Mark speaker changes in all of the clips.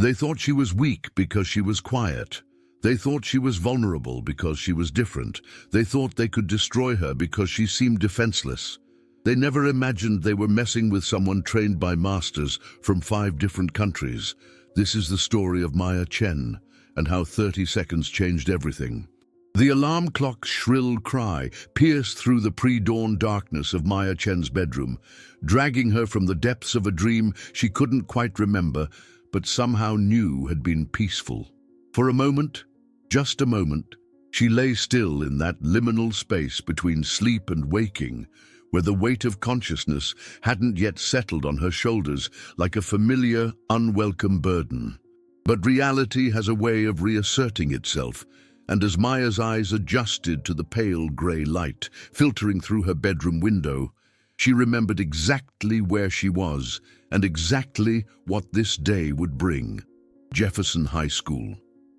Speaker 1: They thought she was weak because she was quiet. They thought she was vulnerable because she was different. They thought they could destroy her because she seemed defenseless. They never imagined they were messing with someone trained by masters from 5 different countries. This is the story of Maya Chen and how 30 seconds changed everything. The alarm clock's shrill cry pierced through the pre-dawn darkness of Maya Chen's bedroom, dragging her from the depths of a dream she couldn't quite remember, but somehow knew had been peaceful. For a moment, just a moment, she lay still in that liminal space between sleep and waking, where the weight of consciousness hadn't yet settled on her shoulders like a familiar, unwelcome burden. But reality has a way of reasserting itself, and as Maya's eyes adjusted to the pale grey light filtering through her bedroom window, she remembered exactly where she was and exactly what this day would bring. Jefferson High School.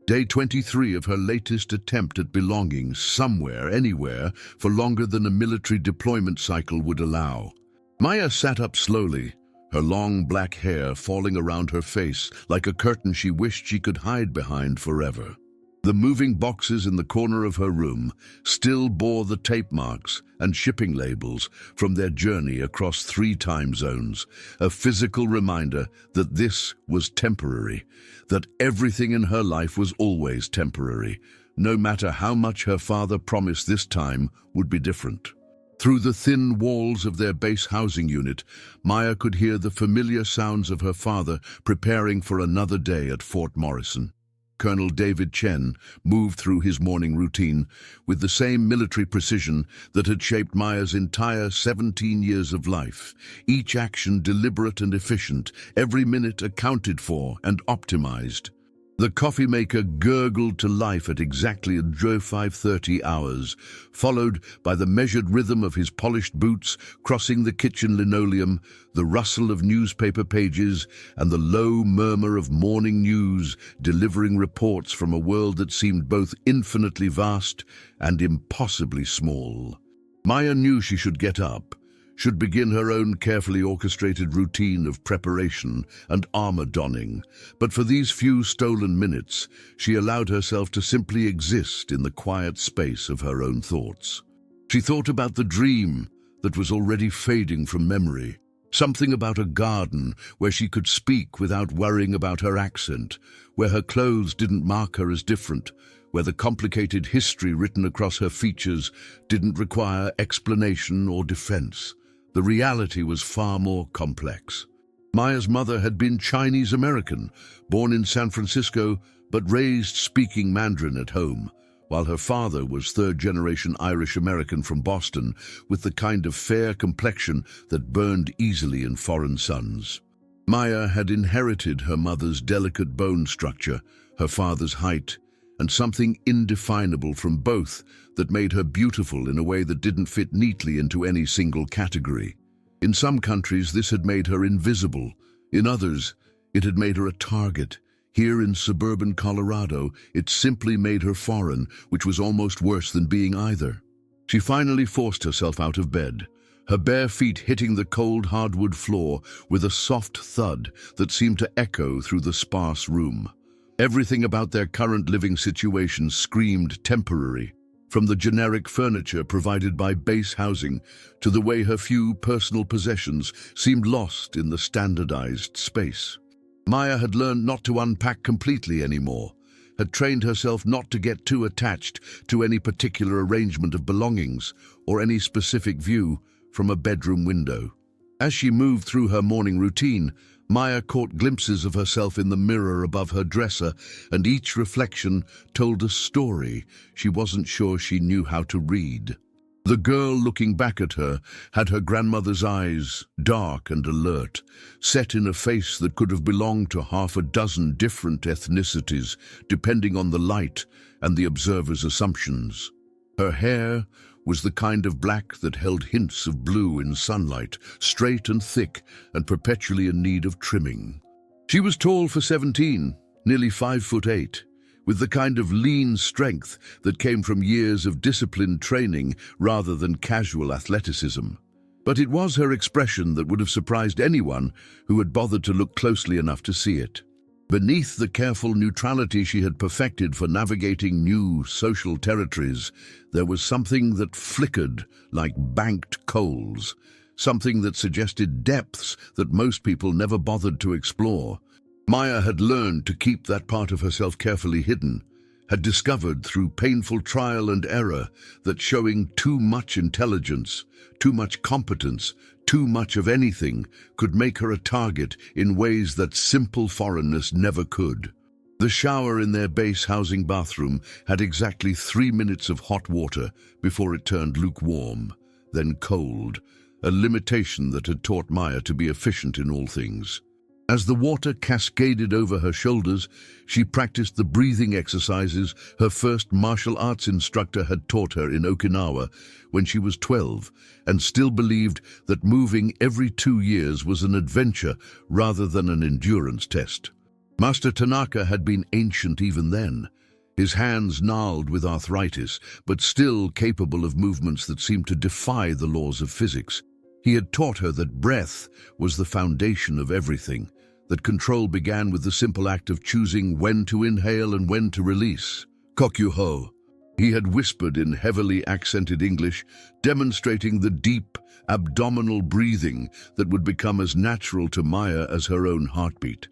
Speaker 1: Day 23 of her latest attempt at belonging somewhere, anywhere, for longer than a military deployment cycle would allow. Maya sat up slowly, her long black hair falling around her face like a curtain she wished she could hide behind forever. The moving boxes in the corner of her room still bore the tape marks and shipping labels from their journey across 3 time zones, a physical reminder that this was temporary, that everything in her life was always temporary, no matter how much her father promised this time would be different. Through the thin walls of their base housing unit, Maya could hear the familiar sounds of her father preparing for another day at Fort Morrison. Colonel David Chen moved through his morning routine with the same military precision that had shaped Maya's entire 17 years of life, each action deliberate and efficient, every minute accounted for and optimized. The coffee maker gurgled to life at exactly 5:30 hours, followed by the measured rhythm of his polished boots crossing the kitchen linoleum, the rustle of newspaper pages, and the low murmur of morning news delivering reports from a world that seemed both infinitely vast and impossibly small. Maya knew she should get up, should begin her own carefully orchestrated routine of preparation and armor donning, but for these few stolen minutes, she allowed herself to simply exist in the quiet space of her own thoughts. She thought about the dream that was already fading from memory, something about a garden where she could speak without worrying about her accent, where her clothes didn't mark her as different, where the complicated history written across her features didn't require explanation or defense. The reality was far more complex. Maya's mother had been Chinese-American, born in San Francisco, but raised speaking Mandarin at home, while her father was 3rd-generation Irish-American from Boston, with the kind of fair complexion that burned easily in foreign suns. Maya had inherited her mother's delicate bone structure, her father's height, and something indefinable from both that made her beautiful in a way that didn't fit neatly into any single category. In some countries, this had made her invisible. In others, it had made her a target. Here in suburban Colorado, it simply made her foreign, which was almost worse than being either. She finally forced herself out of bed, her bare feet hitting the cold hardwood floor with a soft thud that seemed to echo through the sparse room. Everything about their current living situation screamed temporary, from the generic furniture provided by base housing to the way her few personal possessions seemed lost in the standardized space. Maya had learned not to unpack completely anymore, had trained herself not to get too attached to any particular arrangement of belongings or any specific view from a bedroom window. As she moved through her morning routine, Maya caught glimpses of herself in the mirror above her dresser, and each reflection told a story she wasn't sure she knew how to read. The girl looking back at her had her grandmother's eyes, dark and alert, set in a face that could have belonged to 6 different ethnicities, depending on the light and the observer's assumptions. Her hair was the kind of black that held hints of blue in sunlight, straight and thick and perpetually in need of trimming. She was tall for 17, nearly 5'8", with the kind of lean strength that came from years of disciplined training rather than casual athleticism. But it was her expression that would have surprised anyone who had bothered to look closely enough to see it. Beneath the careful neutrality she had perfected for navigating new social territories, there was something that flickered like banked coals, something that suggested depths that most people never bothered to explore. Maya had learned to keep that part of herself carefully hidden, had discovered through painful trial and error that showing too much intelligence, too much competence, too much of anything could make her a target in ways that simple foreignness never could. The shower in their base housing bathroom had exactly 3 minutes of hot water before it turned lukewarm, then cold, a limitation that had taught Maya to be efficient in all things. As the water cascaded over her shoulders, she practiced the breathing exercises her first martial arts instructor had taught her in Okinawa when she was 12, and still believed that moving every 2 years was an adventure rather than an endurance test. Master Tanaka had been ancient even then, his hands gnarled with arthritis, but still capable of movements that seemed to defy the laws of physics. He had taught her that breath was the foundation of everything, that control began with the simple act of choosing when to inhale and when to release. Kokyuho, he had whispered in heavily accented English, demonstrating the deep, abdominal breathing that would become as natural to Maya as her own heartbeat.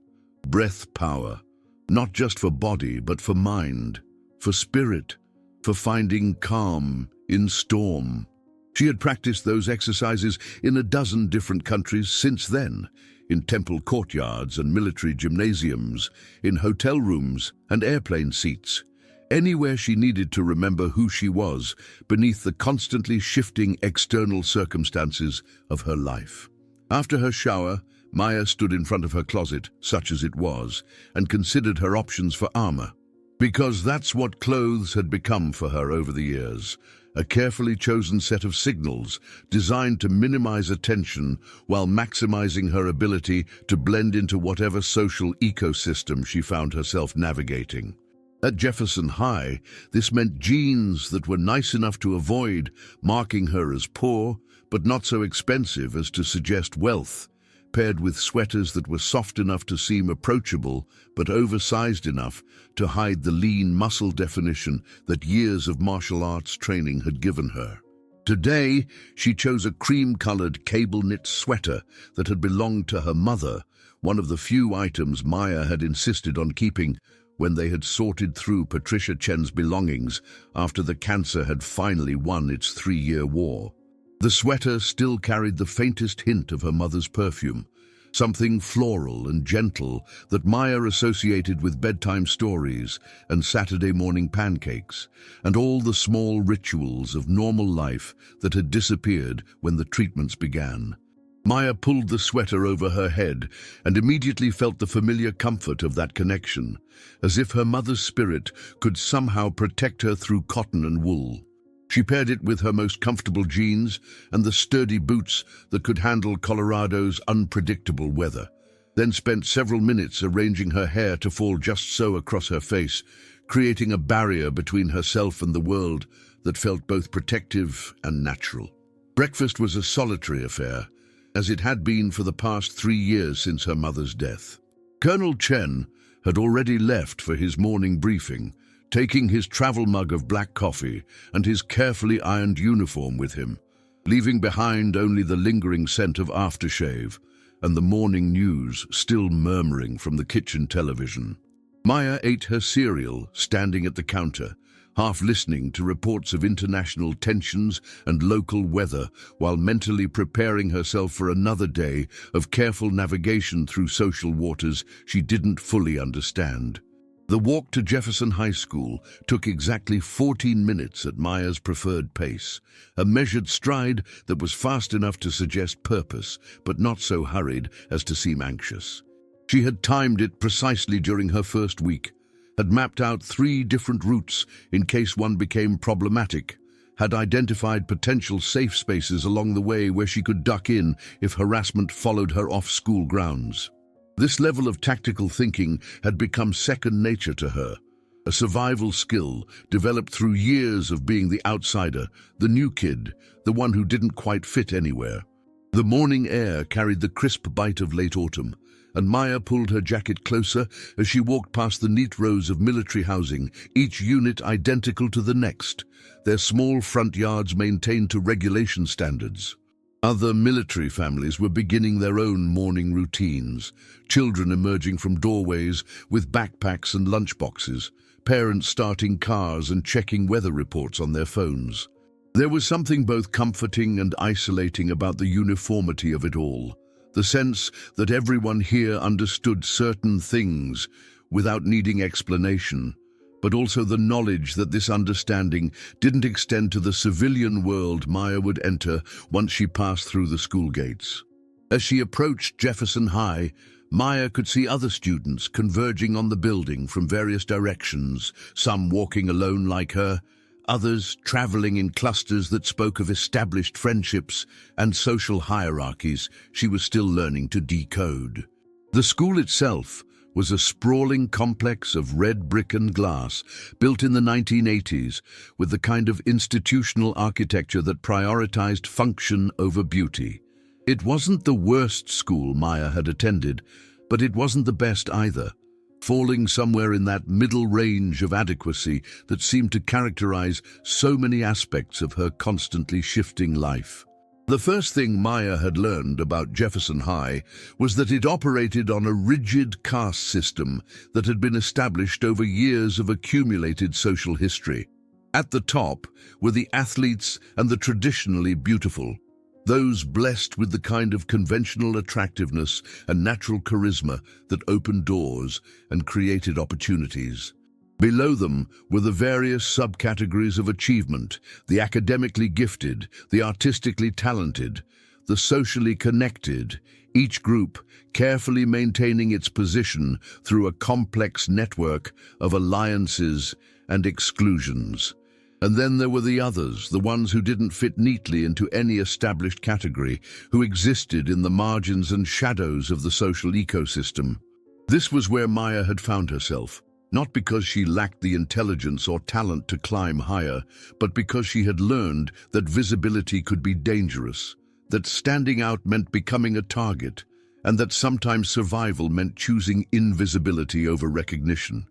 Speaker 1: Breath power, not just for body, but for mind, for spirit, for finding calm in storm. She had practiced those exercises in a dozen different countries since then, in temple courtyards and military gymnasiums, in hotel rooms and airplane seats, anywhere she needed to remember who she was beneath the constantly shifting external circumstances of her life. After her shower, Maya stood in front of her closet, such as it was, and considered her options for armor. Because that's what clothes had become for her over the years, a carefully chosen set of signals designed to minimize attention while maximizing her ability to blend into whatever social ecosystem she found herself navigating. At Jefferson High, this meant jeans that were nice enough to avoid marking her as poor, but not so expensive as to suggest wealth, paired with sweaters that were soft enough to seem approachable, but oversized enough to hide the lean muscle definition that years of martial arts training had given her. Today, she chose a cream-colored cable-knit sweater that had belonged to her mother, one of the few items Maya had insisted on keeping when they had sorted through Patricia Chen's belongings after the cancer had finally won its 3-year war. The sweater still carried the faintest hint of her mother's perfume, something floral and gentle that Maya associated with bedtime stories and Saturday morning pancakes, and all the small rituals of normal life that had disappeared when the treatments began. Maya pulled the sweater over her head and immediately felt the familiar comfort of that connection, as if her mother's spirit could somehow protect her through cotton and wool. She paired it with her most comfortable jeans and the sturdy boots that could handle Colorado's unpredictable weather, then spent several minutes arranging her hair to fall just so across her face, creating a barrier between herself and the world that felt both protective and natural. Breakfast was a solitary affair, as it had been for the past 3 years since her mother's death. Colonel Chen had already left for his morning briefing, taking his travel mug of black coffee and his carefully ironed uniform with him, leaving behind only the lingering scent of aftershave and the morning news still murmuring from the kitchen television. Maya ate her cereal, standing at the counter, half listening to reports of international tensions and local weather while mentally preparing herself for another day of careful navigation through social waters she didn't fully understand. The walk to Jefferson High School took exactly 14 minutes at Maya's preferred pace, a measured stride that was fast enough to suggest purpose, but not so hurried as to seem anxious. She had timed it precisely during her first week, had mapped out 3 different routes in case one became problematic, had identified potential safe spaces along the way where she could duck in if harassment followed her off school grounds. This level of tactical thinking had become second nature to her, a survival skill developed through years of being the outsider, the new kid, the one who didn't quite fit anywhere. The morning air carried the crisp bite of late autumn, and Maya pulled her jacket closer as she walked past the neat rows of military housing, each unit identical to the next, their small front yards maintained to regulation standards. Other military families were beginning their own morning routines, children emerging from doorways with backpacks and lunchboxes, parents starting cars and checking weather reports on their phones. There was something both comforting and isolating about the uniformity of it all, the sense that everyone here understood certain things without needing explanation, but also the knowledge that this understanding didn't extend to the civilian world Maya would enter once she passed through the school gates. As she approached Jefferson High, Maya could see other students converging on the building from various directions, some walking alone like her, others traveling in clusters that spoke of established friendships and social hierarchies she was still learning to decode. The school itself was a sprawling complex of red brick and glass, built in the 1980s with the kind of institutional architecture that prioritized function over beauty. It wasn't the worst school Maya had attended, but it wasn't the best either, falling somewhere in that middle range of adequacy that seemed to characterize so many aspects of her constantly shifting life. The first thing Maya had learned about Jefferson High was that it operated on a rigid caste system that had been established over years of accumulated social history. At the top were the athletes and the traditionally beautiful, those blessed with the kind of conventional attractiveness and natural charisma that opened doors and created opportunities. Below them were the various subcategories of achievement, the academically gifted, the artistically talented, the socially connected, each group carefully maintaining its position through a complex network of alliances and exclusions. And then there were the others, the ones who didn't fit neatly into any established category, who existed in the margins and shadows of the social ecosystem. This was where Maya had found herself. Not because she lacked the intelligence or talent to climb higher, but because she had learned that visibility could be dangerous, that standing out meant becoming a target, and that sometimes survival meant choosing invisibility over recognition.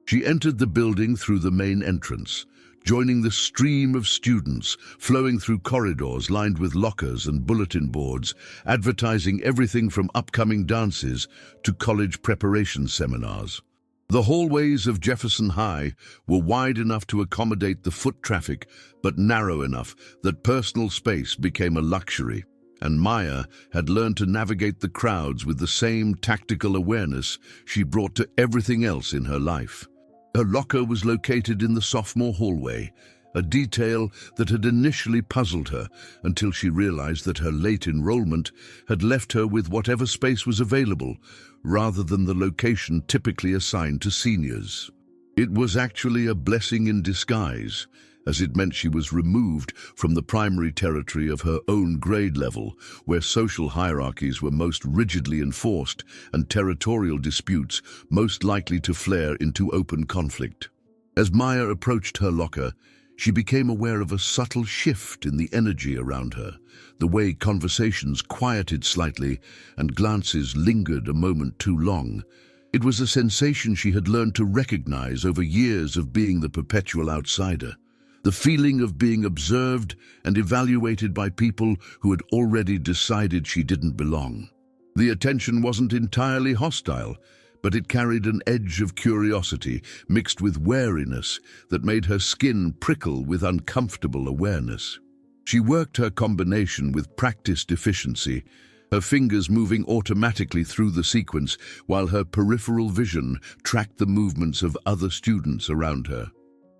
Speaker 1: She entered the building through the main entrance, joining the stream of students flowing through corridors lined with lockers and bulletin boards, advertising everything from upcoming dances to college preparation seminars. The hallways of Jefferson High were wide enough to accommodate the foot traffic, but narrow enough that personal space became a luxury, and Maya had learned to navigate the crowds with the same tactical awareness she brought to everything else in her life. Her locker was located in the sophomore hallway, a detail that had initially puzzled her until she realized that her late enrollment had left her with whatever space was available, rather than the location typically assigned to seniors. It was actually a blessing in disguise, as it meant she was removed from the primary territory of her own grade level, where social hierarchies were most rigidly enforced and territorial disputes most likely to flare into open conflict. As Maya approached her locker, she became aware of a subtle shift in the energy around her, the way conversations quieted slightly and glances lingered a moment too long. It was a sensation she had learned to recognize over years of being the perpetual outsider, the feeling of being observed and evaluated by people who had already decided she didn't belong. The attention wasn't entirely hostile, but it carried an edge of curiosity mixed with wariness that made her skin prickle with uncomfortable awareness. She worked her combination with practiced efficiency, her fingers moving automatically through the sequence while her peripheral vision tracked the movements of other students around her.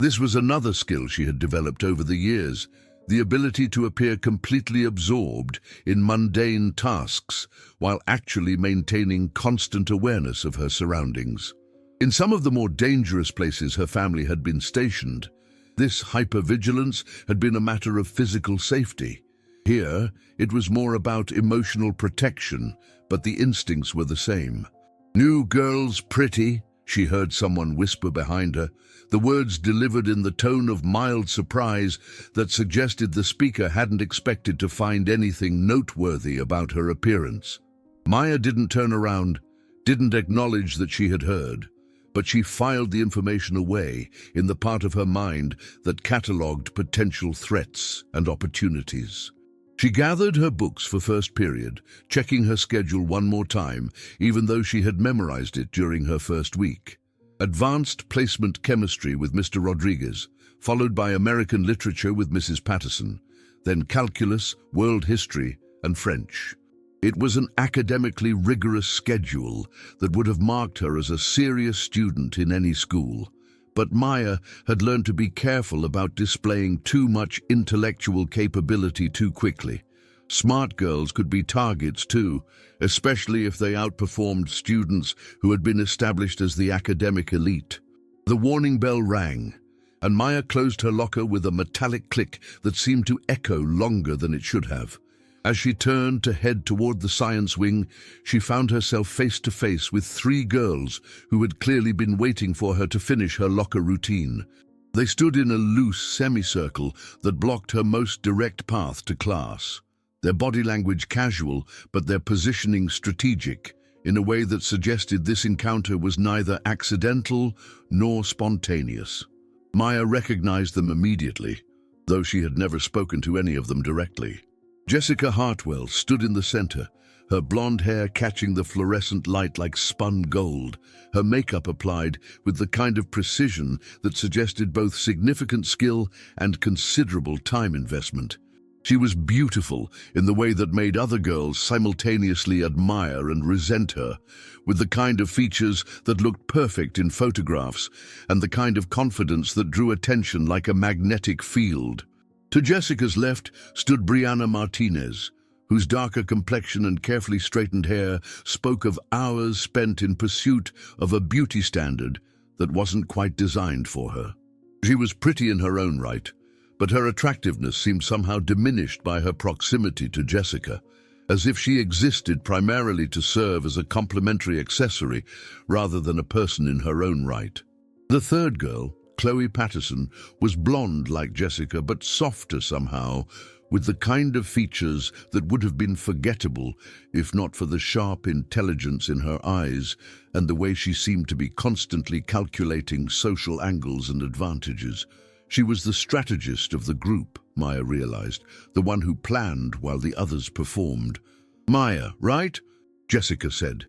Speaker 1: This was another skill she had developed over the years, the ability to appear completely absorbed in mundane tasks while actually maintaining constant awareness of her surroundings. In some of the more dangerous places her family had been stationed, this hypervigilance had been a matter of physical safety. Here, it was more about emotional protection, but the instincts were the same. "New girls pretty," she heard someone whisper behind her, the words delivered in the tone of mild surprise that suggested the speaker hadn't expected to find anything noteworthy about her appearance. Maya didn't turn around, didn't acknowledge that she had heard, but she filed the information away in the part of her mind that catalogued potential threats and opportunities. She gathered her books for first period, checking her schedule one more time, even though she had memorized it during her first week. Advanced Placement Chemistry with Mr. Rodriguez, followed by American Literature with Mrs. Patterson, then Calculus, World History, and French. It was an academically rigorous schedule that would have marked her as a serious student in any school. But Maya had learned to be careful about displaying too much intellectual capability too quickly. Smart girls could be targets too, especially if they outperformed students who had been established as the academic elite. The warning bell rang, and Maya closed her locker with a metallic click that seemed to echo longer than it should have. As she turned to head toward the science wing, she found herself face to face with three girls who had clearly been waiting for her to finish her locker routine. They stood in a loose semicircle that blocked her most direct path to class. Their body language casual, but their positioning strategic, in a way that suggested this encounter was neither accidental nor spontaneous. Maya recognized them immediately, though she had never spoken to any of them directly. Jessica Hartwell stood in the center, her blonde hair catching the fluorescent light like spun gold, her makeup applied with the kind of precision that suggested both significant skill and considerable time investment. She was beautiful in the way that made other girls simultaneously admire and resent her, with the kind of features that looked perfect in photographs and the kind of confidence that drew attention like a magnetic field. To Jessica's left stood Brianna Martinez, whose darker complexion and carefully straightened hair spoke of hours spent in pursuit of a beauty standard that wasn't quite designed for her. She was pretty in her own right, but her attractiveness seemed somehow diminished by her proximity to Jessica, as if she existed primarily to serve as a complementary accessory rather than a person in her own right. The third girl, Chloe Patterson, was blonde like Jessica, but softer somehow, with the kind of features that would have been forgettable if not for the sharp intelligence in her eyes and the way she seemed to be constantly calculating social angles and advantages. She was the strategist of the group, Maya realized, the one who planned while the others performed. "Maya, right?" Jessica said,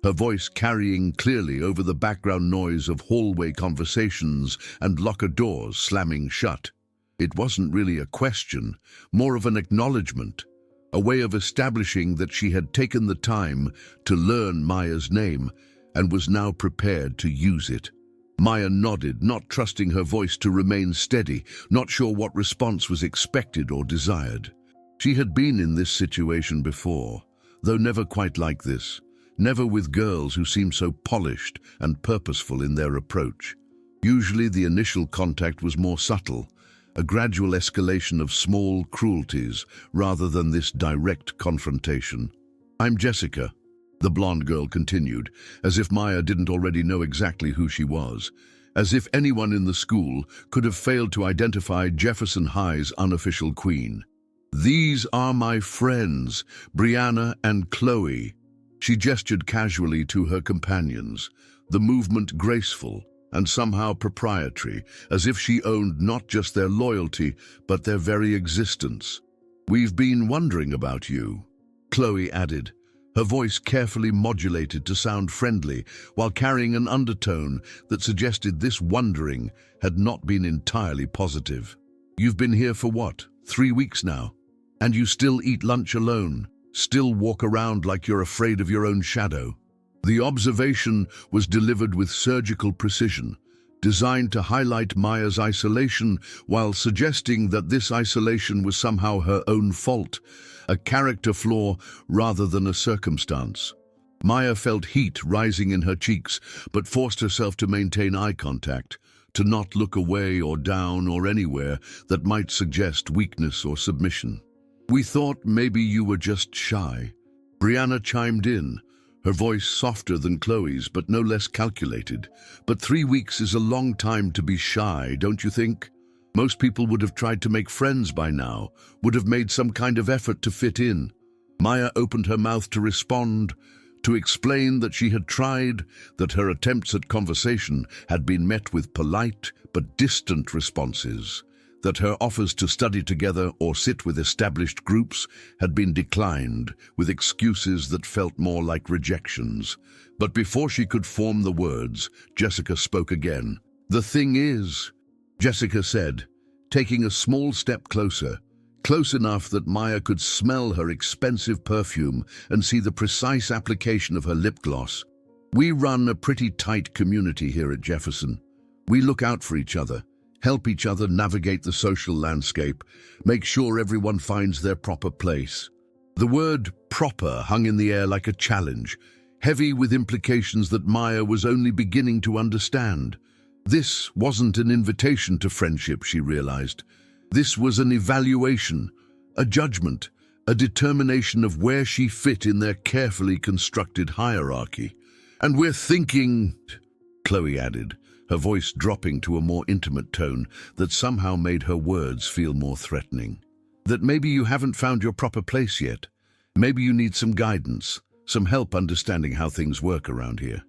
Speaker 1: her voice carrying clearly over the background noise of hallway conversations and locker doors slamming shut. It wasn't really a question, more of an acknowledgement, a way of establishing that she had taken the time to learn Maya's name and was now prepared to use it. Maya nodded, not trusting her voice to remain steady, not sure what response was expected or desired. She had been in this situation before, though never quite like this. Never with girls who seemed so polished and purposeful in their approach. Usually the initial contact was more subtle, a gradual escalation of small cruelties rather than this direct confrontation. "I'm Jessica," the blonde girl continued, as if Maya didn't already know exactly who she was, as if anyone in the school could have failed to identify Jefferson High's unofficial queen. "These are my friends, Brianna and Chloe." She gestured casually to her companions, the movement graceful and somehow proprietary, as if she owned not just their loyalty, but their very existence. "We've been wondering about you," Chloe added, her voice carefully modulated to sound friendly, while carrying an undertone that suggested this wondering had not been entirely positive. "You've been here for what, 3 weeks now? And you still eat lunch alone? Still walk around like you're afraid of your own shadow?" The observation was delivered with surgical precision, designed to highlight Maya's isolation while suggesting that this isolation was somehow her own fault, a character flaw rather than a circumstance. Maya felt heat rising in her cheeks, but forced herself to maintain eye contact, to not look away or down or anywhere that might suggest weakness or submission. "We thought maybe you were just shy." Brianna chimed in, her voice softer than Chloe's but no less calculated. "But 3 weeks is a long time to be shy, don't you think? Most people would have tried to make friends by now, would have made some kind of effort to fit in." Maya opened her mouth to respond, to explain that she had tried, that her attempts at conversation had been met with polite but distant responses, that her offers to study together or sit with established groups had been declined with excuses that felt more like rejections. But before she could form the words, Jessica spoke again. "The thing is," Jessica said, taking a small step closer, close enough that Maya could smell her expensive perfume and see the precise application of her lip gloss. "We run a pretty tight community here at Jefferson. We look out for each other, help each other navigate the social landscape, make sure everyone finds their proper place." The word proper hung in the air like a challenge, heavy with implications that Maya was only beginning to understand. This wasn't an invitation to friendship, she realized. This was an evaluation, a judgment, a determination of where she fit in their carefully constructed hierarchy. "And we're thinking," Chloe added, her voice dropping to a more intimate tone that somehow made her words feel more threatening, "that maybe you haven't found your proper place yet. Maybe you need some guidance, some help understanding how things work around here."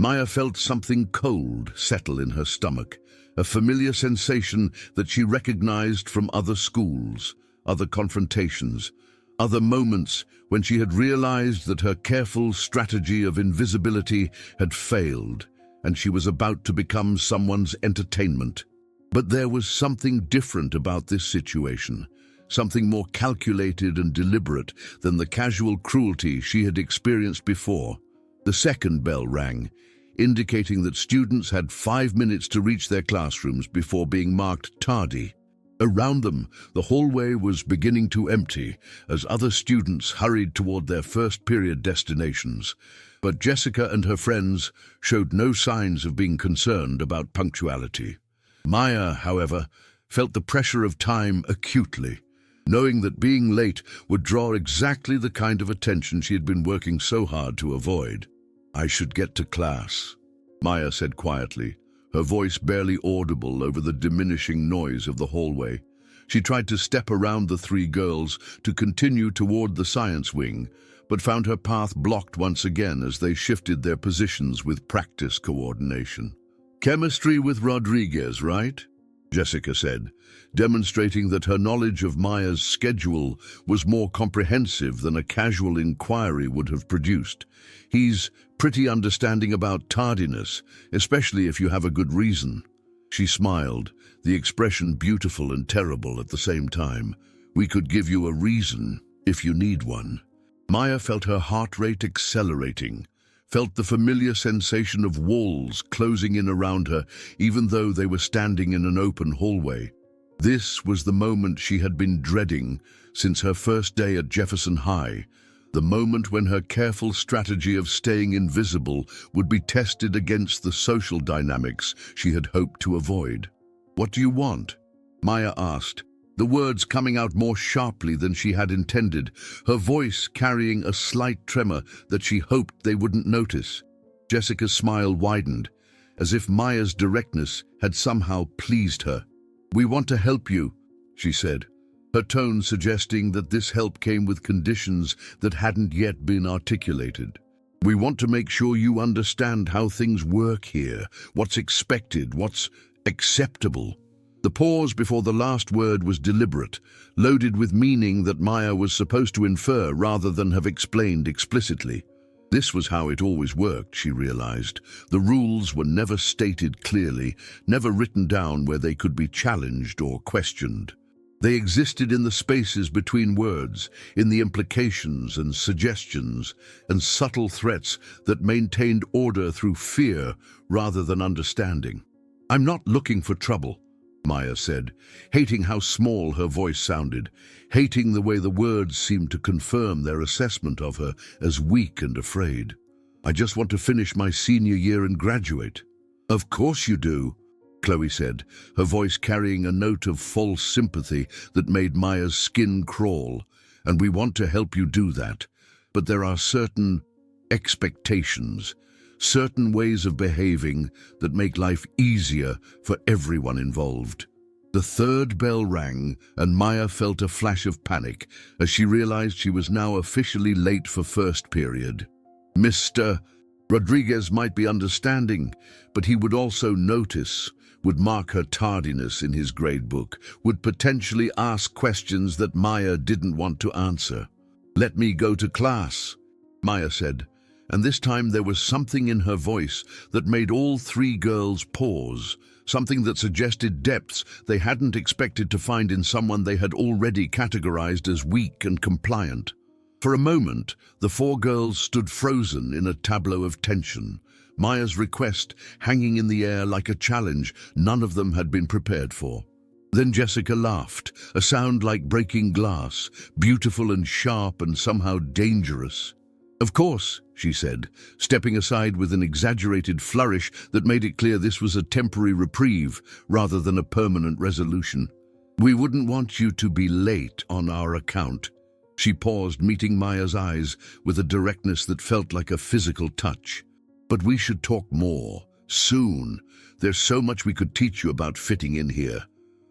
Speaker 1: Maya felt something cold settle in her stomach, a familiar sensation that she recognized from other schools, other confrontations, other moments when she had realized that her careful strategy of invisibility had failed and she was about to become someone's entertainment. But there was something different about this situation, something more calculated and deliberate than the casual cruelty she had experienced before. The second bell rang, indicating that students had 5 minutes to reach their classrooms before being marked tardy. Around them, the hallway was beginning to empty as other students hurried toward their first period destinations. But Jessica and her friends showed no signs of being concerned about punctuality. Maya, however, felt the pressure of time acutely, knowing that being late would draw exactly the kind of attention she had been working so hard to avoid. "I should get to class," Maya said quietly, her voice barely audible over the diminishing noise of the hallway. She tried to step around the three girls to continue toward the science wing, but found her path blocked once again as they shifted their positions with practice coordination. "Chemistry with Rodriguez, right?" Jessica said, demonstrating that her knowledge of Maya's schedule was more comprehensive than a casual inquiry would have produced. "He's pretty understanding about tardiness, especially if you have a good reason." She smiled, the expression beautiful and terrible at the same time. "We could give you a reason, if you need one." Maya felt her heart rate accelerating, felt the familiar sensation of walls closing in around her, even though they were standing in an open hallway. This was the moment she had been dreading since her first day at Jefferson High, the moment when her careful strategy of staying invisible would be tested against the social dynamics she had hoped to avoid. "What do you want?" Maya asked, the words coming out more sharply than she had intended, her voice carrying a slight tremor that she hoped they wouldn't notice. Jessica's smile widened, as if Maya's directness had somehow pleased her. "We want to help you," she said, her tone suggesting that this help came with conditions that hadn't yet been articulated. "We want to make sure you understand how things work here, what's expected, what's acceptable." The pause before the last word was deliberate, loaded with meaning that Maya was supposed to infer rather than have explained explicitly. This was how it always worked, she realized. The rules were never stated clearly, never written down where they could be challenged or questioned. They existed in the spaces between words, in the implications and suggestions and subtle threats that maintained order through fear rather than understanding. "I'm not looking for trouble," Maya said, hating how small her voice sounded, hating the way the words seemed to confirm their assessment of her as weak and afraid. "I just want to finish my senior year and graduate." "Of course you do," Chloe said, her voice carrying a note of false sympathy that made Maya's skin crawl. "And we want to help you do that. But there are certain expectations, certain ways of behaving that make life easier for everyone involved." The third bell rang, and Maya felt a flash of panic as she realized she was now officially late for first period. Mr. Rodriguez might be understanding, but he would also notice, would mark her tardiness in his grade book, would potentially ask questions that Maya didn't want to answer. "Let me go to class," Maya said, and this time there was something in her voice that made all three girls pause, something that suggested depths they hadn't expected to find in someone they had already categorized as weak and compliant. For a moment, the four girls stood frozen in a tableau of tension, Maya's request hanging in the air like a challenge none of them had been prepared for. Then Jessica laughed, a sound like breaking glass, beautiful and sharp and somehow dangerous. "Of course," she said, stepping aside with an exaggerated flourish that made it clear this was a temporary reprieve rather than a permanent resolution. "We wouldn't want you to be late on our account." She paused, meeting Maya's eyes with a directness that felt like a physical touch. "But we should talk more, soon. There's so much we could teach you about fitting in here."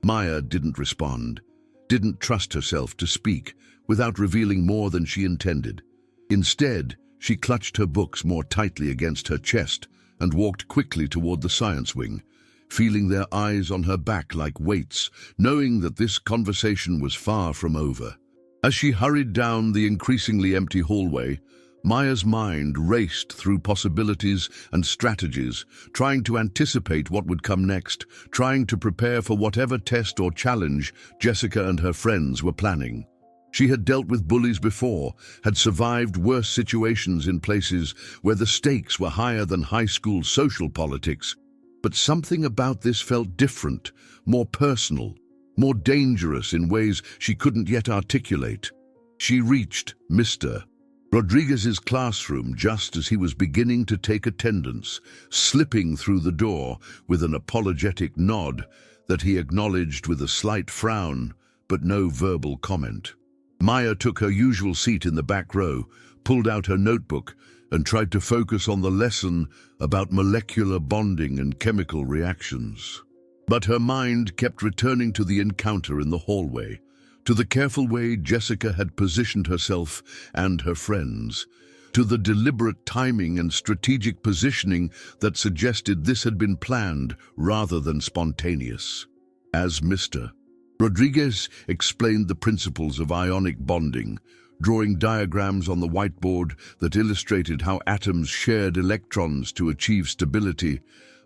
Speaker 1: Maya didn't respond, didn't trust herself to speak without revealing more than she intended. Instead, she clutched her books more tightly against her chest and walked quickly toward the science wing, feeling their eyes on her back like weights, knowing that this conversation was far from over. As she hurried down the increasingly empty hallway, Maya's mind raced through possibilities and strategies, trying to anticipate what would come next, trying to prepare for whatever test or challenge Jessica and her friends were planning. She had dealt with bullies before, had survived worse situations in places where the stakes were higher than high school social politics. But something about this felt different, more personal, more dangerous in ways she couldn't yet articulate. She reached Mr. Rodriguez's classroom just as he was beginning to take attendance, slipping through the door with an apologetic nod that he acknowledged with a slight frown, but no verbal comment. Maya took her usual seat in the back row, pulled out her notebook, and tried to focus on the lesson about molecular bonding and chemical reactions. But her mind kept returning to the encounter in the hallway, to the careful way Jessica had positioned herself and her friends, to the deliberate timing and strategic positioning that suggested this had been planned rather than spontaneous. As Mr. Rodriguez explained the principles of ionic bonding, drawing diagrams on the whiteboard that illustrated how atoms shared electrons to achieve stability,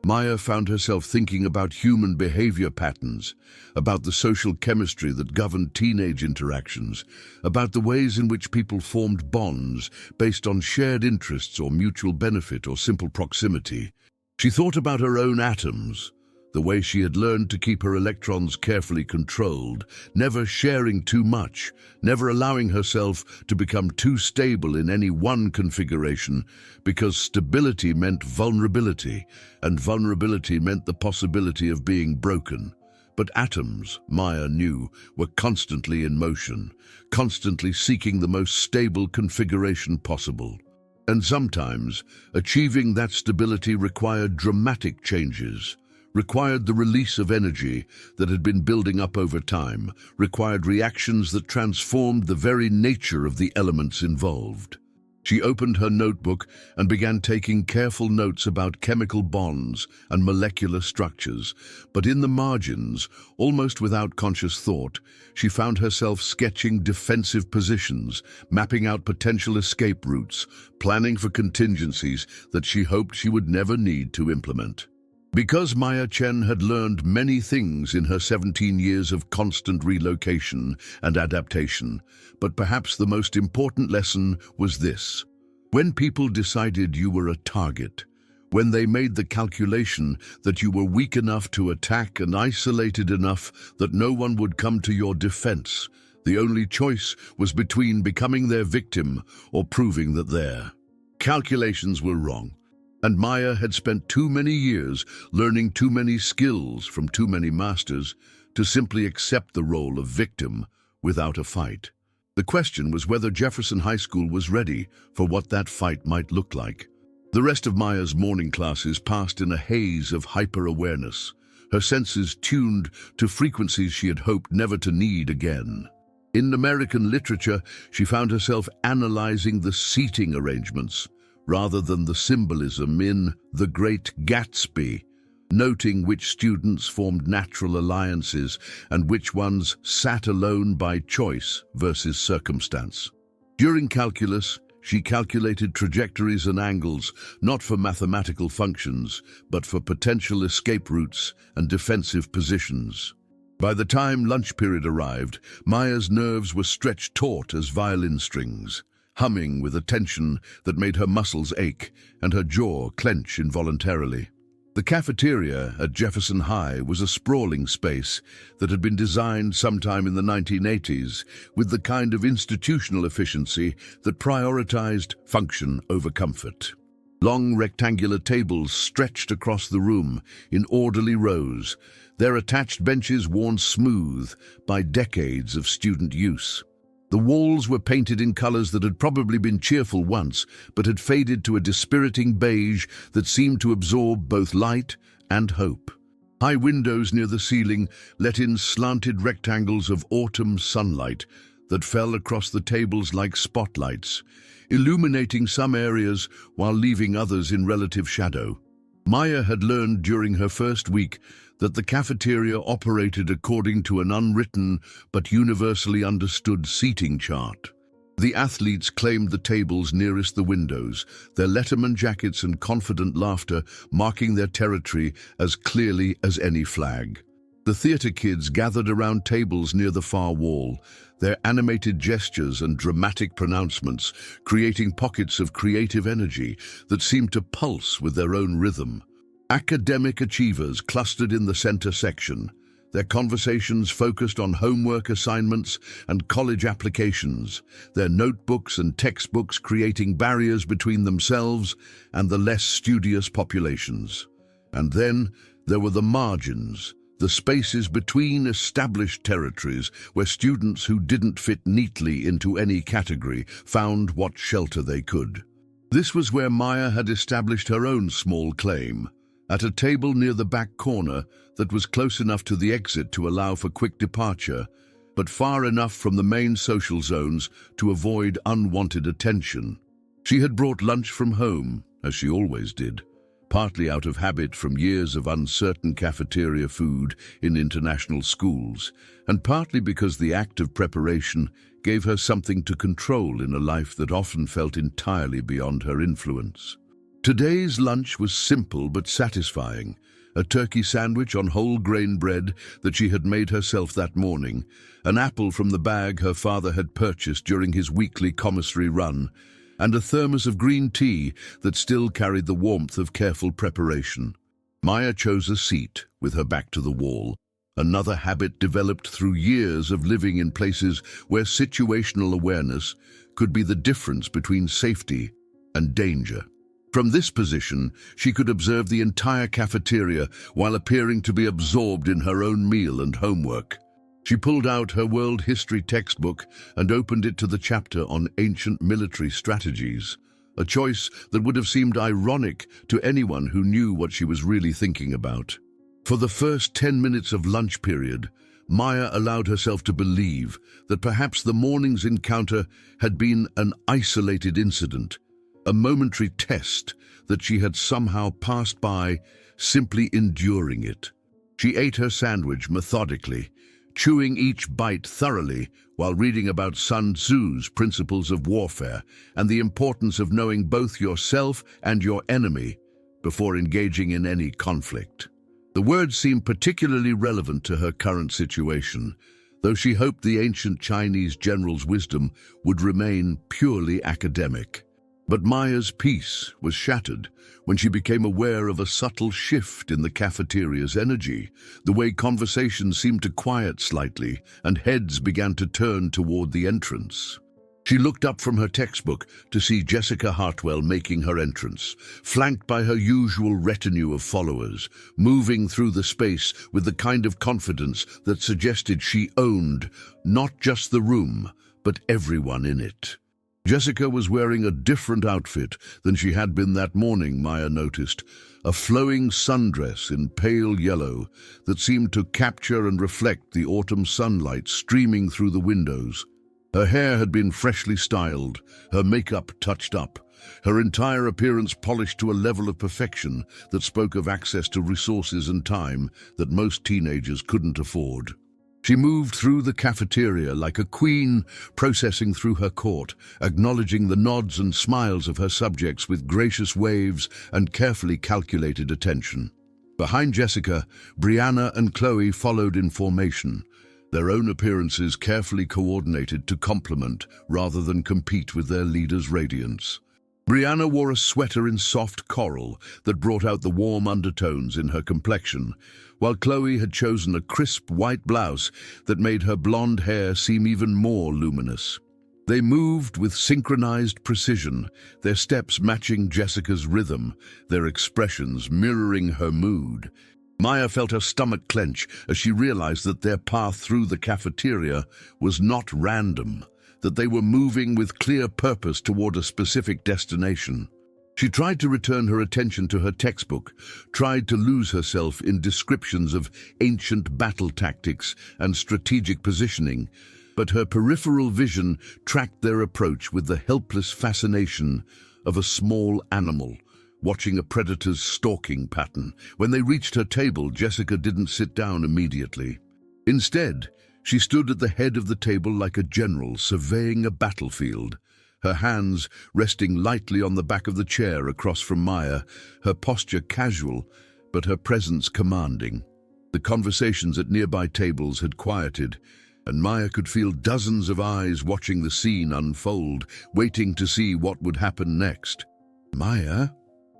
Speaker 1: Maya found herself thinking about human behavior patterns, about the social chemistry that governed teenage interactions, about the ways in which people formed bonds based on shared interests or mutual benefit or simple proximity. She thought about her own atoms, the way she had learned to keep her electrons carefully controlled, never sharing too much, never allowing herself to become too stable in any one configuration, because stability meant vulnerability, and vulnerability meant the possibility of being broken. But atoms, Maya knew, were constantly in motion, constantly seeking the most stable configuration possible. And sometimes, achieving that stability required dramatic changes, required the release of energy that had been building up over time, required reactions that transformed the very nature of the elements involved. She opened her notebook and began taking careful notes about chemical bonds and molecular structures, but in the margins, almost without conscious thought, she found herself sketching defensive positions, mapping out potential escape routes, planning for contingencies that she hoped she would never need to implement. Because Maya Chen had learned many things in her 17 years of constant relocation and adaptation, but perhaps the most important lesson was this. When people decided you were a target, when they made the calculation that you were weak enough to attack and isolated enough that no one would come to your defense, the only choice was between becoming their victim or proving that their calculations were wrong. And Maya had spent too many years learning too many skills from too many masters to simply accept the role of victim without a fight. The question was whether Jefferson High School was ready for what that fight might look like. The rest of Maya's morning classes passed in a haze of hyper-awareness, her senses tuned to frequencies she had hoped never to need again. In American literature, she found herself analyzing the seating arrangements, rather than the symbolism in The Great Gatsby, noting which students formed natural alliances and which ones sat alone by choice versus circumstance. During calculus, she calculated trajectories and angles, not for mathematical functions, but for potential escape routes and defensive positions. By the time lunch period arrived, Maya's nerves were stretched taut as violin strings, humming with a tension that made her muscles ache and her jaw clench involuntarily. The cafeteria at Jefferson High was a sprawling space that had been designed sometime in the 1980s with the kind of institutional efficiency that prioritized function over comfort. Long rectangular tables stretched across the room in orderly rows, their attached benches worn smooth by decades of student use. The walls were painted in colors that had probably been cheerful once, but had faded to a dispiriting beige that seemed to absorb both light and hope. High windows near the ceiling let in slanted rectangles of autumn sunlight that fell across the tables like spotlights, illuminating some areas while leaving others in relative shadow. Maya had learned during her first week that the cafeteria operated according to an unwritten but universally understood seating chart. The athletes claimed the tables nearest the windows, their Letterman jackets and confident laughter marking their territory as clearly as any flag. The theater kids gathered around tables near the far wall, their animated gestures and dramatic pronouncements creating pockets of creative energy that seemed to pulse with their own rhythm. Academic achievers clustered in the center section, their conversations focused on homework assignments and college applications, their notebooks and textbooks creating barriers between themselves and the less studious populations. And then there were the margins, the spaces between established territories where students who didn't fit neatly into any category found what shelter they could. This was where Maya had established her own small claim, at a table near the back corner that was close enough to the exit to allow for quick departure, but far enough from the main social zones to avoid unwanted attention. She had brought lunch from home, as she always did, partly out of habit from years of uncertain cafeteria food in international schools, and partly because the act of preparation gave her something to control in a life that often felt entirely beyond her influence. Today's lunch was simple but satisfying, a turkey sandwich on whole grain bread that she had made herself that morning, an apple from the bag her father had purchased during his weekly commissary run, and a thermos of green tea that still carried the warmth of careful preparation. Maya chose a seat with her back to the wall, another habit developed through years of living in places where situational awareness could be the difference between safety and danger. From this position, she could observe the entire cafeteria while appearing to be absorbed in her own meal and homework. She pulled out her world history textbook and opened it to the chapter on ancient military strategies, a choice that would have seemed ironic to anyone who knew what she was really thinking about. For the first 10 minutes of lunch period, Maya allowed herself to believe that perhaps the morning's encounter had been an isolated incident, a momentary test that she had somehow passed by, simply enduring it. She ate her sandwich methodically, chewing each bite thoroughly while reading about Sun Tzu's principles of warfare and the importance of knowing both yourself and your enemy before engaging in any conflict. The words seemed particularly relevant to her current situation, though she hoped the ancient Chinese general's wisdom would remain purely academic. But Maya's peace was shattered when she became aware of a subtle shift in the cafeteria's energy, the way conversation seemed to quiet slightly and heads began to turn toward the entrance. She looked up from her textbook to see Jessica Hartwell making her entrance, flanked by her usual retinue of followers, moving through the space with the kind of confidence that suggested she owned not just the room, but everyone in it. Jessica was wearing a different outfit than she had been that morning, Maya noticed, a flowing sundress in pale yellow that seemed to capture and reflect the autumn sunlight streaming through the windows. Her hair had been freshly styled, her makeup touched up, her entire appearance polished to a level of perfection that spoke of access to resources and time that most teenagers couldn't afford. She moved through the cafeteria like a queen, processing through her court, acknowledging the nods and smiles of her subjects with gracious waves and carefully calculated attention. Behind Jessica, Brianna and Chloe followed in formation, their own appearances carefully coordinated to complement rather than compete with their leader's radiance. Brianna wore a sweater in soft coral that brought out the warm undertones in her complexion, while Chloe had chosen a crisp white blouse that made her blonde hair seem even more luminous. They moved with synchronized precision, their steps matching Jessica's rhythm, their expressions mirroring her mood. Maya felt her stomach clench as she realized that their path through the cafeteria was not random, that they were moving with clear purpose toward a specific destination. She tried to return her attention to her textbook, tried to lose herself in descriptions of ancient battle tactics and strategic positioning, but her peripheral vision tracked their approach with the helpless fascination of a small animal, watching a predator's stalking pattern. When they reached her table, Jessica didn't sit down immediately. Instead, she stood at the head of the table like a general surveying a battlefield, her hands resting lightly on the back of the chair across from Maya, her posture casual, but her presence commanding. The conversations at nearby tables had quieted, and Maya could feel dozens of eyes watching the scene unfold, waiting to see what would happen next. "Maya?"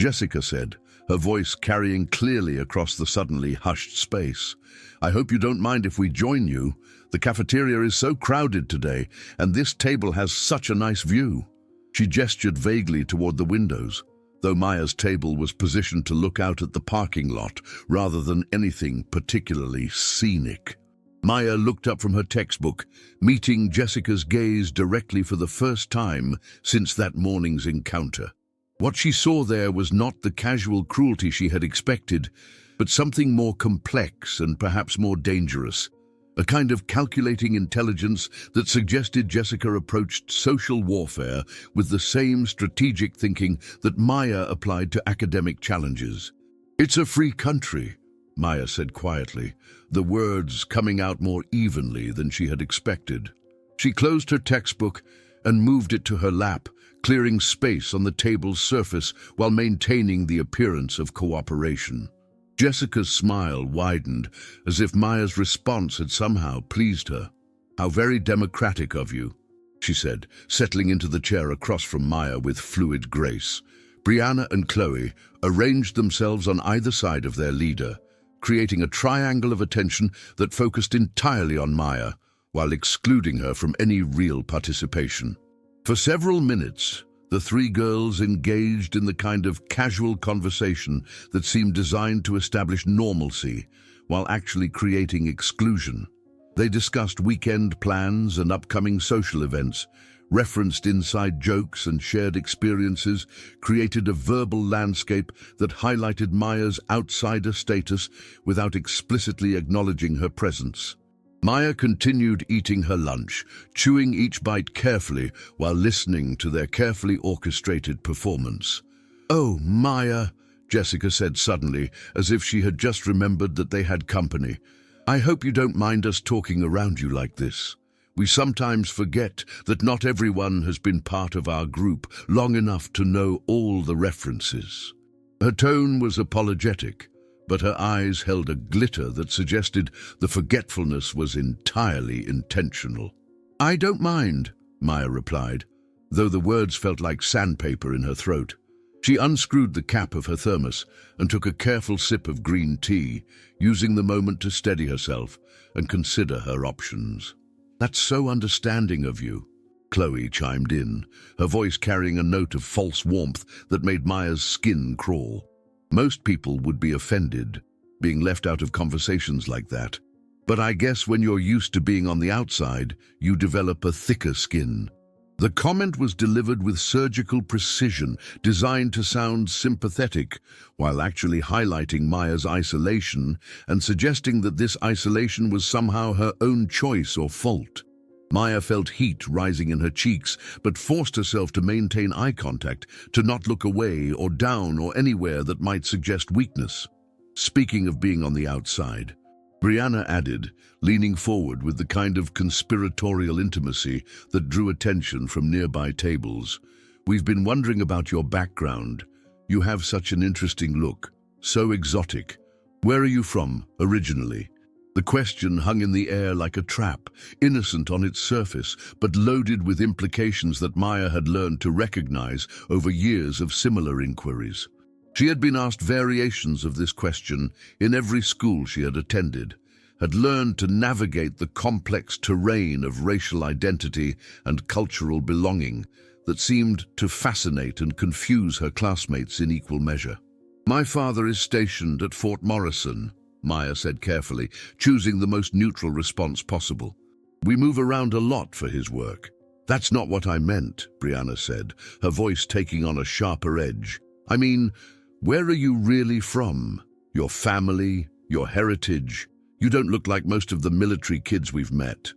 Speaker 1: Jessica said, her voice carrying clearly across the suddenly hushed space. "I hope you don't mind if we join you. The cafeteria is so crowded today, and this table has such a nice view." She gestured vaguely toward the windows, though Maya's table was positioned to look out at the parking lot rather than anything particularly scenic. Maya looked up from her textbook, meeting Jessica's gaze directly for the first time since that morning's encounter. What she saw there was not the casual cruelty she had expected, but something more complex and perhaps more dangerous. A kind of calculating intelligence that suggested Jessica approached social warfare with the same strategic thinking that Maya applied to academic challenges. "It's a free country," Maya said quietly, the words coming out more evenly than she had expected. She closed her textbook and moved it to her lap, clearing space on the table's surface while maintaining the appearance of cooperation. Jessica's smile widened, as if Maya's response had somehow pleased her. "How very democratic of you," she said, settling into the chair across from Maya with fluid grace. Brianna and Chloe arranged themselves on either side of their leader, creating a triangle of attention that focused entirely on Maya, while excluding her from any real participation. For several minutes, the three girls engaged in the kind of casual conversation that seemed designed to establish normalcy while actually creating exclusion. They discussed weekend plans and upcoming social events, referenced inside jokes and shared experiences, created a verbal landscape that highlighted Maya's outsider status without explicitly acknowledging her presence. Maya continued eating her lunch, chewing each bite carefully while listening to their carefully orchestrated performance. "Oh, Maya," Jessica said suddenly, as if she had just remembered that they had company. "I hope you don't mind us talking around you like this. We sometimes forget that not everyone has been part of our group long enough to know all the references." Her tone was apologetic, but her eyes held a glitter that suggested the forgetfulness was entirely intentional. "I don't mind," Maya replied, though the words felt like sandpaper in her throat. She unscrewed the cap of her thermos and took a careful sip of green tea, using the moment to steady herself and consider her options. "That's so understanding of you," Chloe chimed in, her voice carrying a note of false warmth that made Maya's skin crawl. Most people would be offended, being left out of conversations like that. But I guess when you're used to being on the outside, you develop a thicker skin. The comment was delivered with surgical precision, designed to sound sympathetic, while actually highlighting Maya's isolation and suggesting that this isolation was somehow her own choice or fault. Maya felt heat rising in her cheeks, but forced herself to maintain eye contact, to not look away or down or anywhere that might suggest weakness. Speaking of being on the outside, Brianna added, leaning forward with the kind of conspiratorial intimacy that drew attention from nearby tables. "We've been wondering about your background. You have such an interesting look, so exotic. Where are you from, originally?" The question hung in the air like a trap, innocent on its surface, but loaded with implications that Maya had learned to recognize over years of similar inquiries. She had been asked variations of this question in every school she had attended, had learned to navigate the complex terrain of racial identity and cultural belonging that seemed to fascinate and confuse her classmates in equal measure. "My father is stationed at Fort Morrison," Maya said carefully, choosing the most neutral response possible. "We move around a lot for his work." "That's not what I meant," Brianna said, her voice taking on a sharper edge. "I mean, where are you really from? Your family, your heritage? You don't look like most of the military kids we've met."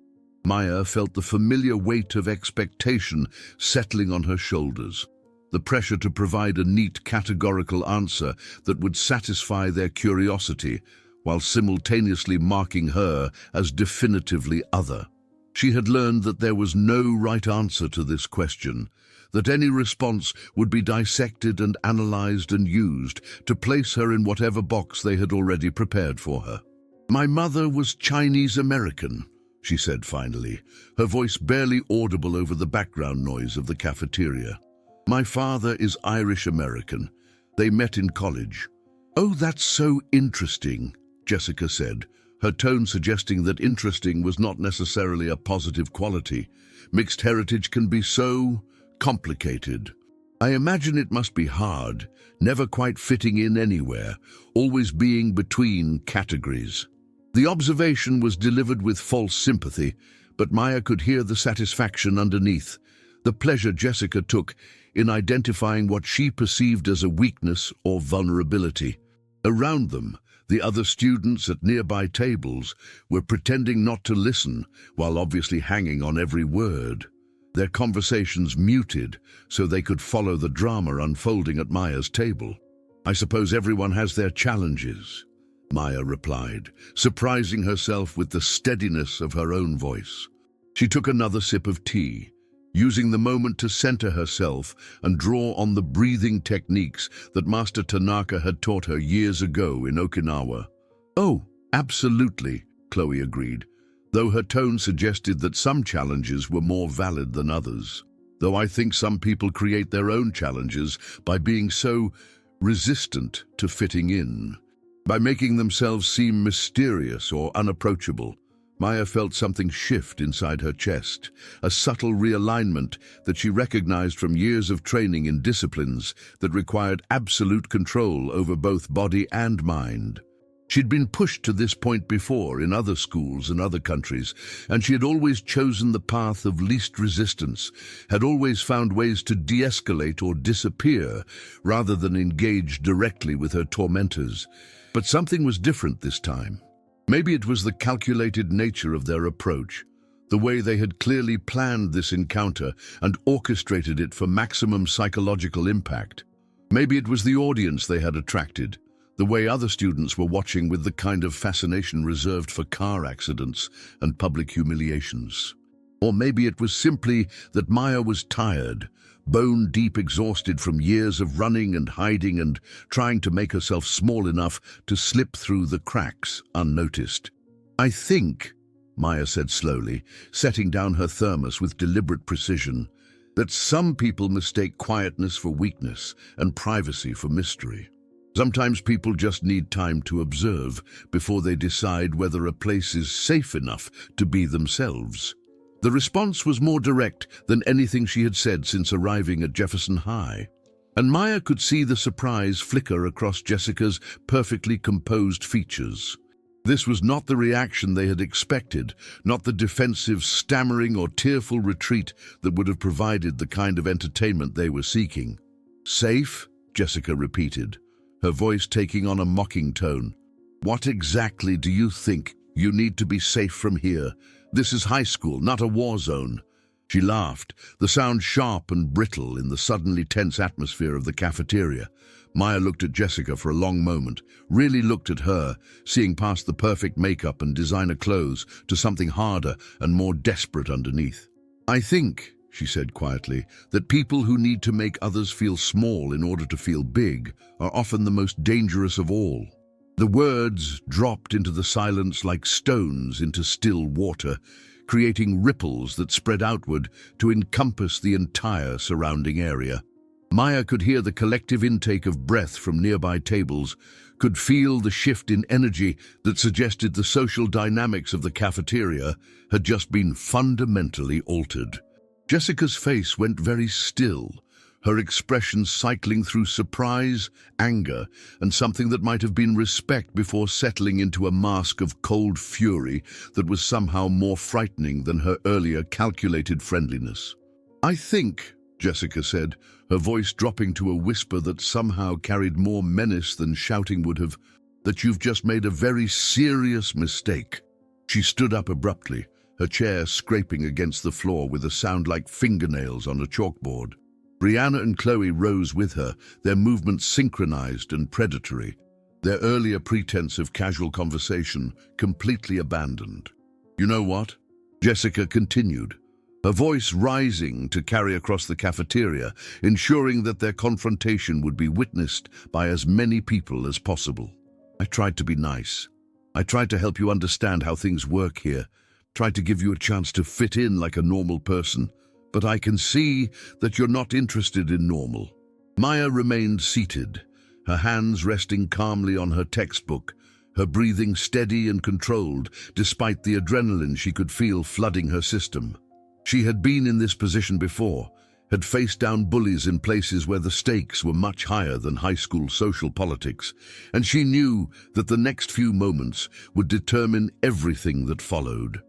Speaker 1: Maya felt the familiar weight of expectation settling on her shoulders, the pressure to provide a neat categorical answer that would satisfy their curiosity, while simultaneously marking her as definitively other. She had learned that there was no right answer to this question, that any response would be dissected and analyzed and used to place her in whatever box they had already prepared for her. "My mother was Chinese American," she said finally, her voice barely audible over the background noise of the cafeteria. "My father is Irish American. They met in college." "Oh, that's so interesting," Jessica said, her tone suggesting that interesting was not necessarily a positive quality. "Mixed heritage can be so complicated. I imagine it must be hard, never quite fitting in anywhere, always being between categories." The observation was delivered with false sympathy, but Maya could hear the satisfaction underneath, the pleasure Jessica took in identifying what she perceived as a weakness or vulnerability. Around them, the other students at nearby tables were pretending not to listen, while obviously hanging on every word. Their conversations muted so they could follow the drama unfolding at Maya's table. "I suppose everyone has their challenges," Maya replied, surprising herself with the steadiness of her own voice. She took another sip of tea, using the moment to center herself and draw on the breathing techniques that Master Tanaka had taught her years ago in Okinawa. "Oh, absolutely," Chloe agreed, though her tone suggested that some challenges were more valid than others. "Though I think some people create their own challenges by being so resistant to fitting in, by making themselves seem mysterious or unapproachable." Maya felt something shift inside her chest, a subtle realignment that she recognized from years of training in disciplines that required absolute control over both body and mind. She'd been pushed to this point before in other schools and other countries, and she had always chosen the path of least resistance, had always found ways to de-escalate or disappear rather than engage directly with her tormentors. But something was different this time. Maybe it was the calculated nature of their approach, the way they had clearly planned this encounter and orchestrated it for maximum psychological impact. Maybe it was the audience they had attracted, the way other students were watching with the kind of fascination reserved for car accidents and public humiliations. Or maybe it was simply that Maya was tired, bone-deep exhausted from years of running and hiding and trying to make herself small enough to slip through the cracks unnoticed. "I think," Maya said slowly, setting down her thermos with deliberate precision, "that some people mistake quietness for weakness and privacy for mystery. Sometimes people just need time to observe before they decide whether a place is safe enough to be themselves." The response was more direct than anything she had said since arriving at Jefferson High, and Maya could see the surprise flicker across Jessica's perfectly composed features. This was not the reaction they had expected, not the defensive, stammering or tearful retreat that would have provided the kind of entertainment they were seeking. "Safe?" Jessica repeated, her voice taking on a mocking tone. "What exactly do you think You need to be safe from here. This is high school, not a war zone." She laughed, the sound sharp and brittle in the suddenly tense atmosphere of the cafeteria. Maya looked at Jessica for a long moment, really looked at her, seeing past the perfect makeup and designer clothes to something harder and more desperate underneath. "I think," she said quietly, "that people who need to make others feel small in order to feel big are often the most dangerous of all." The words dropped into the silence like stones into still water, creating ripples that spread outward to encompass the entire surrounding area. Maya could hear the collective intake of breath from nearby tables, could feel the shift in energy that suggested the social dynamics of the cafeteria had just been fundamentally altered. Jessica's face went very still, her expression cycling through surprise, anger, and something that might have been respect before settling into a mask of cold fury that was somehow more frightening than her earlier calculated friendliness. "I think," Jessica said, her voice dropping to a whisper that somehow carried more menace than shouting would have, "that you've just made a very serious mistake." She stood up abruptly, her chair scraping against the floor with a sound like fingernails on a chalkboard. Brianna and Chloe rose with her, their movements synchronized and predatory, their earlier pretense of casual conversation completely abandoned. "You know what?" Jessica continued, her voice rising to carry across the cafeteria, ensuring that their confrontation would be witnessed by as many people as possible. "I tried to be nice. I tried to help you understand how things work here, tried to give you a chance to fit in like a normal person. But I can see that you're not interested in normal." Maya remained seated, her hands resting calmly on her textbook, her breathing steady and controlled despite the adrenaline she could feel flooding her system. She had been in this position before, had faced down bullies in places where the stakes were much higher than high school social politics, and she knew that the next few moments would determine everything that followed.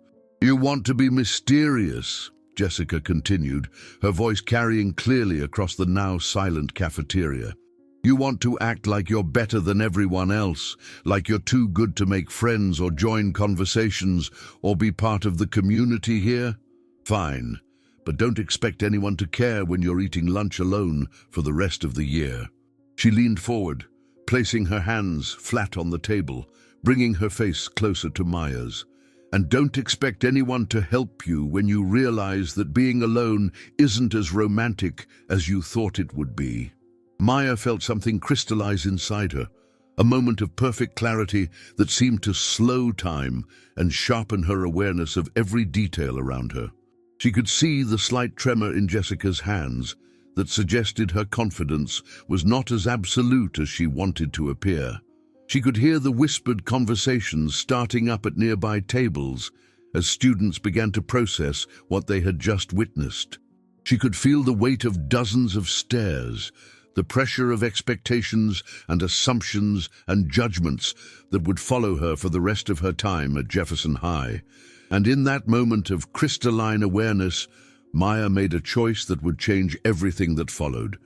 Speaker 1: "You want to be mysterious," Jessica continued, her voice carrying clearly across the now silent cafeteria. "You want to act like you're better than everyone else, like you're too good to make friends or join conversations or be part of the community here? Fine, but don't expect anyone to care when you're eating lunch alone for the rest of the year." She leaned forward, placing her hands flat on the table, bringing her face closer to Maya's. "And don't expect anyone to help you when you realize that being alone isn't as romantic as you thought it would be." Maya felt something crystallize inside her, a moment of perfect clarity that seemed to slow time and sharpen her awareness of every detail around her. She could see the slight tremor in Jessica's hands that suggested her confidence was not as absolute as she wanted to appear. She could hear the whispered conversations starting up at nearby tables as students began to process what they had just witnessed. She could feel the weight of dozens of stares, the pressure of expectations and assumptions and judgments that would follow her for the rest of her time at Jefferson High. And in that moment of crystalline awareness, Maya made a choice that would change everything that followed.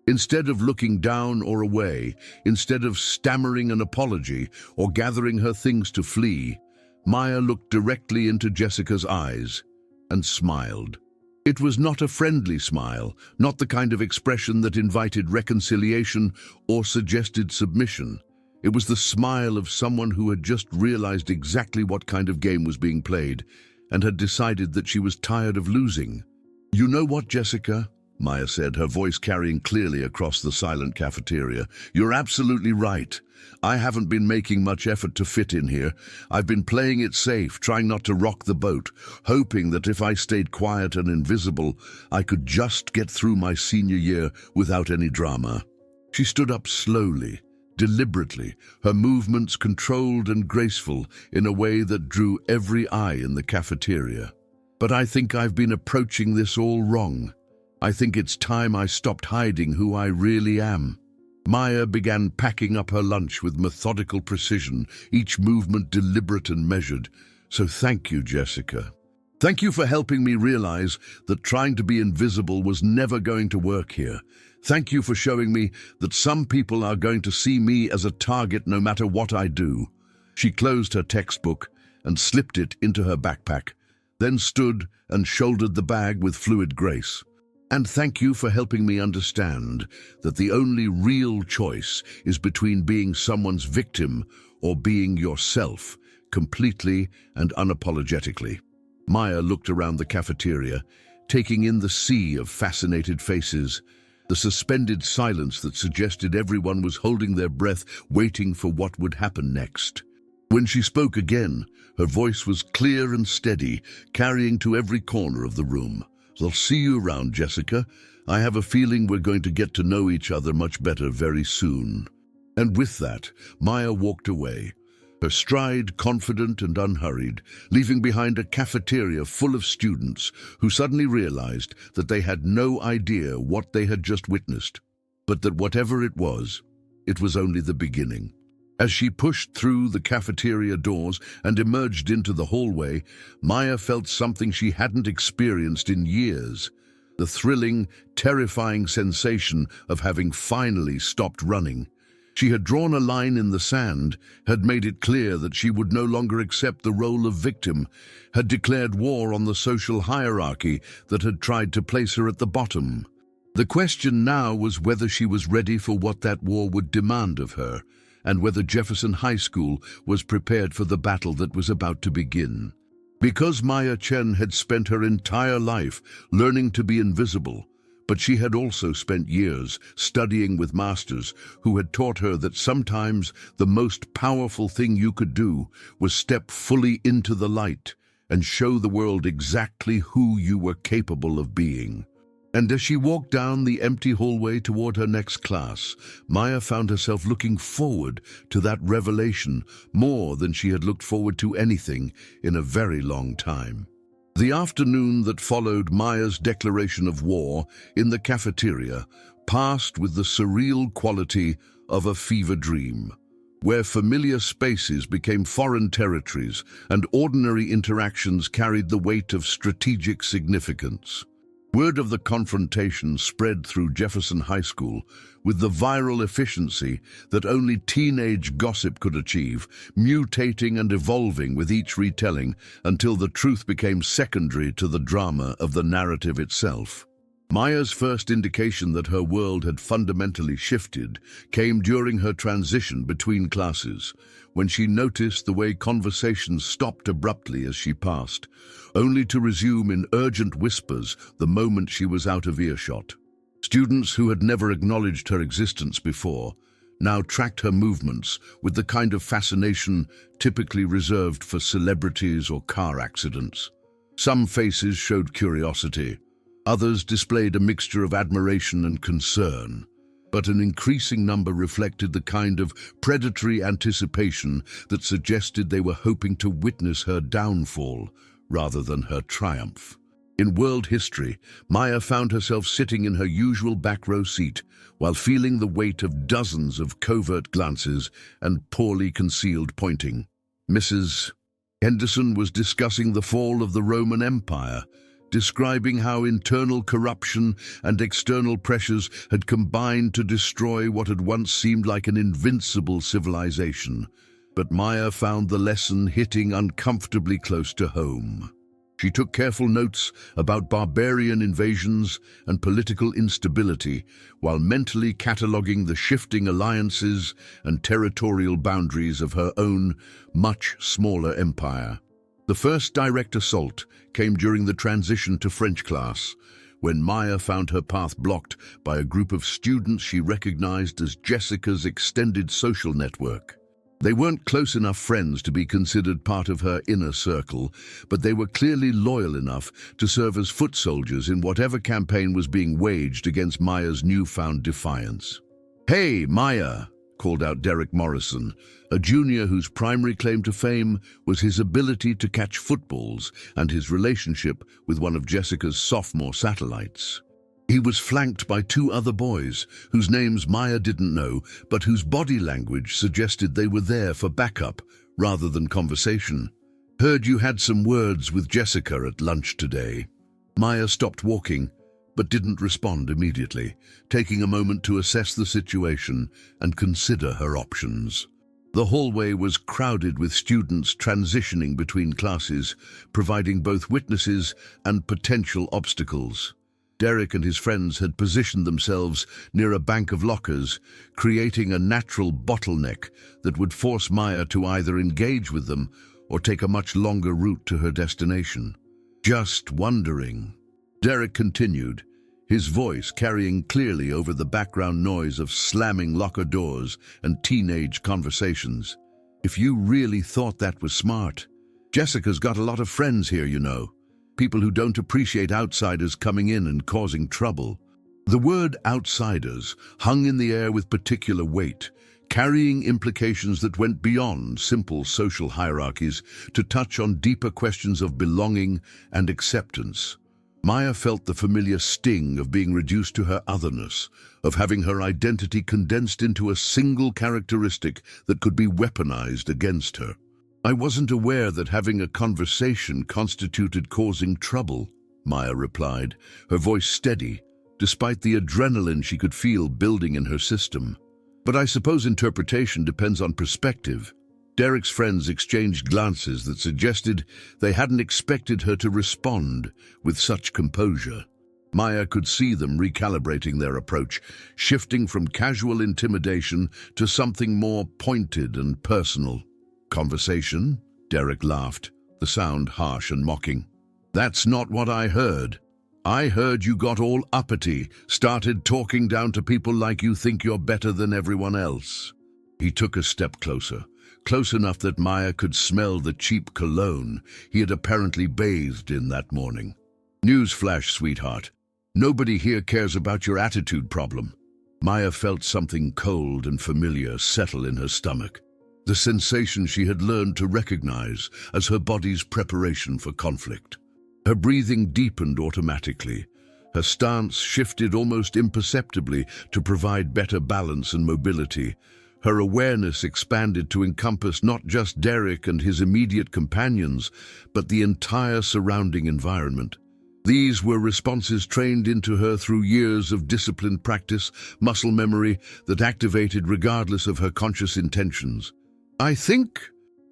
Speaker 1: Instead of looking down or away, instead of stammering an apology or gathering her things to flee, Maya looked directly into Jessica's eyes and smiled. It was not a friendly smile, not the kind of expression that invited reconciliation or suggested submission. It was the smile of someone who had just realized exactly what kind of game was being played and had decided that she was tired of losing. "You know what, Jessica?" Maya said, her voice carrying clearly across the silent cafeteria. "You're absolutely right. I haven't been making much effort to fit in here. I've been playing it safe, trying not to rock the boat, hoping that if I stayed quiet and invisible, I could just get through my senior year without any drama." She stood up slowly, deliberately, her movements controlled and graceful in a way that drew every eye in the cafeteria. "But I think I've been approaching this all wrong. I think it's time I stopped hiding who I really am." Maya began packing up her lunch with methodical precision, each movement deliberate and measured. "So thank you, Jessica. Thank you for helping me realize that trying to be invisible was never going to work here. Thank you for showing me that some people are going to see me as a target no matter what I do." She closed her textbook and slipped it into her backpack, then stood and shouldered the bag with fluid grace. "And thank you for helping me understand that the only real choice is between being someone's victim or being yourself, completely and unapologetically." Maya looked around the cafeteria, taking in the sea of fascinated faces, the suspended silence that suggested everyone was holding their breath, waiting for what would happen next. When she spoke again, her voice was clear and steady, carrying to every corner of the room. "I'll see you around, Jessica. I have a feeling we're going to get to know each other much better very soon." And with that, Maya walked away, her stride confident and unhurried, leaving behind a cafeteria full of students who suddenly realized that they had no idea what they had just witnessed, but that whatever it was only the beginning. As she pushed through the cafeteria doors and emerged into the hallway, Maya felt something she hadn't experienced in years: the thrilling, terrifying sensation of having finally stopped running. She had drawn a line in the sand, had made it clear that she would no longer accept the role of victim, had declared war on the social hierarchy that had tried to place her at the bottom. The question now was whether she was ready for what that war would demand of her, and whether Jefferson High School was prepared for the battle that was about to begin. Because Maya Chen had spent her entire life learning to be invisible, but she had also spent years studying with masters who had taught her that sometimes the most powerful thing you could do was step fully into the light and show the world exactly who you were capable of being. And as she walked down the empty hallway toward her next class, Maya found herself looking forward to that revelation more than she had looked forward to anything in a very long time. The afternoon that followed Maya's declaration of war in the cafeteria passed with the surreal quality of a fever dream, where familiar spaces became foreign territories and ordinary interactions carried the weight of strategic significance. Word of the confrontation spread through Jefferson High School with the viral efficiency that only teenage gossip could achieve, mutating and evolving with each retelling until the truth became secondary to the drama of the narrative itself. Maya's first indication that her world had fundamentally shifted came during her transition between classes, when she noticed the way conversations stopped abruptly as she passed, only to resume in urgent whispers the moment she was out of earshot. Students who had never acknowledged her existence before now tracked her movements with the kind of fascination typically reserved for celebrities or car accidents. Some faces showed curiosity, others displayed a mixture of admiration and concern, but an increasing number reflected the kind of predatory anticipation that suggested they were hoping to witness her downfall rather than her triumph. In world history, Maya found herself sitting in her usual back row seat while feeling the weight of dozens of covert glances and poorly concealed pointing. Mrs. Henderson was discussing the fall of the Roman Empire, describing how internal corruption and external pressures had combined to destroy what had once seemed like an invincible civilization. But Maya found the lesson hitting uncomfortably close to home. She took careful notes about barbarian invasions and political instability, while mentally cataloging the shifting alliances and territorial boundaries of her own, much smaller empire. The first direct assault came during the transition to French class, when Maya found her path blocked by a group of students she recognized as Jessica's extended social network. They weren't close enough friends to be considered part of her inner circle, but they were clearly loyal enough to serve as foot soldiers in whatever campaign was being waged against Maya's newfound defiance. "Hey, Maya!" called out Derek Morrison, a junior whose primary claim to fame was his ability to catch footballs and his relationship with one of Jessica's sophomore satellites. He was flanked by two other boys, whose names Maya didn't know, but whose body language suggested they were there for backup rather than conversation. "Heard you had some words with Jessica at lunch today." Maya stopped walking, but didn't respond immediately, taking a moment to assess the situation and consider her options. The hallway was crowded with students transitioning between classes, providing both witnesses and potential obstacles. Derek and his friends had positioned themselves near a bank of lockers, creating a natural bottleneck that would force Maya to either engage with them or take a much longer route to her destination. Just wondering. Derek continued, his voice carrying clearly over the background noise of slamming locker doors and teenage conversations. If you really thought that was smart, Jessica's got a lot of friends here, you know. People who don't appreciate outsiders coming in and causing trouble. The word outsiders hung in the air with particular weight, carrying implications that went beyond simple social hierarchies to touch on deeper questions of belonging and acceptance. Maya felt the familiar sting of being reduced to her otherness, of having her identity condensed into a single characteristic that could be weaponized against her. I wasn't aware that having a conversation constituted causing trouble, Maya replied, her voice steady, despite the adrenaline she could feel building in her system. But I suppose interpretation depends on perspective. Derek's friends exchanged glances that suggested they hadn't expected her to respond with such composure. Maya could see them recalibrating their approach, shifting from casual intimidation to something more pointed and personal. Conversation? Derek laughed, the sound harsh and mocking. That's not what I heard. I heard you got all uppity, started talking down to people like you think you're better than everyone else. He took a step closer, close enough that Maya could smell the cheap cologne he had apparently bathed in that morning. Newsflash, sweetheart. Nobody here cares about your attitude problem. Maya felt something cold and familiar settle in her stomach, the sensation she had learned to recognize as her body's preparation for conflict. Her breathing deepened automatically. Her stance shifted almost imperceptibly to provide better balance and mobility. Her awareness expanded to encompass not just Derek and his immediate companions, but the entire surrounding environment. These were responses trained into her through years of disciplined practice, muscle memory that activated regardless of her conscious intentions. I think,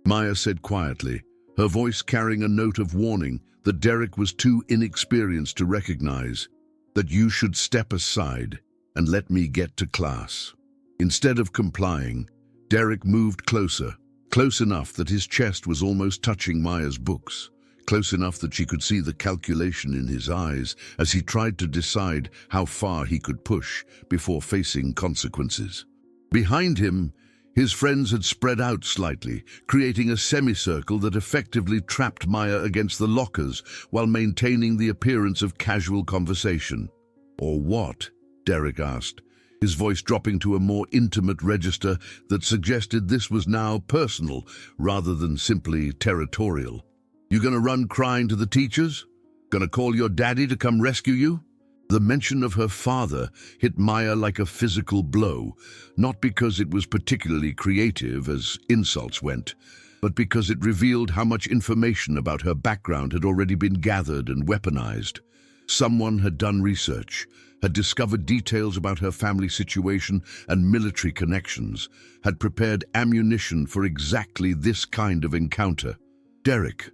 Speaker 1: Maya said quietly, her voice carrying a note of warning that Derek was too inexperienced to recognize, that you should step aside and let me get to class. Instead of complying, Derek moved closer, close enough that his chest was almost touching Maya's books, close enough that she could see the calculation in his eyes as he tried to decide how far he could push before facing consequences. Behind him, his friends had spread out slightly, creating a semicircle that effectively trapped Maya against the lockers while maintaining the appearance of casual conversation. Or what? Derek asked, his voice dropping to a more intimate register that suggested this was now personal rather than simply territorial. You gonna run crying to the teachers? Gonna call your daddy to come rescue you? The mention of her father hit Maya like a physical blow, not because it was particularly creative as insults went, but because it revealed how much information about her background had already been gathered and weaponized. Someone had done research, had discovered details about her family situation and military connections, had prepared ammunition for exactly this kind of encounter. Derek,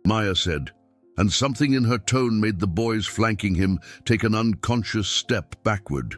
Speaker 1: Maya said, and something in her tone made the boys flanking him take an unconscious step backward.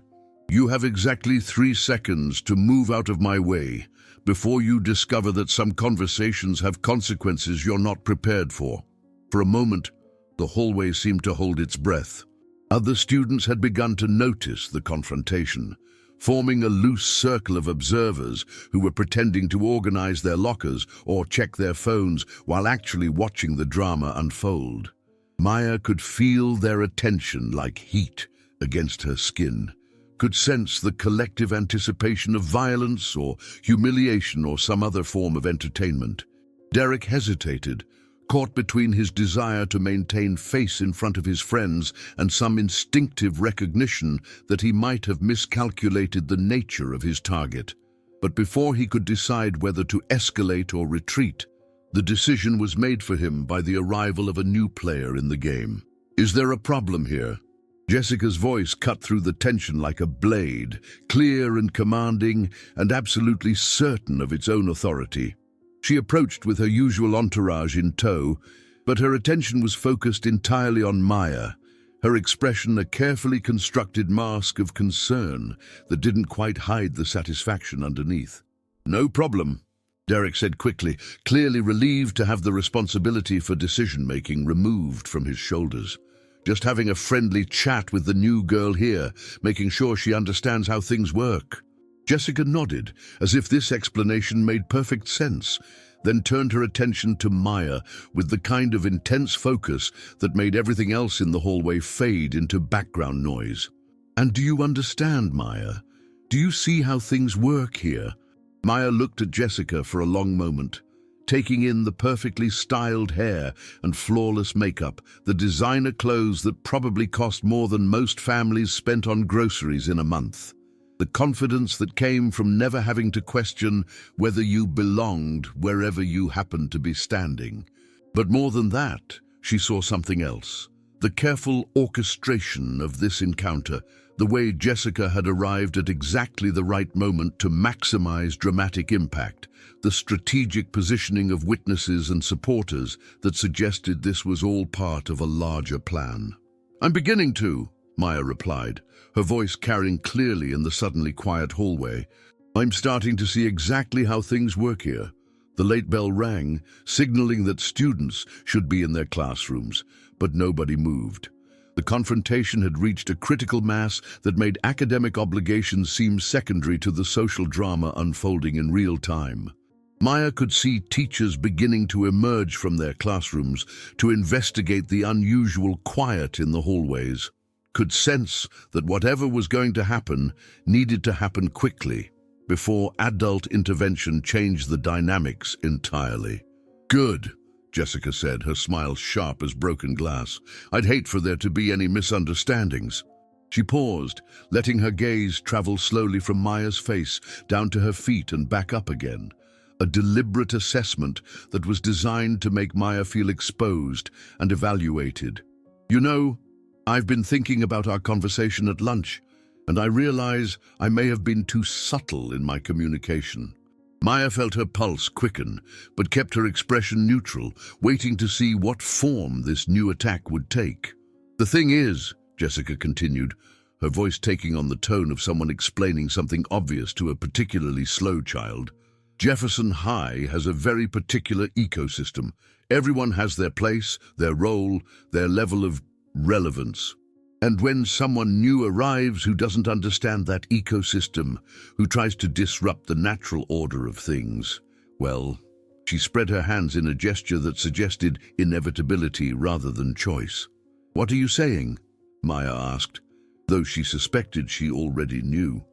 Speaker 1: You have exactly 3 seconds to move out of my way before you discover that some conversations have consequences you're not prepared for. For a moment, the hallway seemed to hold its breath. Other students had begun to notice the confrontation, forming a loose circle of observers who were pretending to organize their lockers or check their phones while actually watching the drama unfold. Maya could feel their attention like heat against her skin, could sense the collective anticipation of violence or humiliation or some other form of entertainment. Derek hesitated, caught between his desire to maintain face in front of his friends and some instinctive recognition that he might have miscalculated the nature of his target. But before he could decide whether to escalate or retreat, the decision was made for him by the arrival of a new player in the game. Is there a problem here? Jessica's voice cut through the tension like a blade, clear and commanding, and absolutely certain of its own authority. She approached with her usual entourage in tow, but her attention was focused entirely on Maya, her expression a carefully constructed mask of concern that didn't quite hide the satisfaction underneath. "No problem," Derek said quickly, clearly relieved to have the responsibility for decision-making removed from his shoulders. "Just having a friendly chat with the new girl here, making sure she understands how things work." Jessica nodded, as if this explanation made perfect sense, then turned her attention to Maya with the kind of intense focus that made everything else in the hallway fade into background noise. "And do you understand, Maya? Do you see how things work here?" Maya looked at Jessica for a long moment, taking in the perfectly styled hair and flawless makeup, the designer clothes that probably cost more than most families spent on groceries in a month. The confidence that came from never having to question whether you belonged wherever you happened to be standing. But more than that, she saw something else. The careful orchestration of this encounter, the way Jessica had arrived at exactly the right moment to maximize dramatic impact, the strategic positioning of witnesses and supporters that suggested this was all part of a larger plan. "I'm beginning to," Maya replied, her voice carrying clearly in the suddenly quiet hallway. "I'm starting to see exactly how things work here." The late bell rang, signaling that students should be in their classrooms, but nobody moved. The confrontation had reached a critical mass that made academic obligations seem secondary to the social drama unfolding in real time. Maya could see teachers beginning to emerge from their classrooms to investigate the unusual quiet in the hallways, could sense that whatever was going to happen needed to happen quickly, before adult intervention changed the dynamics entirely. "Good," Jessica said, her smile sharp as broken glass. "I'd hate for there to be any misunderstandings." She paused, letting her gaze travel slowly from Maya's face down to her feet and back up again. A deliberate assessment that was designed to make Maya feel exposed and evaluated. "You know, I've been thinking about our conversation at lunch, and I realize I may have been too subtle in my communication." Maya felt her pulse quicken, but kept her expression neutral, waiting to see what form this new attack would take. "The thing is," Jessica continued, her voice taking on the tone of someone explaining something obvious to a particularly slow child, "Jefferson High has a very particular ecosystem. Everyone has their place, their role, their level of relevance. And when someone new arrives who doesn't understand that ecosystem, who tries to disrupt the natural order of things, well," she spread her hands in a gesture that suggested inevitability rather than choice. "What are you saying?" Maya asked, though she suspected she already knew.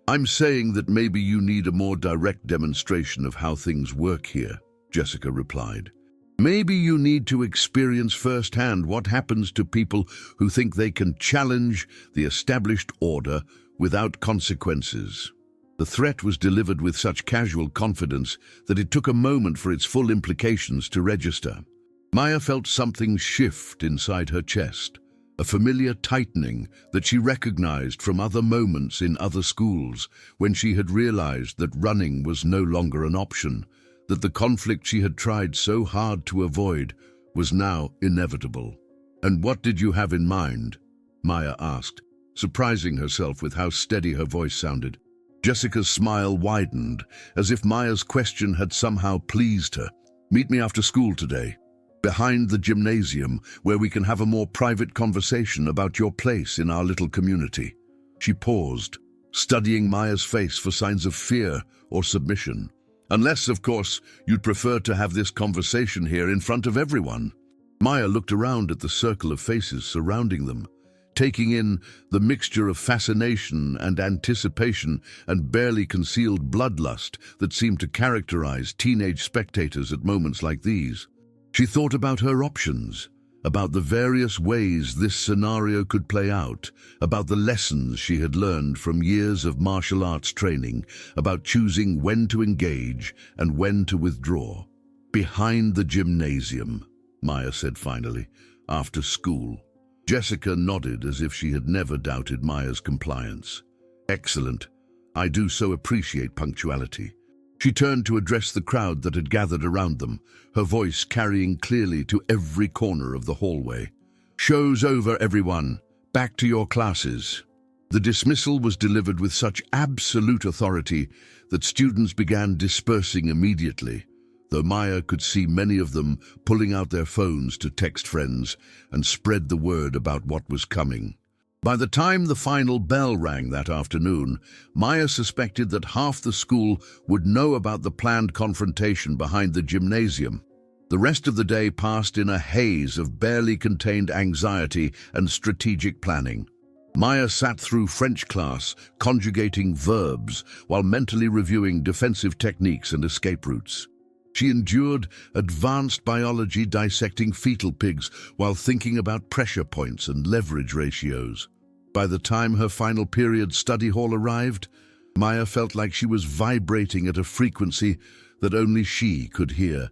Speaker 1: "I'm saying that maybe you need a more direct demonstration of how things work here," Jessica replied. "Maybe you need to experience firsthand what happens to people who think they can challenge the established order without consequences." The threat was delivered with such casual confidence that it took a moment for its full implications to register. Maya felt something shift inside her chest, a familiar tightening that she recognized from other moments in other schools when she had realized that running was no longer an option, that the conflict she had tried so hard to avoid was now inevitable. "And what did you have in mind?" Maya asked, surprising herself with how steady her voice sounded. Jessica's smile widened, as if Maya's question had somehow pleased her. "Meet me after school today, behind the gymnasium, where we can have a more private conversation about your place in our little community." She paused, studying Maya's face for signs of fear or submission. "Unless, of course, you'd prefer to have this conversation here in front of everyone." Maya looked around at the circle of faces surrounding them, taking in the mixture of fascination and anticipation and barely concealed bloodlust that seemed to characterize teenage spectators at moments like these. She thought about her options, about the various ways this scenario could play out, about the lessons she had learned from years of martial arts training, about choosing when to engage and when to withdraw. "Behind the gymnasium," Maya said finally, "after school." Jessica nodded as if she had never doubted Maya's compliance. Excellent. I do so appreciate punctuality. She turned to address the crowd that had gathered around them, her voice carrying clearly to every corner of the hallway. Show's over, everyone. Back to your classes. The dismissal was delivered with such absolute authority that students began dispersing immediately, though Maya could see many of them pulling out their phones to text friends and spread the word about what was coming. By the time the final bell rang that afternoon, Maya suspected that half the school would know about the planned confrontation behind the gymnasium. The rest of the day passed in a haze of barely contained anxiety and strategic planning. Maya sat through French class, conjugating verbs while mentally reviewing defensive techniques and escape routes. She endured advanced biology dissecting fetal pigs while thinking about pressure points and leverage ratios. By the time her final period study hall arrived, Maya felt like she was vibrating at a frequency that only she could hear,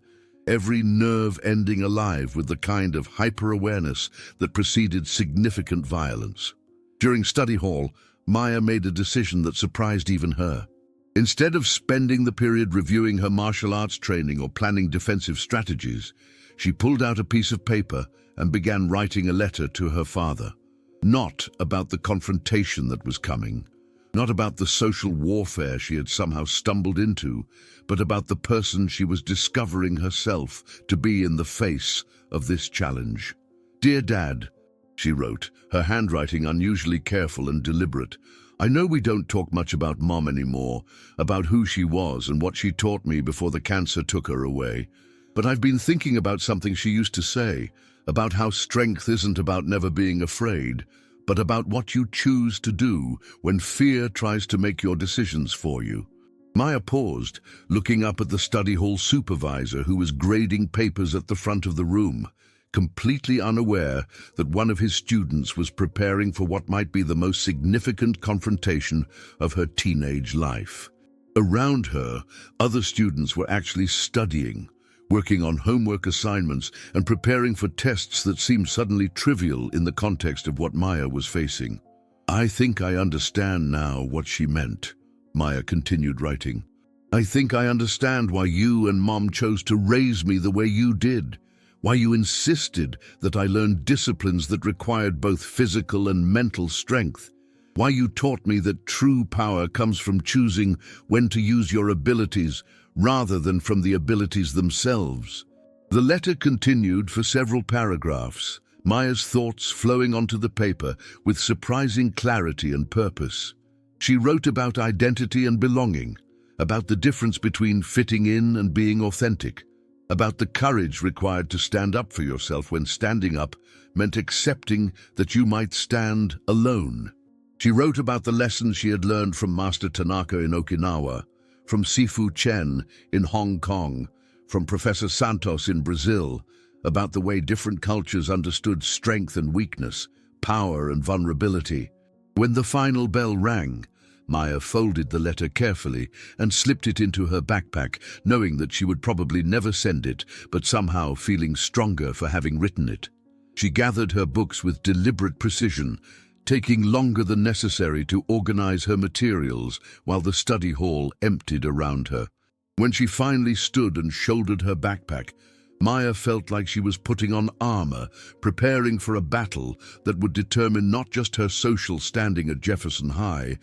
Speaker 1: every nerve ending alive with the kind of hyper-awareness that preceded significant violence. During study hall, Maya made a decision that surprised even her. Instead of spending the period reviewing her martial arts training or planning defensive strategies, she pulled out a piece of paper and began writing a letter to her father. Not about the confrontation that was coming, not about the social warfare she had somehow stumbled into, but about the person she was discovering herself to be in the face of this challenge. Dear Dad, she wrote, her handwriting unusually careful and deliberate. I know we don't talk much about Mom anymore, about who she was and what she taught me before the cancer took her away. But I've been thinking about something she used to say, about how strength isn't about never being afraid, but about what you choose to do when fear tries to make your decisions for you. Maya paused, looking up at the study hall supervisor who was grading papers at the front of the room, completely unaware that one of his students was preparing for what might be the most significant confrontation of her teenage life. Around her, other students were actually studying, working on homework assignments and preparing for tests that seemed suddenly trivial in the context of what Maya was facing. I think I understand now what she meant, Maya continued writing. I think I understand why you and Mom chose to raise me the way you did. Why you insisted that I learn disciplines that required both physical and mental strength. Why you taught me that true power comes from choosing when to use your abilities rather than from the abilities themselves. The letter continued for several paragraphs, Maya's thoughts flowing onto the paper with surprising clarity and purpose. She wrote about identity and belonging, about the difference between fitting in and being authentic, about the courage required to stand up for yourself when standing up meant accepting that you might stand alone. She wrote about the lessons she had learned from Master Tanaka in Okinawa, from Sifu Chen in Hong Kong, from Professor Santos in Brazil, about the way different cultures understood strength and weakness, power and vulnerability. When the final bell rang, Maya folded the letter carefully and slipped it into her backpack, knowing that she would probably never send it, but somehow feeling stronger for having written it. She gathered her books with deliberate precision, taking longer than necessary to organize her materials while the study hall emptied around her. When she finally stood and shouldered her backpack, Maya felt like she was putting on armor, preparing for a battle that would determine not just her social standing at Jefferson High,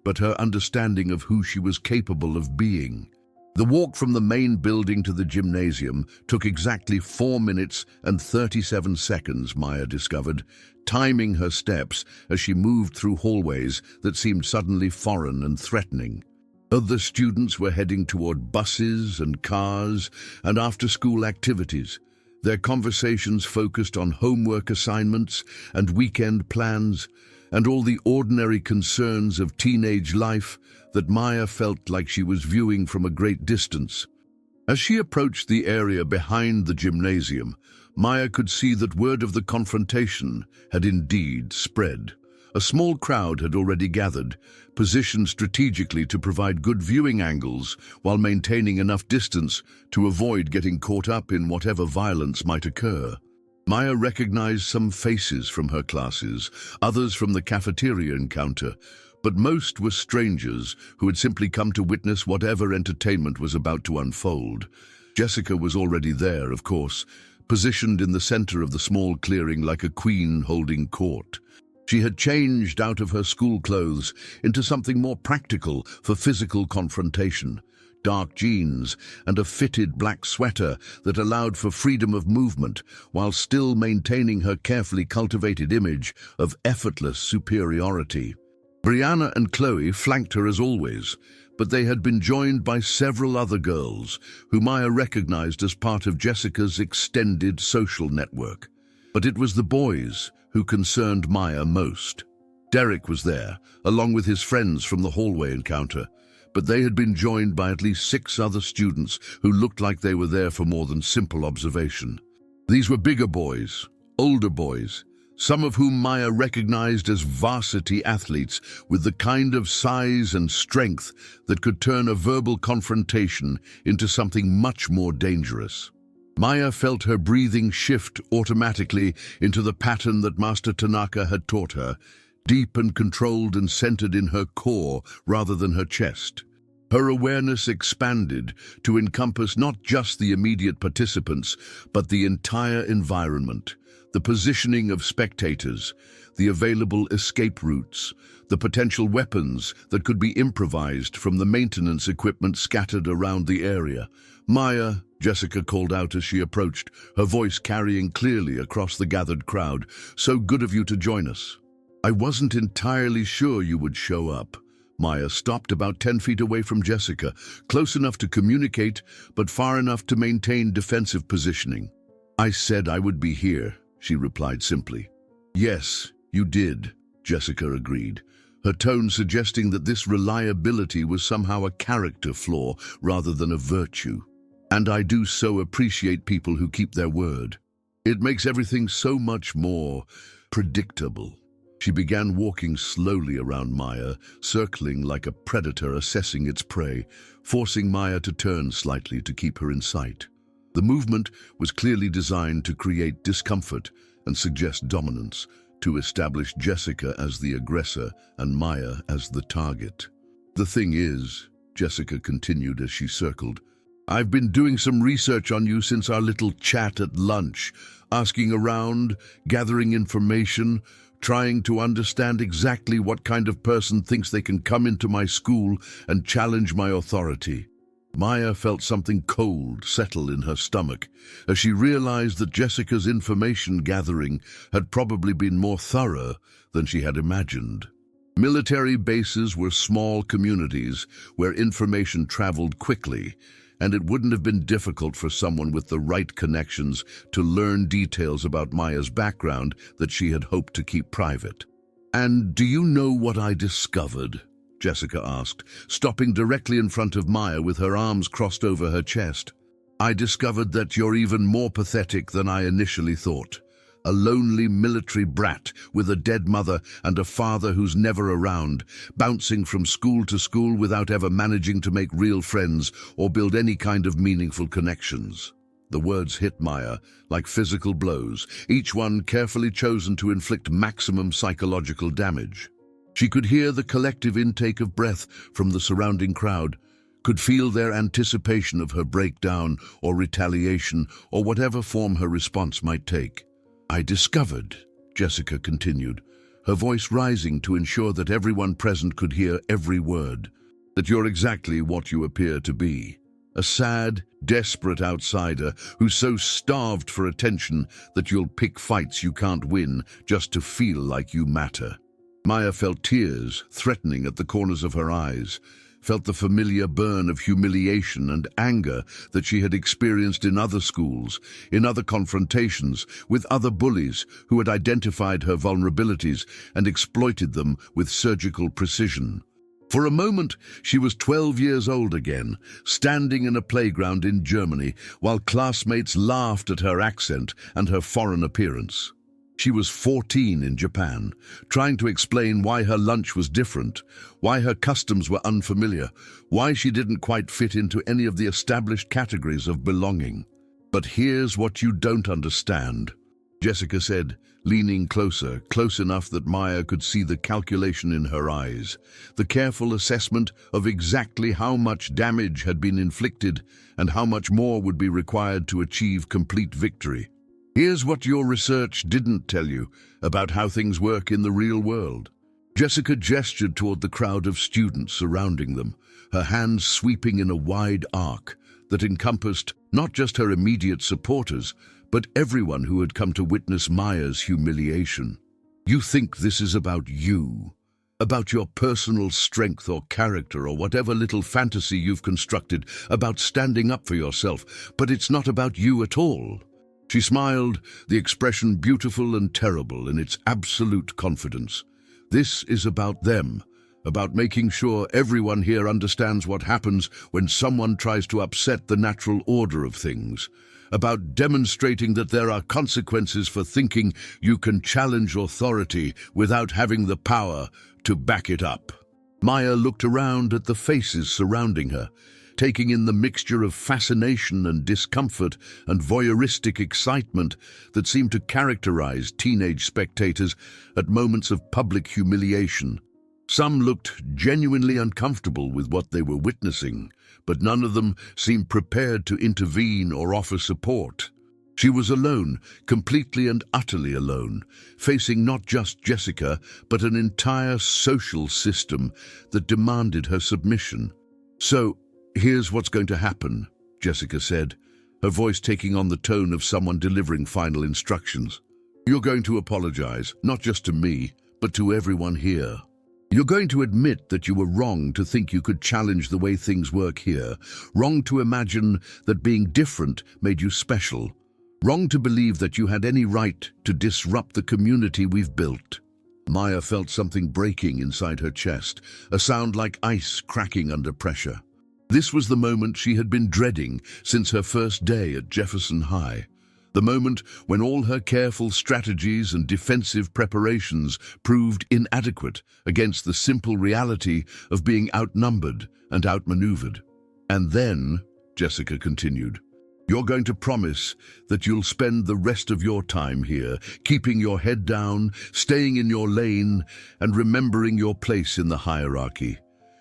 Speaker 1: but her understanding of who she was capable of being. The walk from the main building to the gymnasium took exactly 4 minutes and 37 seconds, Maya discovered, timing her steps as she moved through hallways that seemed suddenly foreign and threatening. Other students were heading toward buses and cars and after-school activities. Their conversations focused on homework assignments and weekend plans, and all the ordinary concerns of teenage life that Maya felt like she was viewing from a great distance. As she approached the area behind the gymnasium, Maya could see that word of the confrontation had indeed spread. A small crowd had already gathered, positioned strategically to provide good viewing angles while maintaining enough distance to avoid getting caught up in whatever violence might occur. Maya recognized some faces from her classes, others from the cafeteria encounter, but most were strangers who had simply come to witness whatever entertainment was about to unfold. Jessica was already there, of course, positioned in the center of the small clearing like a queen holding court. She had changed out of her school clothes into something more practical for physical confrontation. Dark jeans and a fitted black sweater that allowed for freedom of movement while still maintaining her carefully cultivated image of effortless superiority. Brianna and Chloe flanked her as always, but they had been joined by several other girls who Maya recognized as part of Jessica's extended social network. But it was the boys who concerned Maya most. Derek was there, along with his friends from the hallway encounter, but they had been joined by at least 6 other students who looked like they were there for more than simple observation. These were bigger boys, older boys, some of whom Maya recognized as varsity athletes with the kind of size and strength that could turn a verbal confrontation into something much more dangerous. Maya felt her breathing shift automatically into the pattern that Master Tanaka had taught her, deep and controlled and centered in her core rather than her chest. Her awareness expanded to encompass not just the immediate participants, but the entire environment, the positioning of spectators, the available escape routes, the potential weapons that could be improvised from the maintenance equipment scattered around the area. "Maya," Jessica called out as she approached, her voice carrying clearly across the gathered crowd, "so good of you to join us." "I wasn't entirely sure you would show up." Maya stopped about 10 feet away from Jessica, close enough to communicate, but far enough to maintain defensive positioning. "I said I would be here," she replied simply. "Yes, you did," Jessica agreed, her tone suggesting that this reliability was somehow a character flaw rather than a virtue. "And I do so appreciate people who keep their word. It makes everything so much more predictable." She began walking slowly around Maya, circling like a predator assessing its prey, forcing Maya to turn slightly to keep her in sight. The movement was clearly designed to create discomfort and suggest dominance, to establish Jessica as the aggressor and Maya as the target. "The thing is," Jessica continued as she circled, "I've been doing some research on you since our little chat at lunch, asking around, gathering information, trying to understand exactly what kind of person thinks they can come into my school and challenge my authority." Maya felt something cold settle in her stomach as she realized that Jessica's information gathering had probably been more thorough than she had imagined. Military bases were small communities where information traveled quickly, and it wouldn't have been difficult for someone with the right connections to learn details about Maya's background that she had hoped to keep private. "And do you know what I discovered?" Jessica asked, stopping directly in front of Maya with her arms crossed over her chest. "I discovered that you're even more pathetic than I initially thought. A lonely military brat with a dead mother and a father who's never around, bouncing from school to school without ever managing to make real friends or build any kind of meaningful connections." The words hit Maya like physical blows, each one carefully chosen to inflict maximum psychological damage. She could hear the collective intake of breath from the surrounding crowd, could feel their anticipation of her breakdown or retaliation or whatever form her response might take. "I discovered," Jessica continued, her voice rising to ensure that everyone present could hear every word, "that you're exactly what you appear to be. A sad, desperate outsider who's so starved for attention that you'll pick fights you can't win just to feel like you matter." Maya felt tears threatening at the corners of her eyes, felt the familiar burn of humiliation and anger that she had experienced in other schools, in other confrontations, with other bullies who had identified her vulnerabilities and exploited them with surgical precision. For a moment, she was 12 years old again, standing in a playground in Germany while classmates laughed at her accent and her foreign appearance. She was 14 in Japan, trying to explain why her lunch was different, why her customs were unfamiliar, why she didn't quite fit into any of the established categories of belonging. "But here's what you don't understand," Jessica said, leaning closer, close enough that Maya could see the calculation in her eyes, the careful assessment of exactly how much damage had been inflicted and how much more would be required to achieve complete victory. Here's what your research didn't tell you about how things work in the real world. Jessica gestured toward the crowd of students surrounding them, her hands sweeping in a wide arc that encompassed not just her immediate supporters, but everyone who had come to witness Maya's humiliation. You think this is about you, about your personal strength or character or whatever little fantasy you've constructed about standing up for yourself, but it's not about you at all. She smiled, the expression beautiful and terrible in its absolute confidence. This is about them, about making sure everyone here understands what happens when someone tries to upset the natural order of things, about demonstrating that there are consequences for thinking you can challenge authority without having the power to back it up. Maya looked around at the faces surrounding her, taking in the mixture of fascination and discomfort and voyeuristic excitement that seemed to characterize teenage spectators at moments of public humiliation. Some looked genuinely uncomfortable with what they were witnessing, but none of them seemed prepared to intervene or offer support. She was alone, completely and utterly alone, facing not just Jessica, but an entire social system that demanded her submission. "So, here's what's going to happen," Jessica said, her voice taking on the tone of someone delivering final instructions. "You're going to apologize, not just to me, but to everyone here. You're going to admit that you were wrong to think you could challenge the way things work here, wrong to imagine that being different made you special, wrong to believe that you had any right to disrupt the community we've built." Maya felt something breaking inside her chest, a sound like ice cracking under pressure. This was the moment she had been dreading since her first day at Jefferson High. The moment when all her careful strategies and defensive preparations proved inadequate against the simple reality of being outnumbered and outmaneuvered. "And then," Jessica continued, "you're going to promise that you'll spend the rest of your time here, keeping your head down, staying in your lane, and remembering your place in the hierarchy.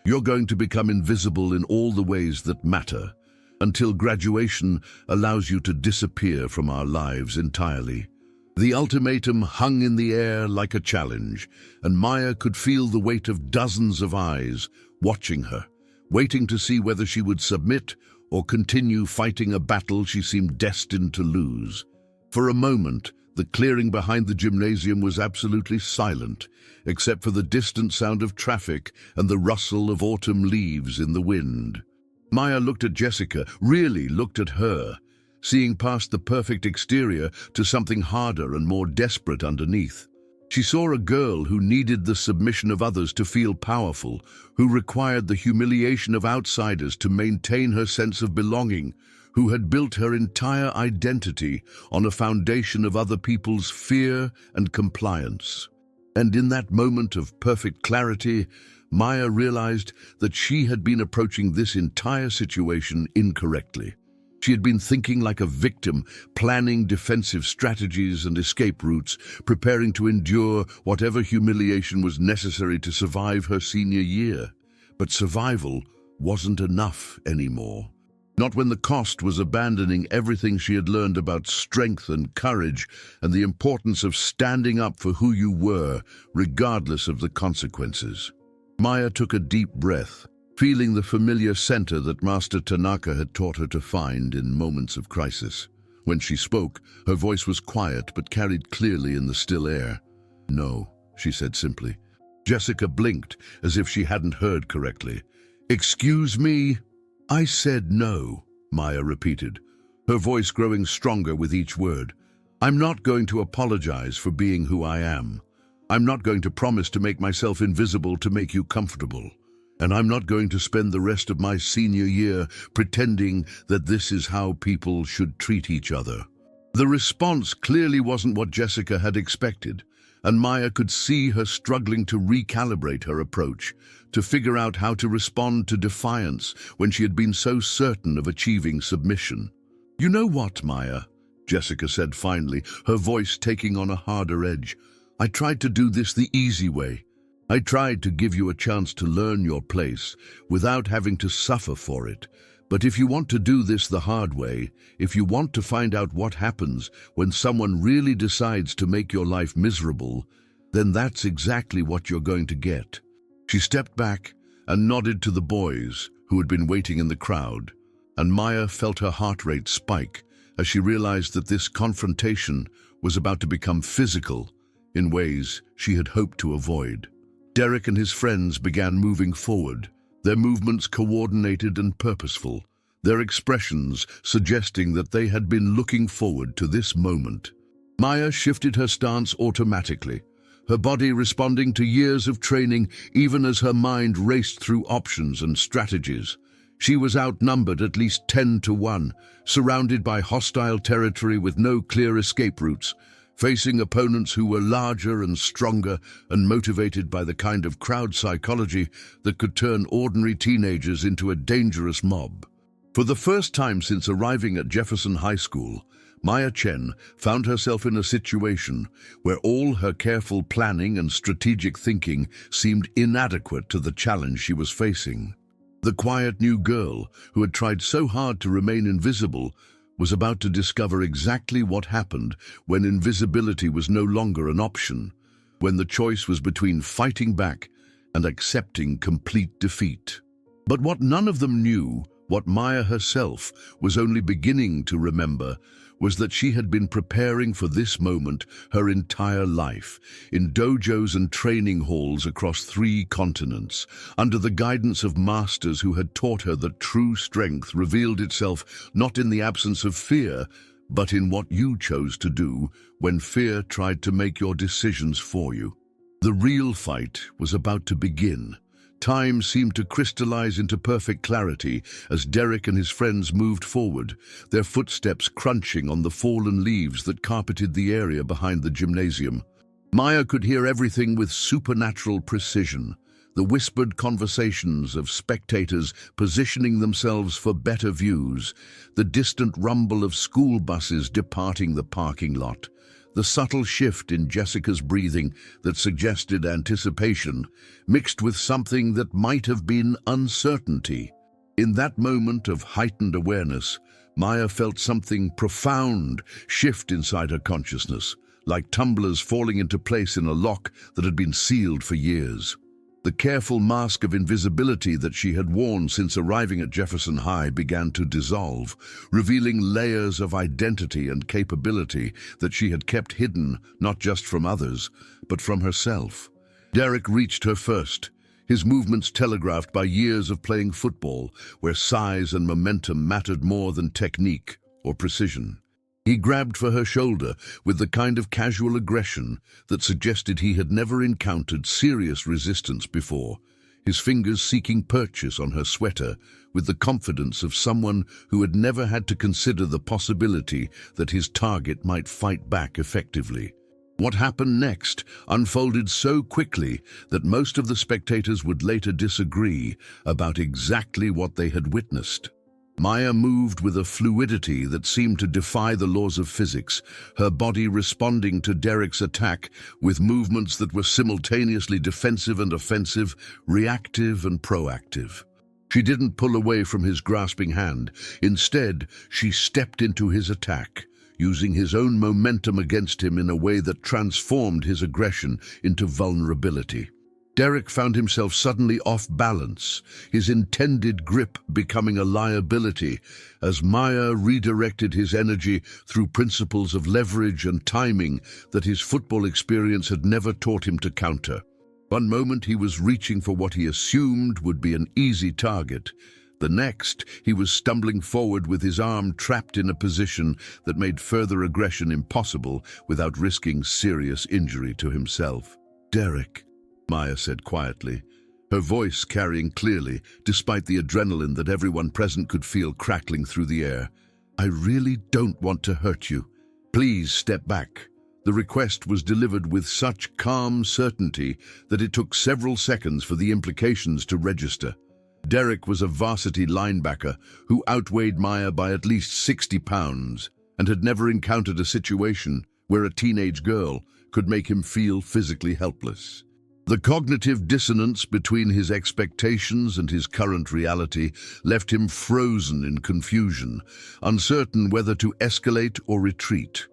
Speaker 1: You're going to become invisible in all the ways that matter, until graduation allows you to disappear from our lives entirely." The ultimatum hung in the air like a challenge, and Maya could feel the weight of dozens of eyes watching her, waiting to see whether she would submit or continue fighting a battle she seemed destined to lose. For a moment, the clearing behind the gymnasium was absolutely silent, except for the distant sound of traffic and the rustle of autumn leaves in the wind. Maya looked at Jessica, really looked at her, seeing past the perfect exterior to something harder and more desperate underneath. She saw a girl who needed the submission of others to feel powerful, who required the humiliation of outsiders to maintain her sense of belonging, who had built her entire identity on a foundation of other people's fear and compliance. And in that moment of perfect clarity, Maya realized that she had been approaching this entire situation incorrectly. She had been thinking like a victim, planning defensive strategies and escape routes, preparing to endure whatever humiliation was necessary to survive her senior year. But survival wasn't enough anymore. Not when the cost was abandoning everything she had learned about strength and courage and the importance of standing up for who you were, regardless of the consequences. Maya took a deep breath, feeling the familiar center that Master Tanaka had taught her to find in moments of crisis. When she spoke, her voice was quiet but carried clearly in the still air. "No," she said simply. Jessica blinked as if she hadn't heard correctly. "Excuse me?" "I said no," Maya repeated, her voice growing stronger with each word. "I'm not going to apologize for being who I am. I'm not going to promise to make myself invisible to make you comfortable. And I'm not going to spend the rest of my senior year pretending that this is how people should treat each other." The response clearly wasn't what Jessica had expected, and Maya could see her struggling to recalibrate her approach, to figure out how to respond to defiance when she had been so certain of achieving submission. "You know what, Maya?" Jessica said finally, her voice taking on a harder edge. "I tried to do this the easy way. I tried to give you a chance to learn your place without having to suffer for it. But if you want to do this the hard way, if you want to find out what happens when someone really decides to make your life miserable, then that's exactly what you're going to get." She stepped back and nodded to the boys who had been waiting in the crowd, and Maya felt her heart rate spike as she realized that this confrontation was about to become physical in ways she had hoped to avoid. Derek and his friends began moving forward, their movements coordinated and purposeful, their expressions suggesting that they had been looking forward to this moment. Maya shifted her stance automatically, her body responding to years of training even as her mind raced through options and strategies. She was outnumbered at least 10 to 1, surrounded by hostile territory with no clear escape routes, facing opponents who were larger and stronger and motivated by the kind of crowd psychology that could turn ordinary teenagers into a dangerous mob. For the first time since arriving at Jefferson High School, Maya Chen found herself in a situation where all her careful planning and strategic thinking seemed inadequate to the challenge she was facing. The quiet new girl, who had tried so hard to remain invisible, was about to discover exactly what happened when invisibility was no longer an option, when the choice was between fighting back and accepting complete defeat. But what none of them knew, what Maya herself was only beginning to remember, was that she had been preparing for this moment her entire life, in dojos and training halls across 3 continents, under the guidance of masters who had taught her that true strength revealed itself not in the absence of fear, but in what you chose to do when fear tried to make your decisions for you. The real fight was about to begin. Time seemed to crystallize into perfect clarity as Derek and his friends moved forward, their footsteps crunching on the fallen leaves that carpeted the area behind the gymnasium. Maya could hear everything with supernatural precision, the whispered conversations of spectators positioning themselves for better views, the distant rumble of school buses departing the parking lot, the subtle shift in Jessica's breathing that suggested anticipation, mixed with something that might have been uncertainty. In that moment of heightened awareness, Maya felt something profound shift inside her consciousness, like tumblers falling into place in a lock that had been sealed for years. The careful mask of invisibility that she had worn since arriving at Jefferson High began to dissolve, revealing layers of identity and capability that she had kept hidden not just from others, but from herself. Derek reached her first, his movements telegraphed by years of playing football, where size and momentum mattered more than technique or precision. He grabbed for her shoulder with the kind of casual aggression that suggested he had never encountered serious resistance before, his fingers seeking purchase on her sweater with the confidence of someone who had never had to consider the possibility that his target might fight back effectively. What happened next unfolded so quickly that most of the spectators would later disagree about exactly what they had witnessed. Maya moved with a fluidity that seemed to defy the laws of physics, her body responding to Derek's attack with movements that were simultaneously defensive and offensive, reactive and proactive. She didn't pull away from his grasping hand. Instead, she stepped into his attack, using his own momentum against him in a way that transformed his aggression into vulnerability. Derek found himself suddenly off balance, his intended grip becoming a liability as Maya redirected his energy through principles of leverage and timing that his football experience had never taught him to counter. One moment he was reaching for what he assumed would be an easy target. The next, he was stumbling forward with his arm trapped in a position that made further aggression impossible without risking serious injury to himself. "Derek," Maya said quietly, her voice carrying clearly, despite the adrenaline that everyone present could feel crackling through the air. "I really don't want to hurt you. Please step back." The request was delivered with such calm certainty that it took several seconds for the implications to register. Derek was a varsity linebacker who outweighed Maya by at least 60 pounds. and had never encountered a situation where a teenage girl could make him feel physically helpless. The cognitive dissonance between his expectations and his current reality left him frozen in confusion, uncertain whether to escalate or retreat.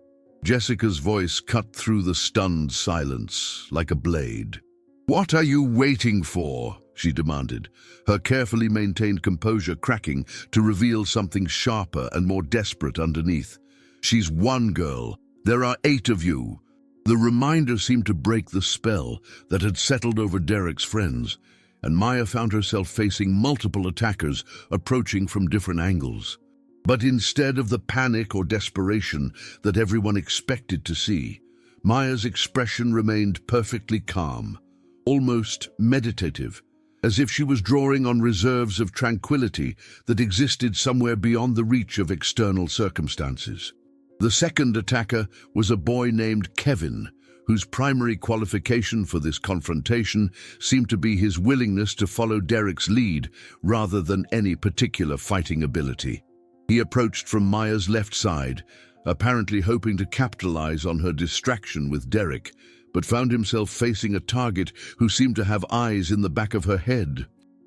Speaker 1: Jessica's voice cut through the stunned silence like a blade. "What are you waiting for?" she demanded, her carefully maintained composure cracking to reveal something sharper and more desperate underneath. "She's one girl. There are 8 of you." The reminder seemed to break the spell that had settled over Derek's friends, and Maya found herself facing multiple attackers approaching from different angles. But instead of the panic or desperation that everyone expected to see, Maya's expression remained perfectly calm, almost meditative, as if she was drawing on reserves of tranquility that existed somewhere beyond the reach of external circumstances. The second attacker was a boy named Kevin, whose primary qualification for this confrontation seemed to be his willingness to follow Derek's lead rather than any particular fighting ability. He approached from Maya's left side, apparently hoping to capitalize on her distraction with Derek, but found himself facing a target who seemed to have eyes in the back of her head.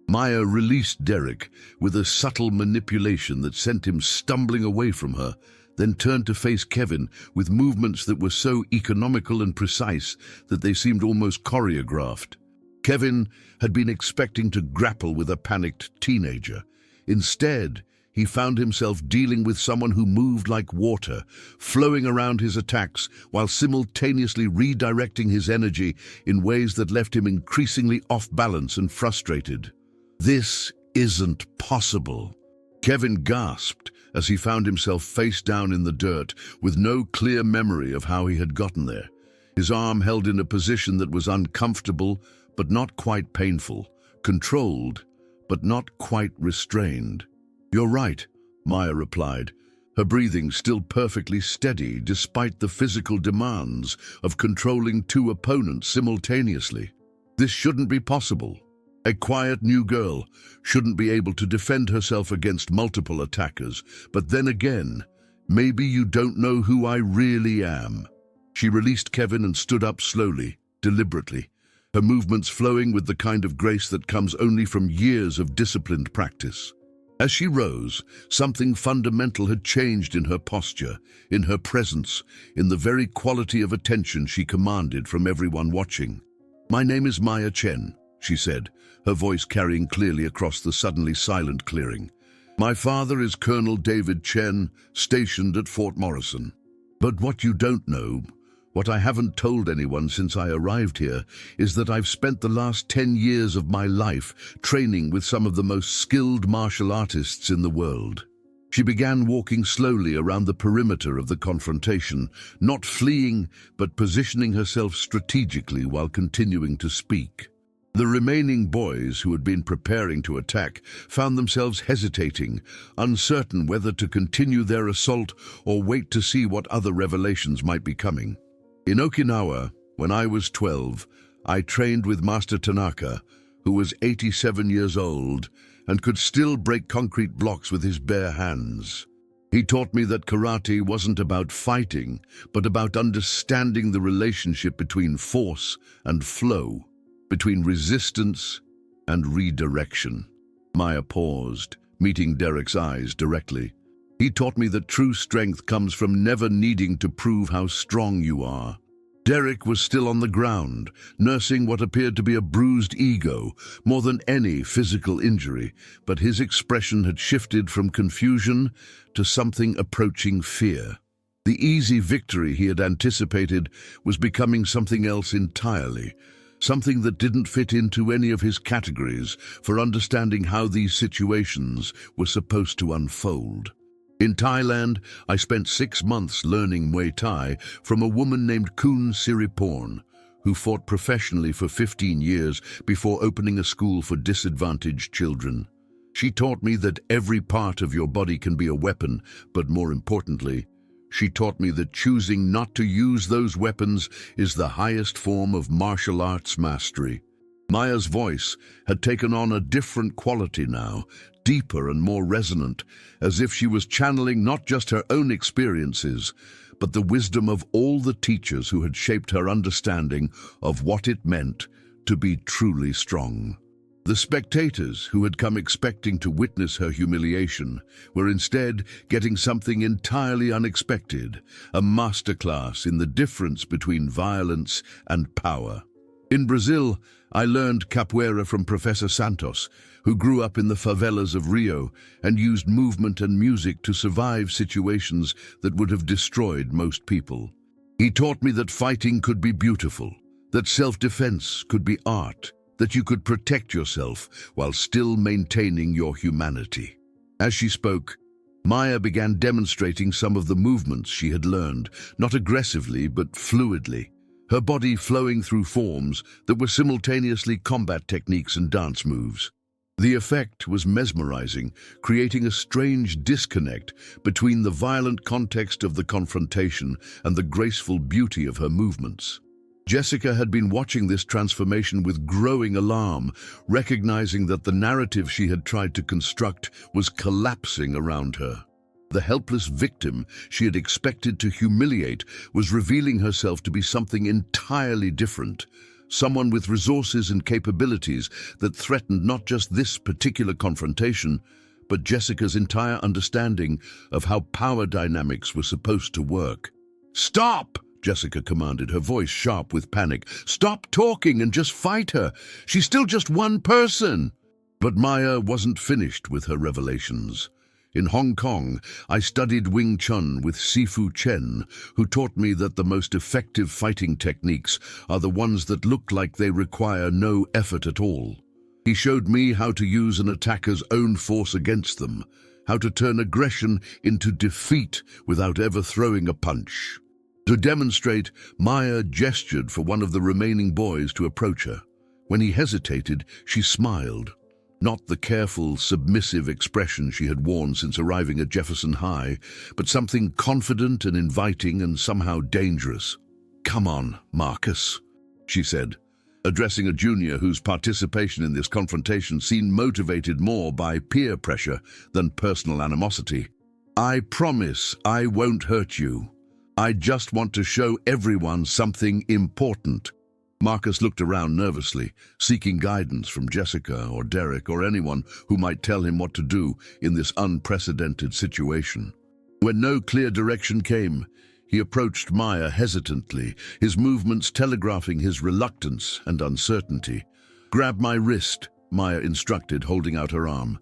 Speaker 1: Maya released Derek with a subtle manipulation that sent him stumbling away from her, then turned to face Kevin with movements that were so economical and precise that they seemed almost choreographed. Kevin had been expecting to grapple with a panicked teenager. Instead, he found himself dealing with someone who moved like water, flowing around his attacks while simultaneously redirecting his energy in ways that left him increasingly off balance and frustrated. "This isn't possible," Kevin gasped as he found himself face down in the dirt with no clear memory of how he had gotten there. His arm held in a position that was uncomfortable but not quite painful, controlled but not quite restrained. "You're right," Maya replied, her breathing still perfectly steady despite the physical demands of controlling 2 opponents simultaneously. "This shouldn't be possible. A quiet new girl shouldn't be able to defend herself against multiple attackers, but then again, maybe you don't know who I really am." She released Kevin and stood up slowly, deliberately, her movements flowing with the kind of grace that comes only from years of disciplined practice. As she rose, something fundamental had changed in her posture, in her presence, in the very quality of attention she commanded from everyone watching. "My name is Maya Chen," she said, her voice carrying clearly across the suddenly silent clearing. "My father is Colonel David Chen, stationed at Fort Morrison. But what you don't know, what I haven't told anyone since I arrived here, is that I've spent the last 10 years of my life training with some of the most skilled martial artists in the world." She began walking slowly around the perimeter of the confrontation, not fleeing, but positioning herself strategically while continuing to speak. The remaining boys who had been preparing to attack found themselves hesitating, uncertain whether to continue their assault or wait to see what other revelations might be coming. In Okinawa, when I was 12, I trained with Master Tanaka, who was 87 years old and could still break concrete blocks with his bare hands. He taught me that karate wasn't about fighting, but about understanding the relationship between force and flow, between resistance and redirection. Maya paused, meeting Derek's eyes directly. He taught me that true strength comes from never needing to prove how strong you are. Derek was still on the ground, nursing what appeared to be a bruised ego more than any physical injury, but his expression had shifted from confusion to something approaching fear. The easy victory he had anticipated was becoming something else entirely, something that didn't fit into any of his categories for understanding how these situations were supposed to unfold. In Thailand, I spent 6 months learning Muay Thai from a woman named Kun Siriporn, who fought professionally for 15 years before opening a school for disadvantaged children. She taught me that every part of your body can be a weapon, but more importantly, she taught me that choosing not to use those weapons is the highest form of martial arts mastery. Maya's voice had taken on a different quality now, deeper and more resonant, as if she was channeling not just her own experiences, but the wisdom of all the teachers who had shaped her understanding of what it meant to be truly strong. The spectators, who had come expecting to witness her humiliation, were instead getting something entirely unexpected, a masterclass in the difference between violence and power. In Brazil, I learned capoeira from Professor Santos, who grew up in the favelas of Rio and used movement and music to survive situations that would have destroyed most people. He taught me that fighting could be beautiful, that self-defense could be art, that you could protect yourself while still maintaining your humanity. As she spoke, Maya began demonstrating some of the movements she had learned, not aggressively but fluidly, her body flowing through forms that were simultaneously combat techniques and dance moves. The effect was mesmerizing, creating a strange disconnect between the violent context of the confrontation and the graceful beauty of her movements. Jessica had been watching this transformation with growing alarm, recognizing that the narrative she had tried to construct was collapsing around her. The helpless victim she had expected to humiliate was revealing herself to be something entirely different, someone with resources and capabilities that threatened not just this particular confrontation, but Jessica's entire understanding of how power dynamics were supposed to work. "Stop!" Jessica commanded, her voice sharp with panic. "Stop talking and just fight her. She's still just one person." But Maya wasn't finished with her revelations. In Hong Kong, I studied Wing Chun with Sifu Chen, who taught me that the most effective fighting techniques are the ones that look like they require no effort at all. He showed me how to use an attacker's own force against them, how to turn aggression into defeat without ever throwing a punch. To demonstrate, Maya gestured for one of the remaining boys to approach her. When he hesitated, she smiled. Not the careful, submissive expression she had worn since arriving at Jefferson High, but something confident and inviting and somehow dangerous. "Come on, Marcus," she said, addressing a junior whose participation in this confrontation seemed motivated more by peer pressure than personal animosity. "I promise I won't hurt you. I just want to show everyone something important." Marcus looked around nervously, seeking guidance from Jessica or Derek or anyone who might tell him what to do in this unprecedented situation. When no clear direction came, he approached Maya hesitantly, his movements telegraphing his reluctance and uncertainty. "Grab my wrist," Maya instructed, holding out her arm.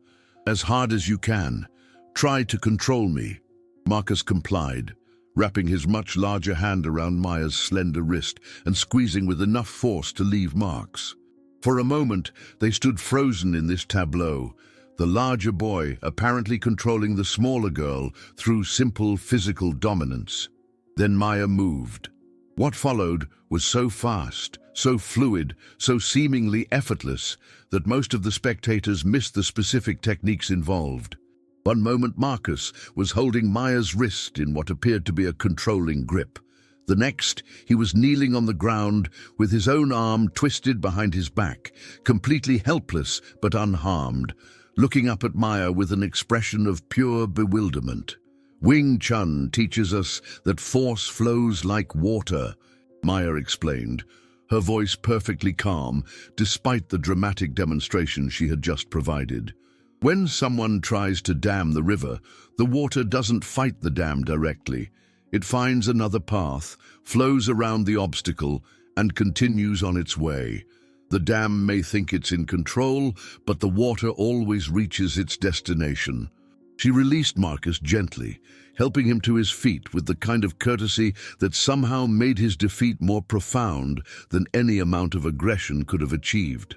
Speaker 1: "As hard as you can. Try to control me." Marcus complied, wrapping his much larger hand around Maya's slender wrist and squeezing with enough force to leave marks. For a moment, they stood frozen in this tableau, the larger boy apparently controlling the smaller girl through simple physical dominance. Then Maya moved. What followed was so fast, so fluid, so seemingly effortless that most of the spectators missed the specific techniques involved. One moment Marcus was holding Maya's wrist in what appeared to be a controlling grip. The next, he was kneeling on the ground with his own arm twisted behind his back, completely helpless but unharmed, looking up at Maya with an expression of pure bewilderment. "Wing Chun teaches us that force flows like water," Maya explained, her voice perfectly calm despite the dramatic demonstration she had just provided. "When someone tries to dam the river, the water doesn't fight the dam directly. It finds another path, flows around the obstacle, and continues on its way. The dam may think it's in control, but the water always reaches its destination." She released Marcus gently, helping him to his feet with the kind of courtesy that somehow made his defeat more profound than any amount of aggression could have achieved.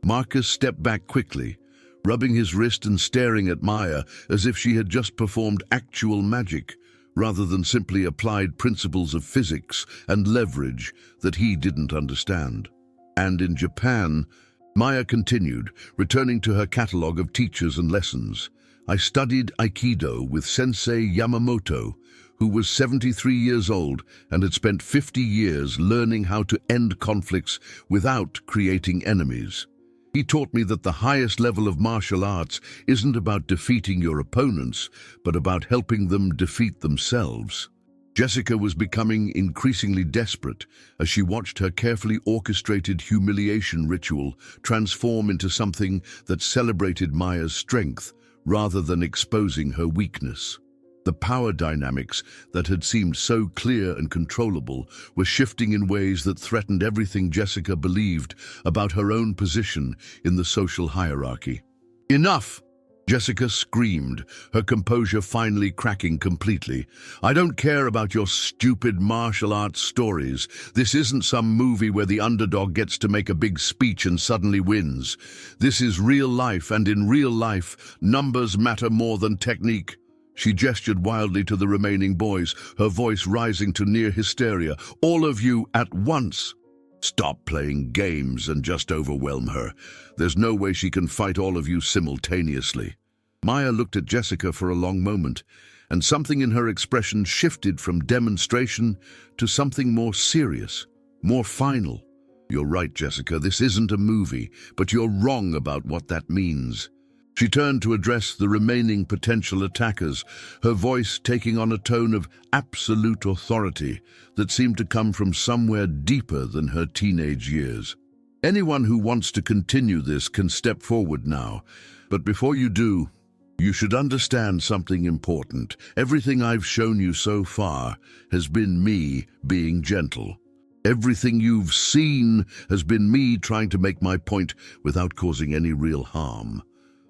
Speaker 1: Marcus stepped back quickly, rubbing his wrist and staring at Maya as if she had just performed actual magic, rather than simply applied principles of physics and leverage that he didn't understand. And in Japan, Maya continued, returning to her catalogue of teachers and lessons. "I studied Aikido with Sensei Yamamoto, who was 73 years old and had spent 50 years learning how to end conflicts without creating enemies. He taught me that the highest level of martial arts isn't about defeating your opponents, but about helping them defeat themselves. Jessica was becoming increasingly desperate as she watched her carefully orchestrated humiliation ritual transform into something that celebrated Maya's strength rather than exposing her weakness. The power dynamics that had seemed so clear and controllable were shifting in ways that threatened everything Jessica believed about her own position in the social hierarchy. "Enough!" Jessica screamed, her composure finally cracking completely. "I don't care about your stupid martial arts stories. This isn't some movie where the underdog gets to make a big speech and suddenly wins. This is real life, and in real life, numbers matter more than technique." She gestured wildly to the remaining boys, her voice rising to near hysteria. "All of you at once! Stop playing games and just overwhelm her. There's no way she can fight all of you simultaneously." Maya looked at Jessica for a long moment, and something in her expression shifted from demonstration to something more serious, more final. "You're right, Jessica, this isn't a movie, but you're wrong about what that means." She turned to address the remaining potential attackers, her voice taking on a tone of absolute authority that seemed to come from somewhere deeper than her teenage years. "Anyone who wants to continue this can step forward now, but before you do, you should understand something important. Everything I've shown you so far has been me being gentle. Everything you've seen has been me trying to make my point without causing any real harm."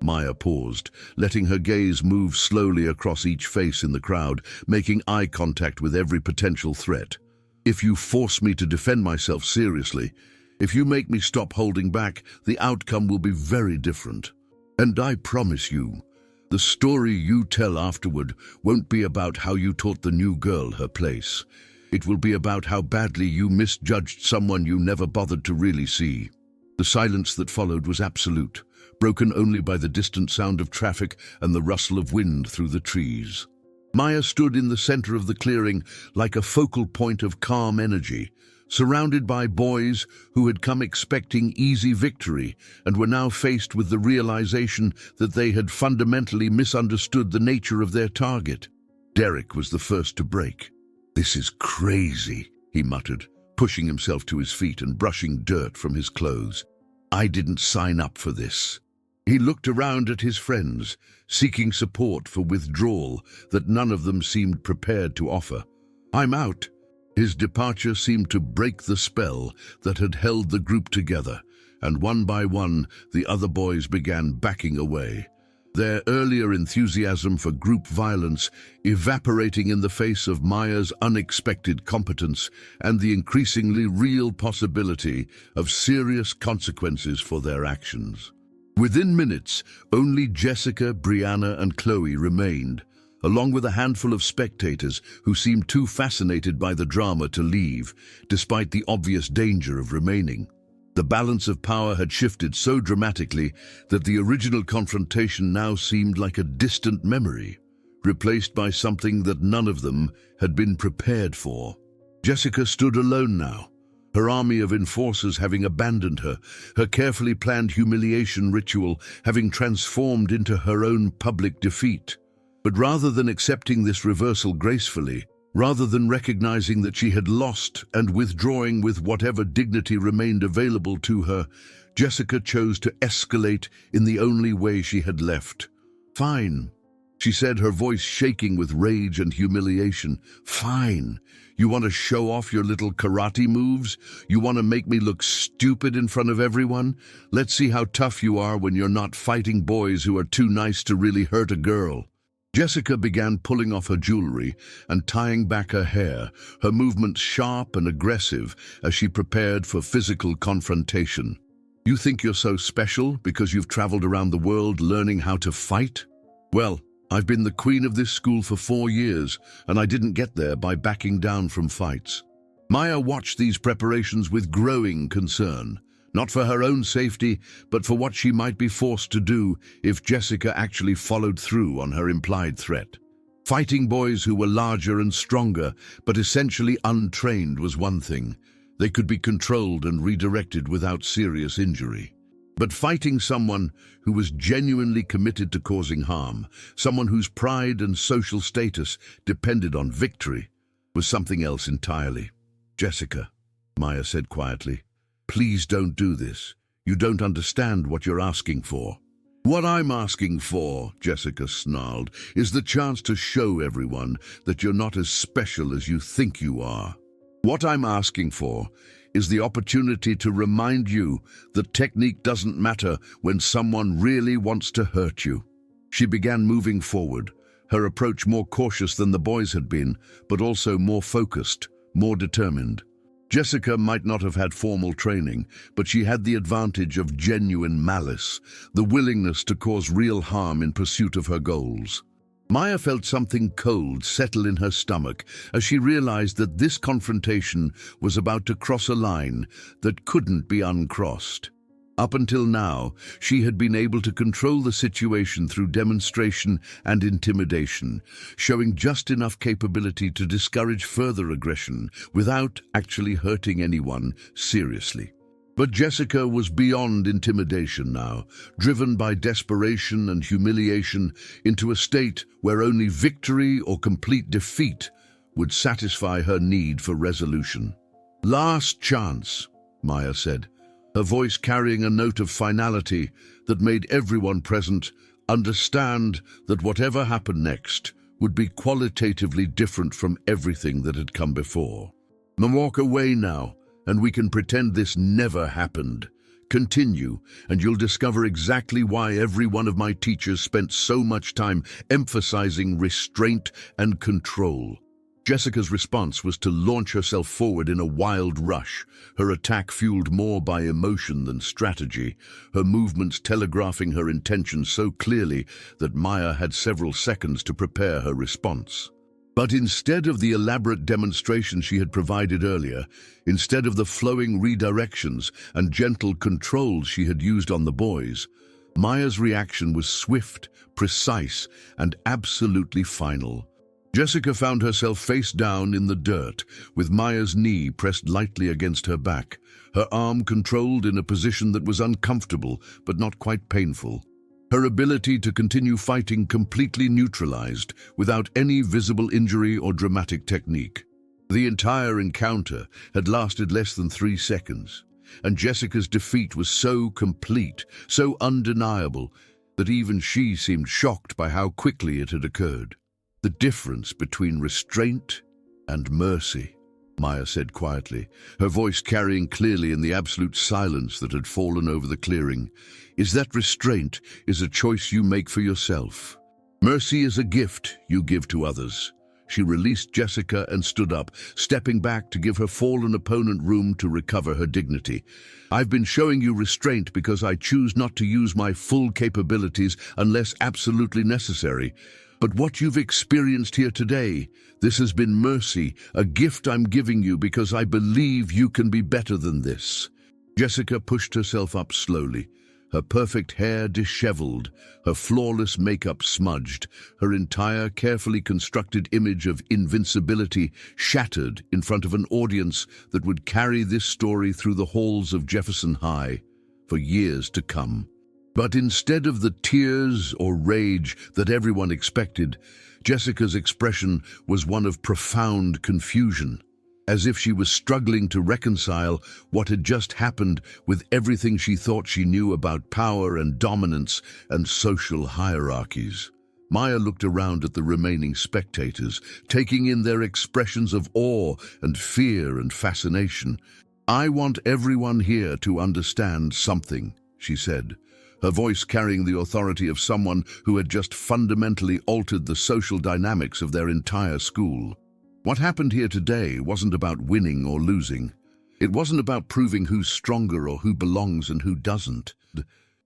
Speaker 1: Maya paused, letting her gaze move slowly across each face in the crowd, making eye contact with every potential threat. "If you force me to defend myself seriously, if you make me stop holding back, the outcome will be very different. And I promise you, the story you tell afterward won't be about how you taught the new girl her place. It will be about how badly you misjudged someone you never bothered to really see." The silence that followed was absolute, broken only by the distant sound of traffic and the rustle of wind through the trees. Maya stood in the center of the clearing like a focal point of calm energy, surrounded by boys who had come expecting easy victory and were now faced with the realization that they had fundamentally misunderstood the nature of their target. Derek was the first to break. "This is crazy," he muttered, pushing himself to his feet and brushing dirt from his clothes. "I didn't sign up for this." He looked around at his friends, seeking support for withdrawal that none of them seemed prepared to offer. "I'm out." His departure seemed to break the spell that had held the group together, and one by one, the other boys began backing away, their earlier enthusiasm for group violence evaporating in the face of Maya's unexpected competence and the increasingly real possibility of serious consequences for their actions. Within minutes, only Jessica, Brianna, and Chloe remained, along with a handful of spectators who seemed too fascinated by the drama to leave, despite the obvious danger of remaining. The balance of power had shifted so dramatically that the original confrontation now seemed like a distant memory, replaced by something that none of them had been prepared for. Jessica stood alone now, her army of enforcers having abandoned her, her carefully planned humiliation ritual having transformed into her own public defeat. But rather than accepting this reversal gracefully, rather than recognizing that she had lost and withdrawing with whatever dignity remained available to her, Jessica chose to escalate in the only way she had left. "Fine," she said, her voice shaking with rage and humiliation. "Fine. You want to show off your little karate moves? You want to make me look stupid in front of everyone? Let's see how tough you are when you're not fighting boys who are too nice to really hurt a girl." Jessica began pulling off her jewelry and tying back her hair, her movements sharp and aggressive as she prepared for physical confrontation. "You think you're so special because you've traveled around the world learning how to fight? Well, I've been the queen of this school for 4 years, and I didn't get there by backing down from fights." Maya watched these preparations with growing concern, not for her own safety, but for what she might be forced to do if Jessica actually followed through on her implied threat. Fighting boys who were larger and stronger, but essentially untrained, was one thing. They could be controlled and redirected without serious injury. But fighting someone who was genuinely committed to causing harm, someone whose pride and social status depended on victory, was something else entirely. "Jessica," Maya said quietly, "please don't do this. You don't understand what you're asking for." "What I'm asking for," Jessica snarled, "is the chance to show everyone that you're not as special as you think you are. What I'm asking for is the opportunity to remind you that technique doesn't matter when someone really wants to hurt you." She began moving forward, her approach more cautious than the boys had been, but also more focused, more determined. Jessica might not have had formal training, but she had the advantage of genuine malice, the willingness to cause real harm in pursuit of her goals. Maya felt something cold settle in her stomach as she realized that this confrontation was about to cross a line that couldn't be uncrossed. Up until now, she had been able to control the situation through demonstration and intimidation, showing just enough capability to discourage further aggression without actually hurting anyone seriously. But Jessica was beyond intimidation now, driven by desperation and humiliation into a state where only victory or complete defeat would satisfy her need for resolution. "Last chance," Maya said, her voice carrying a note of finality that made everyone present understand that whatever happened next would be qualitatively different from everything that had come before. "Walk away now, and we can pretend this never happened. Continue, and you'll discover exactly why every one of my teachers spent so much time emphasizing restraint and control." Jessica's response was to launch herself forward in a wild rush, her attack fueled more by emotion than strategy, her movements telegraphing her intention so clearly that Maya had several seconds to prepare her response. But instead of the elaborate demonstration she had provided earlier, instead of the flowing redirections and gentle controls she had used on the boys, Maya's reaction was swift, precise, and absolutely final. Jessica found herself face down in the dirt, with Maya's knee pressed lightly against her back, her arm controlled in a position that was uncomfortable but not quite painful. Her ability to continue fighting completely neutralized, without any visible injury or dramatic technique. The entire encounter had lasted less than 3 seconds, and Jessica's defeat was so complete, so undeniable, that even she seemed shocked by how quickly it had occurred. "The difference between restraint and mercy," Maya said quietly, her voice carrying clearly in the absolute silence that had fallen over the clearing, "is that restraint is a choice you make for yourself. Mercy is a gift you give to others." She released Jessica and stood up, stepping back to give her fallen opponent room to recover her dignity. "I've been showing you restraint because I choose not to use my full capabilities unless absolutely necessary. But what you've experienced here today, this has been mercy, a gift I'm giving you because I believe you can be better than this." Jessica pushed herself up slowly, her perfect hair disheveled, her flawless makeup smudged, her entire carefully constructed image of invincibility shattered in front of an audience that would carry this story through the halls of Jefferson High for years to come. But instead of the tears or rage that everyone expected, Jessica's expression was one of profound confusion, as if she was struggling to reconcile what had just happened with everything she thought she knew about power and dominance and social hierarchies. Maya looked around at the remaining spectators, taking in their expressions of awe and fear and fascination. "I want everyone here to understand something," she said, her voice carrying the authority of someone who had just fundamentally altered the social dynamics of their entire school. What happened here today wasn't about winning or losing. It wasn't about proving who's stronger or who belongs and who doesn't.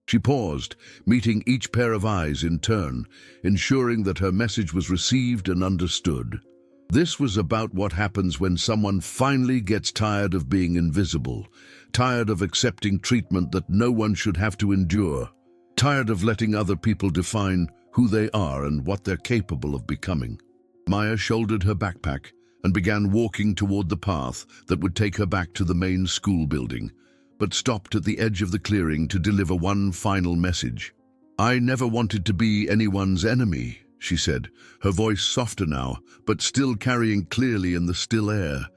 Speaker 1: She paused, meeting each pair of eyes in turn, ensuring that her message was received and understood. This was about what happens when someone finally gets tired of being invisible, tired of accepting treatment that no one should have to endure, tired of letting other people define who they are and what they're capable of becoming. Maya shouldered her backpack and began walking toward the path that would take her back to the main school building, but stopped at the edge of the clearing to deliver one final message. "I never wanted to be anyone's enemy," she said, her voice softer now, but still carrying clearly in the still air.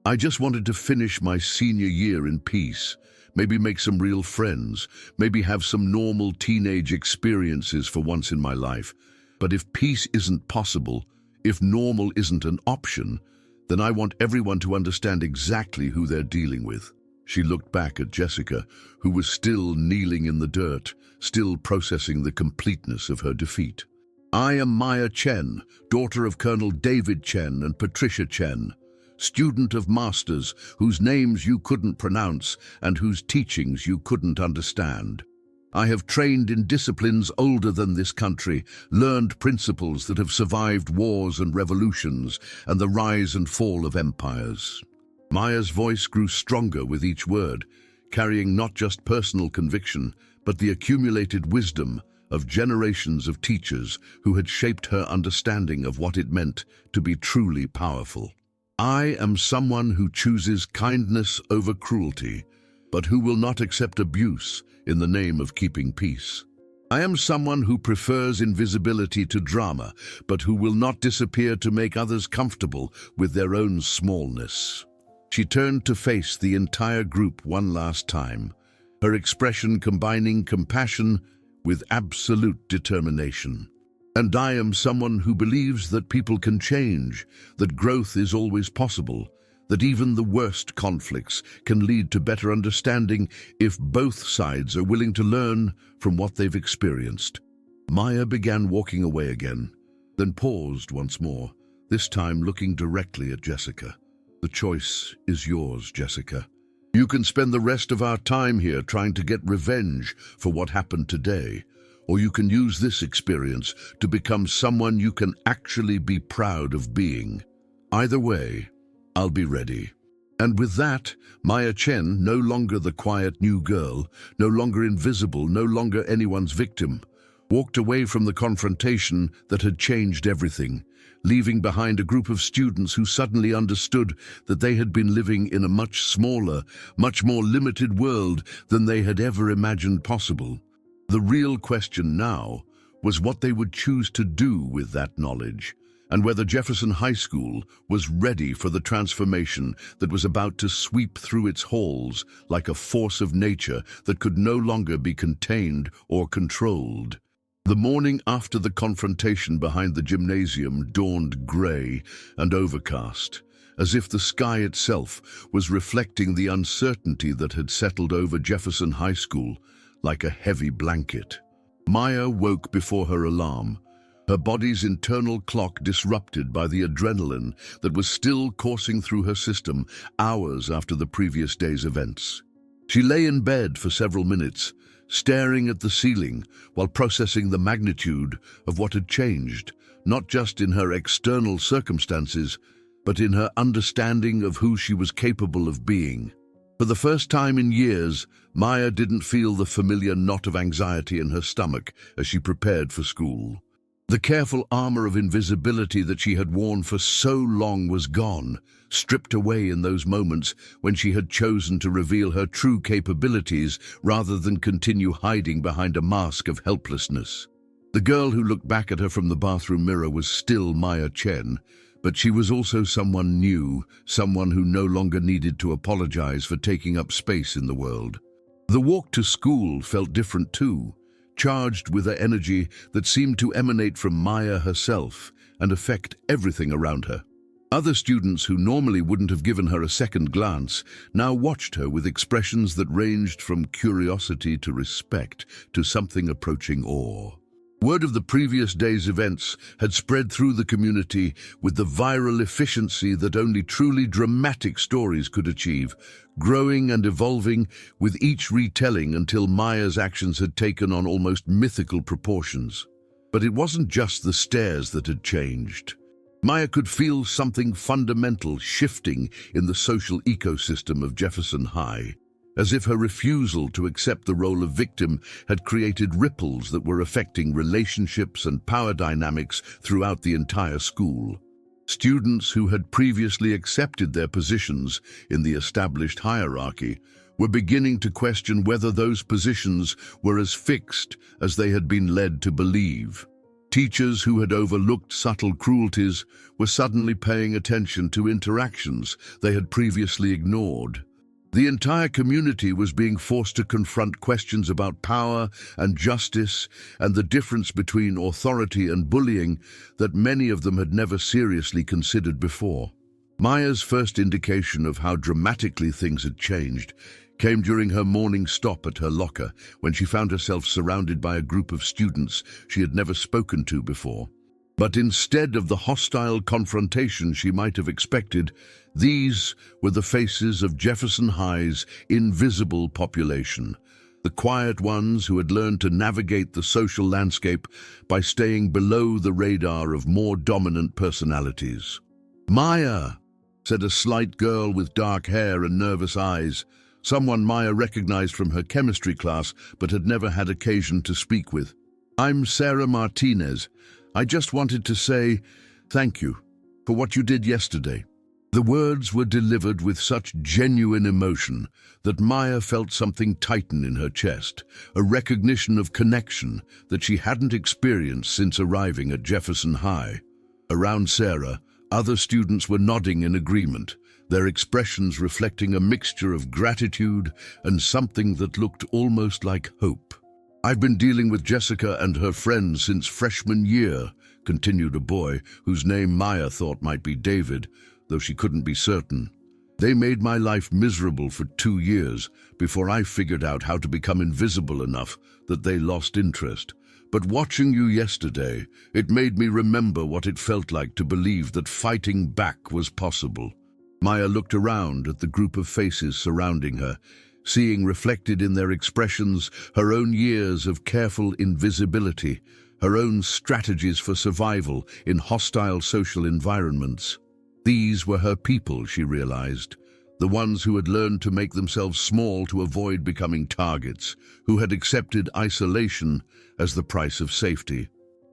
Speaker 1: "I just wanted to finish my senior year in peace, maybe make some real friends, maybe have some normal teenage experiences for once in my life. But if peace isn't possible, if normal isn't an option, then I want everyone to understand exactly who they're dealing with." She looked back at Jessica, who was still kneeling in the dirt, still processing the completeness of her defeat. "I am Maya Chen, daughter of Colonel David Chen and Patricia Chen, student of masters whose names you couldn't pronounce and whose teachings you couldn't understand. I have trained in disciplines older than this country, learned principles that have survived wars and revolutions and the rise and fall of empires." Maya's voice grew stronger with each word, carrying not just personal conviction, but the accumulated wisdom of generations of teachers who had shaped her understanding of what it meant to be truly powerful. "I am someone who chooses kindness over cruelty, but who will not accept abuse in the name of keeping peace. I am someone who prefers invisibility to drama, but who will not disappear to make others comfortable with their own smallness." She turned to face the entire group one last time, her expression combining compassion with absolute determination. "And I am someone who believes that people can change, that growth is always possible, that even the worst conflicts can lead to better understanding if both sides are willing to learn from what they've experienced." Maya began walking away again, then paused once more, this time looking directly at Jessica. "The choice is yours, Jessica. You can spend the rest of our time here trying to get revenge for what happened today, or you can use this experience to become someone you can actually be proud of being. Either way, I'll be ready." And with that, Maya Chen, no longer the quiet new girl, no longer invisible, no longer anyone's victim, walked away from the confrontation that had changed everything, leaving behind a group of students who suddenly understood that they had been living in a much smaller, much more limited world than they had ever imagined possible. The real question now was what they would choose to do with that knowledge, and whether Jefferson High School was ready for the transformation that was about to sweep through its halls like a force of nature that could no longer be contained or controlled. The morning after the confrontation behind the gymnasium dawned gray and overcast, as if the sky itself was reflecting the uncertainty that had settled over Jefferson High School like a heavy blanket. Maya woke before her alarm, her body's internal clock disrupted by the adrenaline that was still coursing through her system hours after the previous day's events. She lay in bed for several minutes, staring at the ceiling while processing the magnitude of what had changed, not just in her external circumstances, but in her understanding of who she was capable of being. For the first time in years, Maya didn't feel the familiar knot of anxiety in her stomach as she prepared for school. The careful armor of invisibility that she had worn for so long was gone, stripped away in those moments when she had chosen to reveal her true capabilities rather than continue hiding behind a mask of helplessness. The girl who looked back at her from the bathroom mirror was still Maya Chen, but she was also someone new, someone who no longer needed to apologize for taking up space in the world. The walk to school felt different too, charged with an energy that seemed to emanate from Maya herself and affect everything around her. Other students who normally wouldn't have given her a second glance now watched her with expressions that ranged from curiosity to respect to something approaching awe. Word of the previous day's events had spread through the community with the viral efficiency that only truly dramatic stories could achieve, growing and evolving with each retelling until Maya's actions had taken on almost mythical proportions. But it wasn't just the stairs that had changed. Maya could feel something fundamental shifting in the social ecosystem of Jefferson High, as if her refusal to accept the role of victim had created ripples that were affecting relationships and power dynamics throughout the entire school. Students who had previously accepted their positions in the established hierarchy were beginning to question whether those positions were as fixed as they had been led to believe. Teachers who had overlooked subtle cruelties were suddenly paying attention to interactions they had previously ignored. The entire community was being forced to confront questions about power and justice and the difference between authority and bullying that many of them had never seriously considered before. Maya's first indication of how dramatically things had changed came during her morning stop at her locker when she found herself surrounded by a group of students she had never spoken to before. But instead of the hostile confrontation she might have expected, these were the faces of Jefferson High's invisible population, the quiet ones who had learned to navigate the social landscape by staying below the radar of more dominant personalities. "Maya," said a slight girl with dark hair and nervous eyes, someone Maya recognized from her chemistry class but had never had occasion to speak with. "I'm Sarah Martinez. I just wanted to say thank you for what you did yesterday." The words were delivered with such genuine emotion that Maya felt something tighten in her chest, a recognition of connection that she hadn't experienced since arriving at Jefferson High. Around Sarah, other students were nodding in agreement, their expressions reflecting a mixture of gratitude and something that looked almost like hope. "I've been dealing with Jessica and her friends since freshman year," continued a boy whose name Maya thought might be David, though she couldn't be certain. "They made my life miserable for 2 years before I figured out how to become invisible enough that they lost interest. But watching you yesterday, it made me remember what it felt like to believe that fighting back was possible." Maya looked around at the group of faces surrounding her, seeing reflected in their expressions her own years of careful invisibility, her own strategies for survival in hostile social environments. These were her people, she realized, the ones who had learned to make themselves small to avoid becoming targets, who had accepted isolation as the price of safety.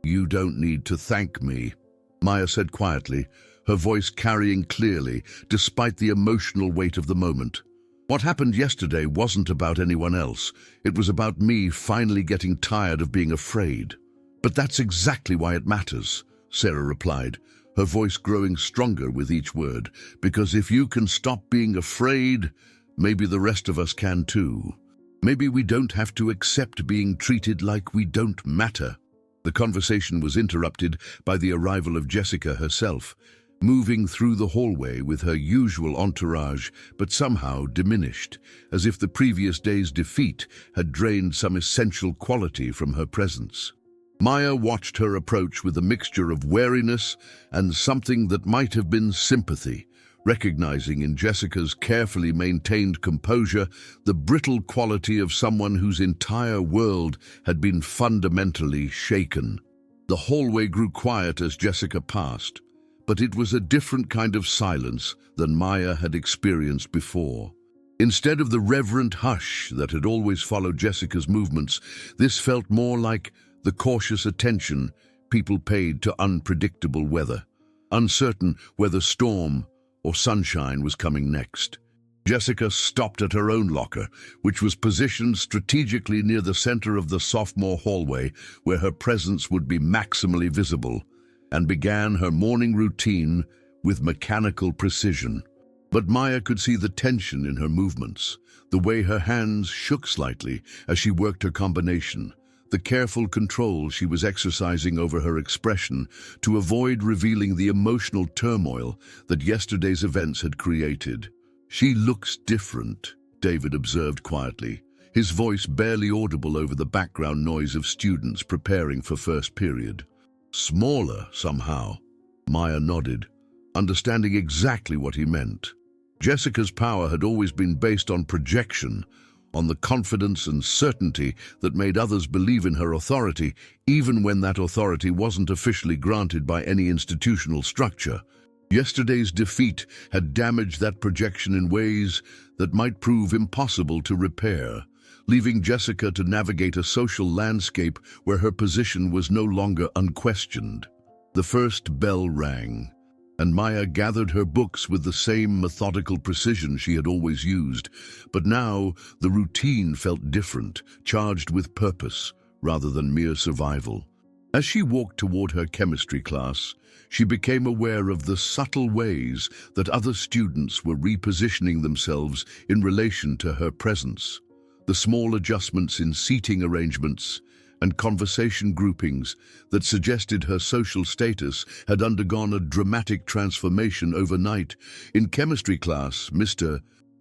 Speaker 1: "You don't need to thank me," Maya said quietly, her voice carrying clearly, despite the emotional weight of the moment. "What happened yesterday wasn't about anyone else. It was about me finally getting tired of being afraid." "But that's exactly why it matters," Sarah replied, her voice growing stronger with each word, "because if you can stop being afraid, maybe the rest of us can too. Maybe we don't have to accept being treated like we don't matter." The conversation was interrupted by the arrival of Jessica herself, moving through the hallway with her usual entourage, but somehow diminished, as if the previous day's defeat had drained some essential quality from her presence. Maya watched her approach with a mixture of wariness and something that might have been sympathy, recognizing in Jessica's carefully maintained composure the brittle quality of someone whose entire world had been fundamentally shaken. The hallway grew quiet as Jessica passed, but it was a different kind of silence than Maya had experienced before. Instead of the reverent hush that had always followed Jessica's movements, this felt more like the cautious attention people paid to unpredictable weather, uncertain whether storm or sunshine was coming next. Jessica stopped at her own locker, which was positioned strategically near the center of the sophomore hallway where her presence would be maximally visible, and began her morning routine with mechanical precision. But Maya could see the tension in her movements, the way her hands shook slightly as she worked her combination, the careful control she was exercising over her expression to avoid revealing the emotional turmoil that yesterday's events had created. "She looks different," David observed quietly, his voice barely audible over the background noise of students preparing for first period. "Smaller, somehow." Maya nodded, understanding exactly what he meant. Jessica's power had always been based on projection, on the confidence and certainty that made others believe in her authority, even when that authority wasn't officially granted by any institutional structure. Yesterday's defeat had damaged that projection in ways that might prove impossible to repair, leaving Jessica to navigate a social landscape where her position was no longer unquestioned. The first bell rang. and Maya gathered her books with the same methodical precision she had always used. But now the routine felt different, charged with purpose rather than mere survival. As she walked toward her chemistry class, she became aware of the subtle ways that other students were repositioning themselves in relation to her presence. The small adjustments in seating arrangements and conversation groupings that suggested her social status had undergone a dramatic transformation overnight. In chemistry class, Mr.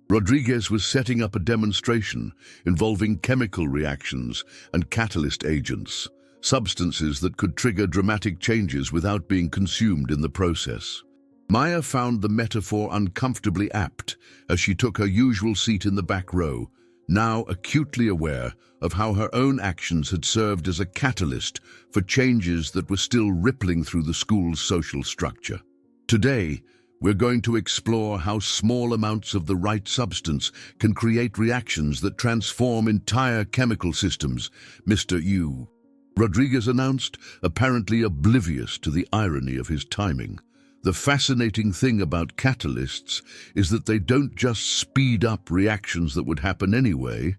Speaker 1: Rodriguez was setting up a demonstration involving chemical reactions and catalyst agents, substances that could trigger dramatic changes without being consumed in the process. Maya found the metaphor uncomfortably apt as she took her usual seat in the back row, now acutely aware of how her own actions had served as a catalyst for changes that were still rippling through the school's social structure. Today, we're going to explore how small amounts of the right substance can create reactions that transform entire chemical systems, Mr. Rodriguez announced, apparently oblivious to the irony of his timing. The fascinating thing about catalysts is that they don't just speed up reactions that would happen anyway,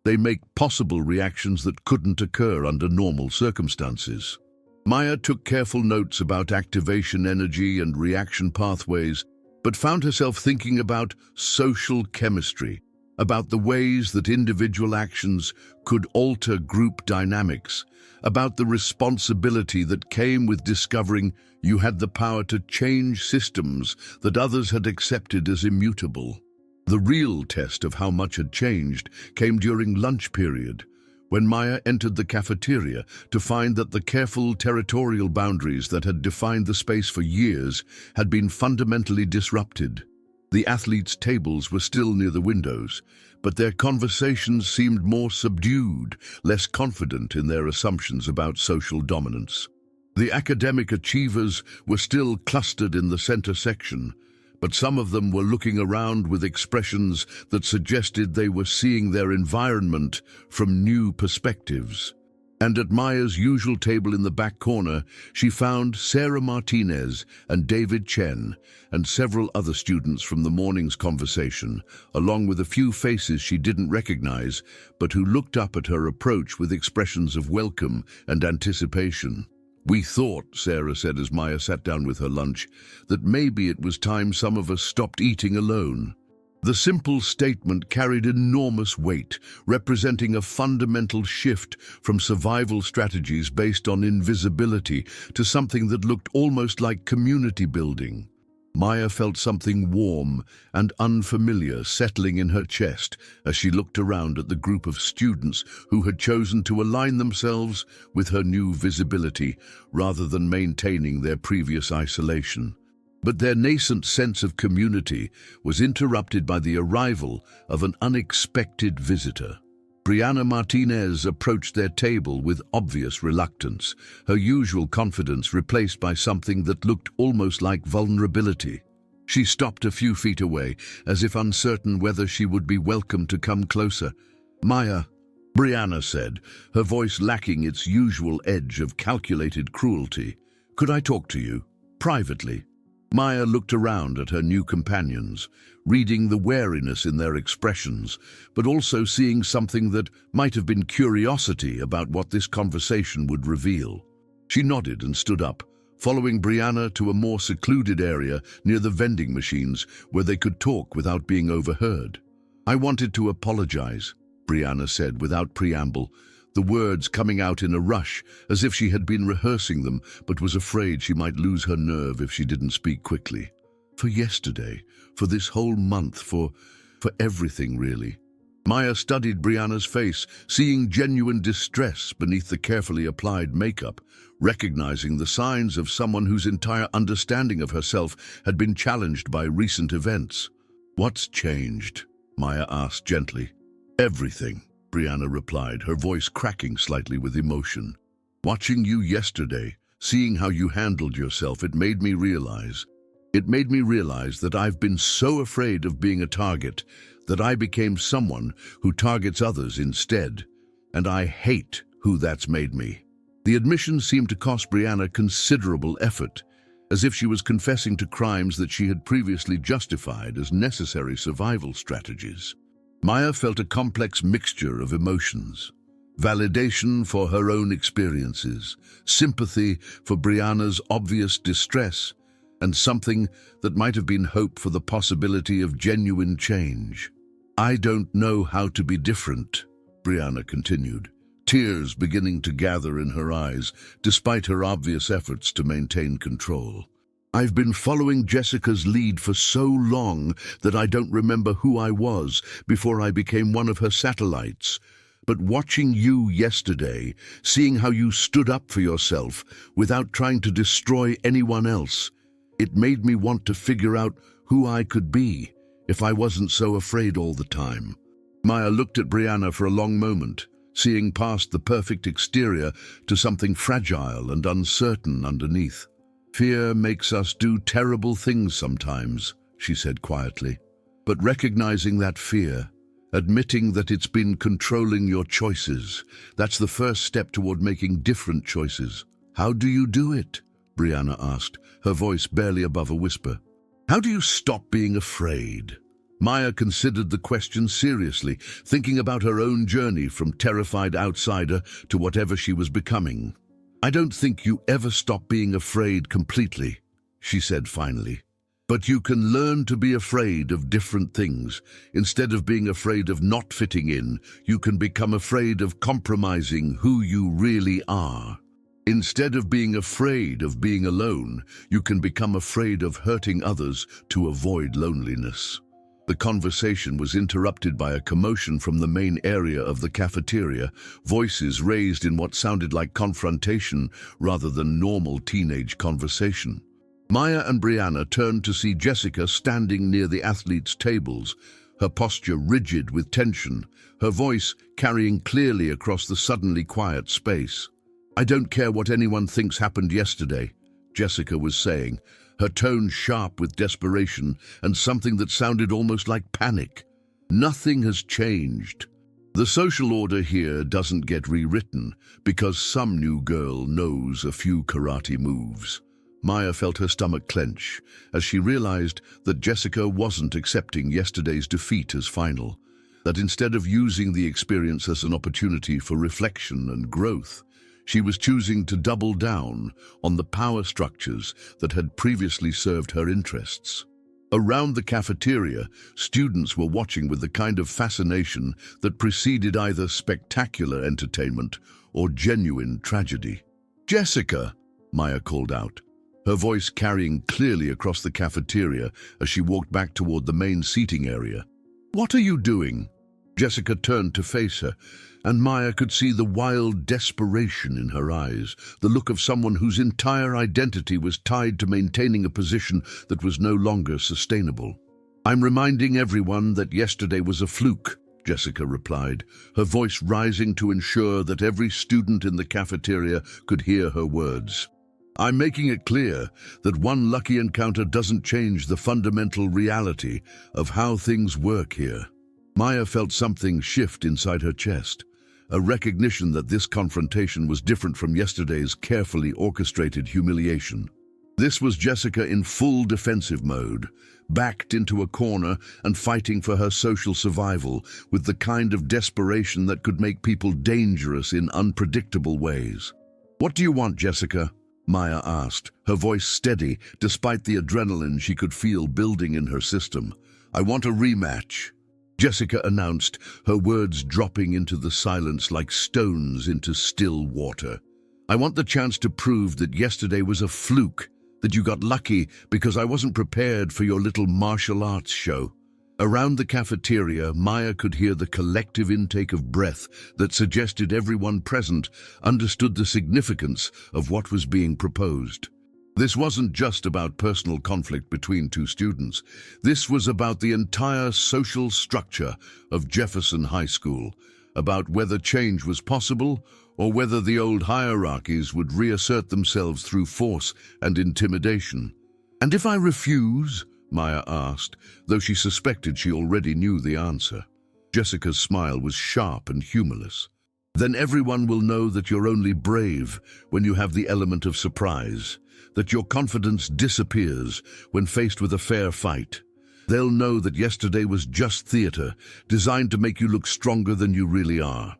Speaker 1: they make possible reactions that couldn't occur under normal circumstances. Maya took careful notes about activation energy and reaction pathways, but found herself thinking about social chemistry, about the ways that individual actions could alter group dynamics, about the responsibility that came with discovering you had the power to change systems that others had accepted as immutable. The real test of how much had changed came during lunch period, when Maya entered the cafeteria to find that the careful territorial boundaries that had defined the space for years had been fundamentally disrupted. The athletes' tables were still near the windows, but their conversations seemed more subdued, less confident in their assumptions about social dominance. The academic achievers were still clustered in the center section, but some of them were looking around with expressions that suggested they were seeing their environment from new perspectives. And at Maya's usual table in the back corner, she found Sarah Martinez and David Chen and several other students from the morning's conversation, along with a few faces she didn't recognize, but who looked up at her approach with expressions of welcome and anticipation. "We thought," Sarah said as Maya sat down with her lunch, "that maybe it was time some of us stopped eating alone." The simple statement carried enormous weight, representing a fundamental shift from survival strategies based on invisibility to something that looked almost like community building. Maya felt something warm and unfamiliar settling in her chest as she looked around at the group of students who had chosen to align themselves with her new visibility rather than maintaining their previous isolation. But their nascent sense of community was interrupted by the arrival of an unexpected visitor. Brianna Martinez approached their table with obvious reluctance, her usual confidence replaced by something that looked almost like vulnerability. She stopped a few feet away, as if uncertain whether she would be welcome to come closer. "Maya," Brianna said, her voice lacking its usual edge of calculated cruelty, "could I talk to you, privately?" Maya looked around at her new companions, reading the wariness in their expressions, but also seeing something that might have been curiosity about what this conversation would reveal. She nodded and stood up, following Brianna to a more secluded area near the vending machines where they could talk without being overheard. "I wanted to apologize," Brianna said without preamble, the words coming out in a rush, as if she had been rehearsing them, but was afraid she might lose her nerve if she didn't speak quickly. "For yesterday, for this whole month, for everything, really." Maya studied Brianna's face, seeing genuine distress beneath the carefully applied makeup, recognizing the signs of someone whose entire understanding of herself had been challenged by recent events. "What's changed?" Maya asked gently. "Everything," Brianna replied, her voice cracking slightly with emotion. "Watching you yesterday, seeing how you handled yourself, it made me realize that I've been so afraid of being a target that I became someone who targets others instead, and I hate who that's made me." The admission seemed to cost Brianna considerable effort, as if she was confessing to crimes that she had previously justified as necessary survival strategies. Maya felt a complex mixture of emotions. Validation for her own experiences, sympathy for Brianna's obvious distress, and something that might have been hope for the possibility of genuine change. "I don't know how to be different," Brianna continued, tears beginning to gather in her eyes, despite her obvious efforts to maintain control. "I've been following Jessica's lead for so long that I don't remember who I was before I became one of her satellites. But watching you yesterday, seeing how you stood up for yourself without trying to destroy anyone else, it made me want to figure out who I could be if I wasn't so afraid all the time." Maya looked at Brianna for a long moment, seeing past the perfect exterior to something fragile and uncertain underneath. "Fear makes us do terrible things sometimes," she said quietly. "But recognizing that fear, admitting that it's been controlling your choices, that's the first step toward making different choices." "How do you do it?" Brianna asked, her voice barely above a whisper. "How do you stop being afraid?" Maya considered the question seriously, thinking about her own journey from terrified outsider to whatever she was becoming. "I don't think you ever stop being afraid completely," she said finally. "But you can learn to be afraid of different things. Instead of being afraid of not fitting in, you can become afraid of compromising who you really are. Instead of being afraid of being alone, you can become afraid of hurting others to avoid loneliness." The conversation was interrupted by a commotion from the main area of the cafeteria, voices raised in what sounded like confrontation rather than normal teenage conversation. Maya and Brianna turned to see Jessica standing near the athletes' tables, her posture rigid with tension, her voice carrying clearly across the suddenly quiet space. "I don't care what anyone thinks happened yesterday," Jessica was saying, her tone sharp with desperation and something that sounded almost like panic. "Nothing has changed. The social order here doesn't get rewritten because some new girl knows a few karate moves." Maya felt her stomach clench as she realized that Jessica wasn't accepting yesterday's defeat as final, that instead of using the experience as an opportunity for reflection and growth, she was choosing to double down on the power structures that had previously served her interests. Around the cafeteria, students were watching with the kind of fascination that preceded either spectacular entertainment or genuine tragedy. "Jessica!" Maya called out, her voice carrying clearly across the cafeteria as she walked back toward the main seating area. "What are you doing?" Jessica turned to face her, and Maya could see the wild desperation in her eyes, the look of someone whose entire identity was tied to maintaining a position that was no longer sustainable. "I'm reminding everyone that yesterday was a fluke," Jessica replied, her voice rising to ensure that every student in the cafeteria could hear her words. "I'm making it clear that one lucky encounter doesn't change the fundamental reality of how things work here." Maya felt something shift inside her chest, a recognition that this confrontation was different from yesterday's carefully orchestrated humiliation. This was Jessica in full defensive mode, backed into a corner and fighting for her social survival with the kind of desperation that could make people dangerous in unpredictable ways. "What do you want, Jessica?" Maya asked, her voice steady despite the adrenaline she could feel building in her system. "I want a rematch," Jessica announced, her words dropping into the silence like stones into still water. "I want the chance to prove that yesterday was a fluke, that you got lucky because I wasn't prepared for your little martial arts show." Around the cafeteria, Maya could hear the collective intake of breath that suggested everyone present understood the significance of what was being proposed. This wasn't just about personal conflict between two students. This was about the entire social structure of Jefferson High School, about whether change was possible or whether the old hierarchies would reassert themselves through force and intimidation. "And if I refuse?" Maya asked, though she suspected she already knew the answer. Jessica's smile was sharp and humorless. Then everyone will know that you're only brave when you have the element of surprise, that your confidence disappears when faced with a fair fight. They'll know that yesterday was just theater, designed to make you look stronger than you really are.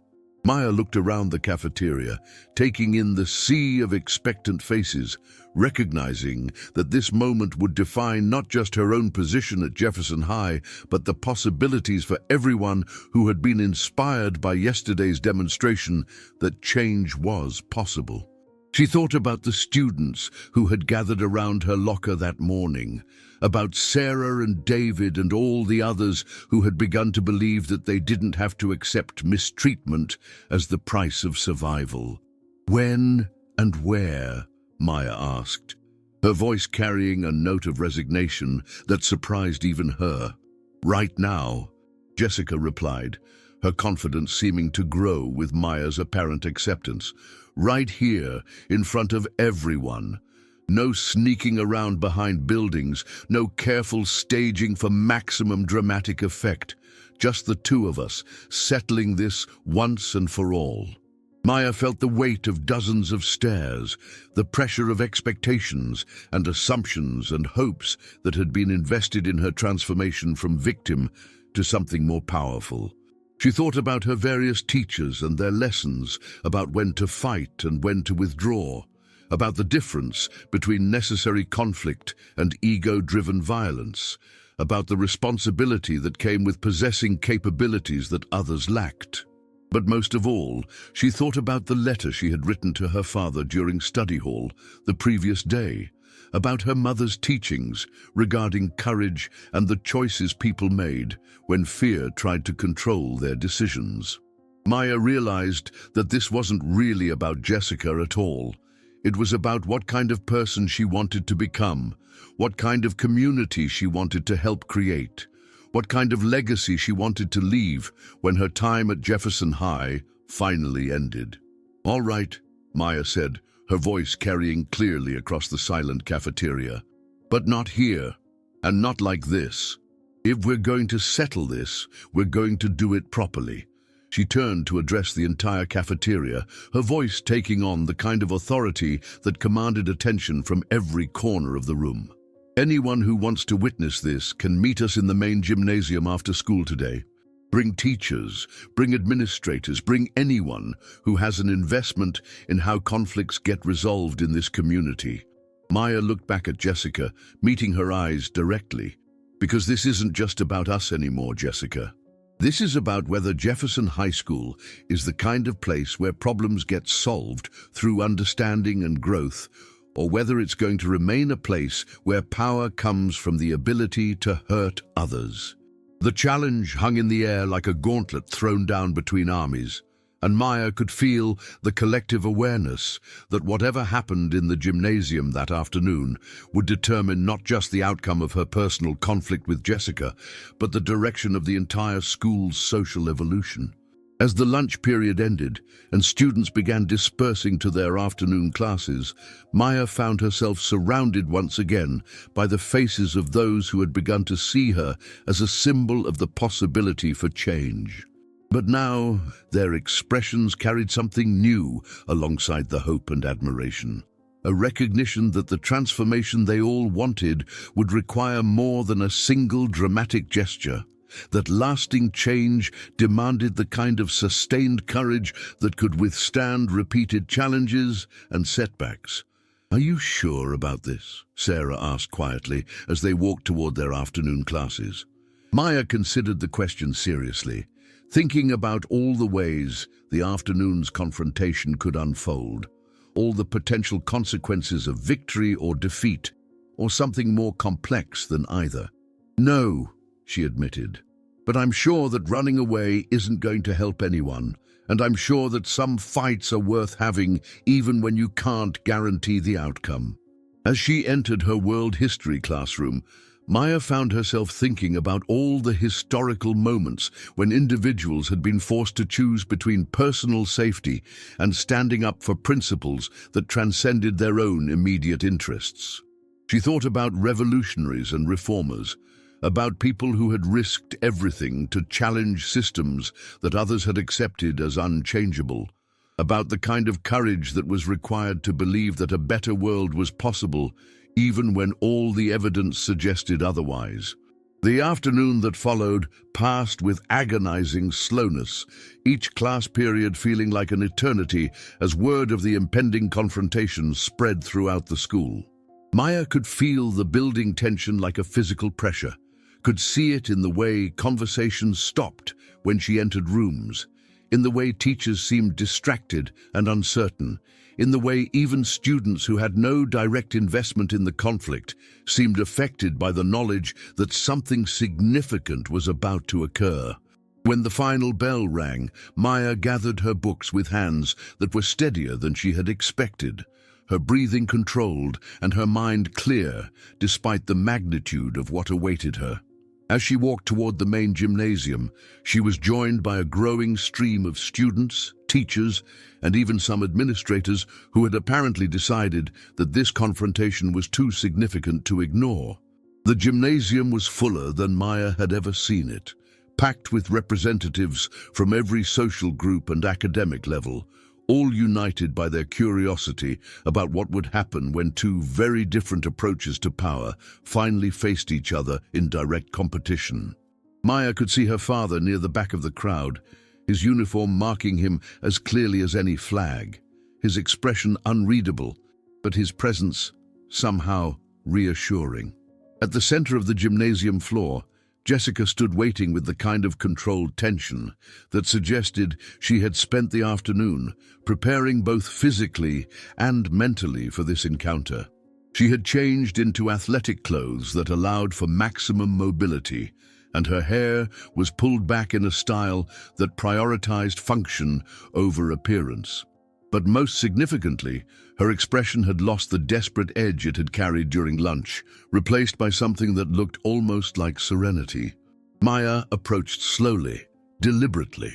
Speaker 1: Maya looked around the cafeteria, taking in the sea of expectant faces, recognizing that this moment would define not just her own position at Jefferson High, but the possibilities for everyone who had been inspired by yesterday's demonstration that change was possible. She thought about the students who had gathered around her locker that morning, about Sarah and David and all the others who had begun to believe that they didn't have to accept mistreatment as the price of survival. When and where? Maya asked, her voice carrying a note of resignation that surprised even her. Right now, Jessica replied, her confidence seeming to grow with Maya's apparent acceptance. Right here, in front of everyone. No sneaking around behind buildings, no careful staging for maximum dramatic effect. Just the two of us, settling this once and for all. Maya felt the weight of dozens of stares, the pressure of expectations and assumptions and hopes that had been invested in her transformation from victim to something more powerful. She thought about her various teachers and their lessons, about when to fight and when to withdraw, about the difference between necessary conflict and ego-driven violence, about the responsibility that came with possessing capabilities that others lacked. But most of all, she thought about the letter she had written to her father during study hall the previous day, about her mother's teachings regarding courage and the choices people made when fear tried to control their decisions. Maya realized that this wasn't really about Jessica at all. It was about what kind of person she wanted to become, what kind of community she wanted to help create, what kind of legacy she wanted to leave when her time at Jefferson High finally ended. "All right," Maya said, her voice carrying clearly across the silent cafeteria. "But not here, and not like this. If we're going to settle this, we're going to do it properly." She turned to address the entire cafeteria, her voice taking on the kind of authority that commanded attention from every corner of the room. "Anyone who wants to witness this can meet us in the main gymnasium after school today. Bring teachers, bring administrators, bring anyone who has an investment in how conflicts get resolved in this community." Maya looked back at Jessica, meeting her eyes directly. "Because this isn't just about us anymore, Jessica. This is about whether Jefferson High School is the kind of place where problems get solved through understanding and growth, or whether it's going to remain a place where power comes from the ability to hurt others." The challenge hung in the air like a gauntlet thrown down between armies, and Maya could feel the collective awareness that whatever happened in the gymnasium that afternoon would determine not just the outcome of her personal conflict with Jessica, but the direction of the entire school's social evolution. As the lunch period ended and students began dispersing to their afternoon classes, Maya found herself surrounded once again by the faces of those who had begun to see her as a symbol of the possibility for change. But now their expressions carried something new alongside the hope and admiration. A recognition that the transformation they all wanted would require more than a single dramatic gesture, that lasting change demanded the kind of sustained courage that could withstand repeated challenges and setbacks. "Are you sure about this?" Sarah asked quietly as they walked toward their afternoon classes. Maya considered the question seriously, thinking about all the ways the afternoon's confrontation could unfold, all the potential consequences of victory or defeat, or something more complex than either. "No," she admitted, "but I'm sure that running away isn't going to help anyone, and I'm sure that some fights are worth having even when you can't guarantee the outcome." As she entered her world history classroom, Maya found herself thinking about all the historical moments when individuals had been forced to choose between personal safety and standing up for principles that transcended their own immediate interests. She thought about revolutionaries and reformers, about people who had risked everything to challenge systems that others had accepted as unchangeable, about the kind of courage that was required to believe that a better world was possible, even when all the evidence suggested otherwise. The afternoon that followed passed with agonizing slowness, each class period feeling like an eternity as word of the impending confrontation spread throughout the school. Maya could feel the building tension like a physical pressure, could see it in the way conversations stopped when she entered rooms, in the way teachers seemed distracted and uncertain, in the way even students who had no direct investment in the conflict seemed affected by the knowledge that something significant was about to occur. When the final bell rang, Maya gathered her books with hands that were steadier than she had expected, her breathing controlled and her mind clear despite the magnitude of what awaited her. As she walked toward the main gymnasium, she was joined by a growing stream of students, teachers, and even some administrators who had apparently decided that this confrontation was too significant to ignore. The gymnasium was fuller than Maya had ever seen it, packed with representatives from every social group and academic level, all united by their curiosity about what would happen when two very different approaches to power finally faced each other in direct competition. Maya could see her father near the back of the crowd, his uniform marking him as clearly as any flag, his expression unreadable, but his presence somehow reassuring. At the center of the gymnasium floor, Jessica stood waiting with the kind of controlled tension that suggested she had spent the afternoon preparing both physically and mentally for this encounter. She had changed into athletic clothes that allowed for maximum mobility, and her hair was pulled back in a style that prioritized function over appearance. But most significantly, her expression had lost the desperate edge it had carried during lunch, replaced by something that looked almost like serenity. Maya approached slowly, deliberately,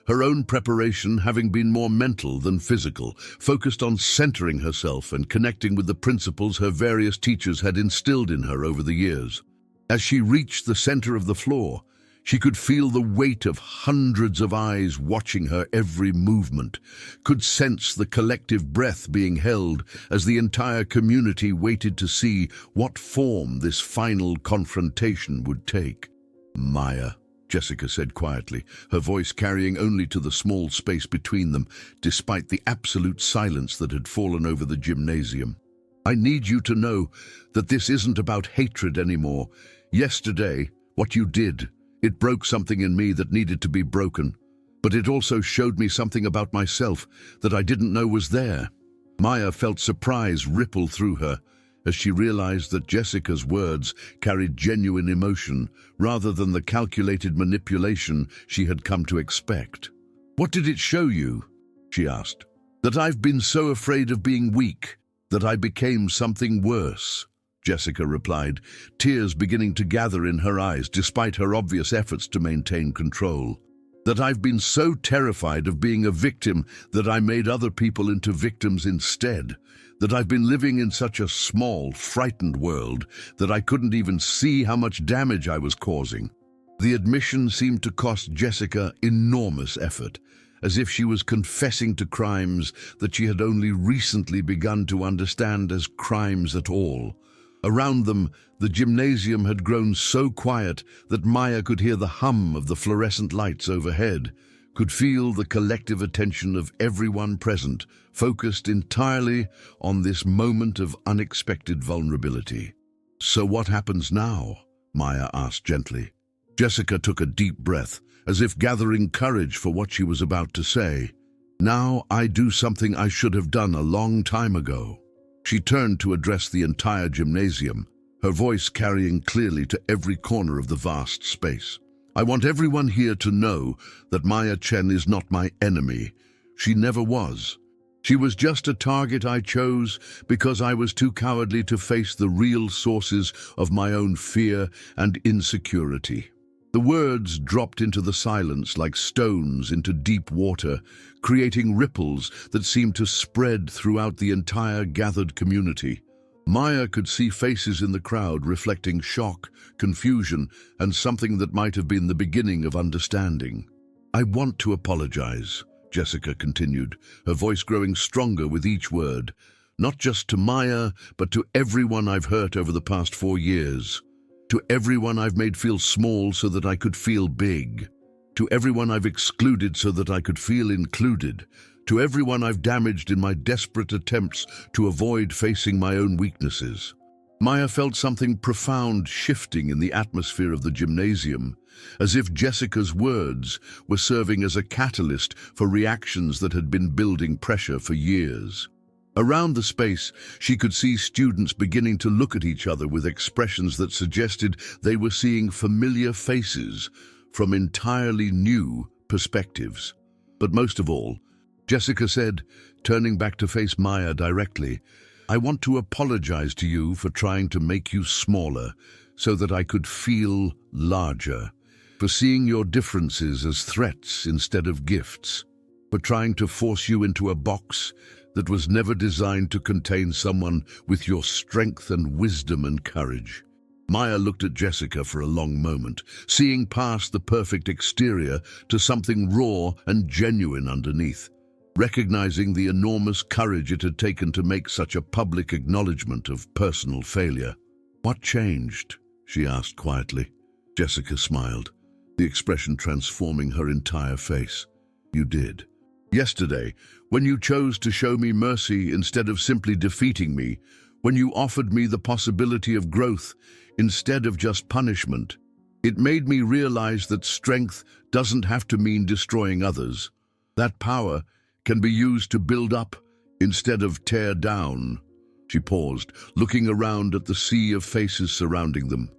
Speaker 1: her own preparation having been more mental than physical, focused on centering herself and connecting with the principles her various teachers had instilled in her over the years. As she reached the center of the floor, she could feel the weight of hundreds of eyes watching her every movement, could sense the collective breath being held as the entire community waited to see what form this final confrontation would take. "Maya," Jessica said quietly, her voice carrying only to the small space between them, despite the absolute silence that had fallen over the gymnasium. "I need you to know that this isn't about hatred anymore. Yesterday, what you did, it broke something in me that needed to be broken, but it also showed me something about myself that I didn't know was there." Maya felt surprise ripple through her as she realized that Jessica's words carried genuine emotion rather than the calculated manipulation she had come to expect. "What did it show you?" she asked. "That I've been so afraid of being weak that I became something worse," Jessica replied, tears beginning to gather in her eyes despite her obvious efforts to maintain control. "That I've been so terrified of being a victim that I made other people into victims instead. That I've been living in such a small, frightened world that I couldn't even see how much damage I was causing." The admission seemed to cost Jessica enormous effort, as if she was confessing to crimes that she had only recently begun to understand as crimes at all. Around them, the gymnasium had grown so quiet that Maya could hear the hum of the fluorescent lights overhead, could feel the collective attention of everyone present, focused entirely on this moment of unexpected vulnerability. "So what happens now?" Maya asked gently. Jessica took a deep breath, as if gathering courage for what she was about to say. "Now I do something I should have done a long time ago." She turned to address the entire gymnasium, her voice carrying clearly to every corner of the vast space. "I want everyone here to know that Maya Chen is not my enemy. She never was. She was just a target I chose because I was too cowardly to face the real sources of my own fear and insecurity." The words dropped into the silence like stones into deep water, creating ripples that seemed to spread throughout the entire gathered community. Maya could see faces in the crowd reflecting shock, confusion, and something that might have been the beginning of understanding. "I want to apologize," Jessica continued, her voice growing stronger with each word. "Not just to Maya, but to everyone I've hurt over the past 4 years. To everyone I've made feel small so that I could feel big. To everyone I've excluded so that I could feel included. To everyone I've damaged in my desperate attempts to avoid facing my own weaknesses." Maya felt something profound shifting in the atmosphere of the gymnasium, as if Jessica's words were serving as a catalyst for reactions that had been building pressure for years. Around the space, she could see students beginning to look at each other with expressions that suggested they were seeing familiar faces from entirely new perspectives. But most of all, Jessica said, turning back to face Maya directly, "I want to apologize to you for trying to make you smaller so that I could feel larger, for seeing your differences as threats instead of gifts, for trying to force you into a box that was never designed to contain someone with your strength and wisdom and courage." Maya looked at Jessica for a long moment, seeing past the perfect exterior to something raw and genuine underneath. Recognizing the enormous courage it had taken to make such a public acknowledgement of personal failure. "What changed?" she asked quietly. Jessica smiled, the expression transforming her entire face. "You did. Yesterday, when you chose to show me mercy instead of simply defeating me, when you offered me the possibility of growth instead of just punishment, it made me realize that strength doesn't have to mean destroying others. That power can be used to build up instead of tear down." She paused, looking around at the sea of faces surrounding them.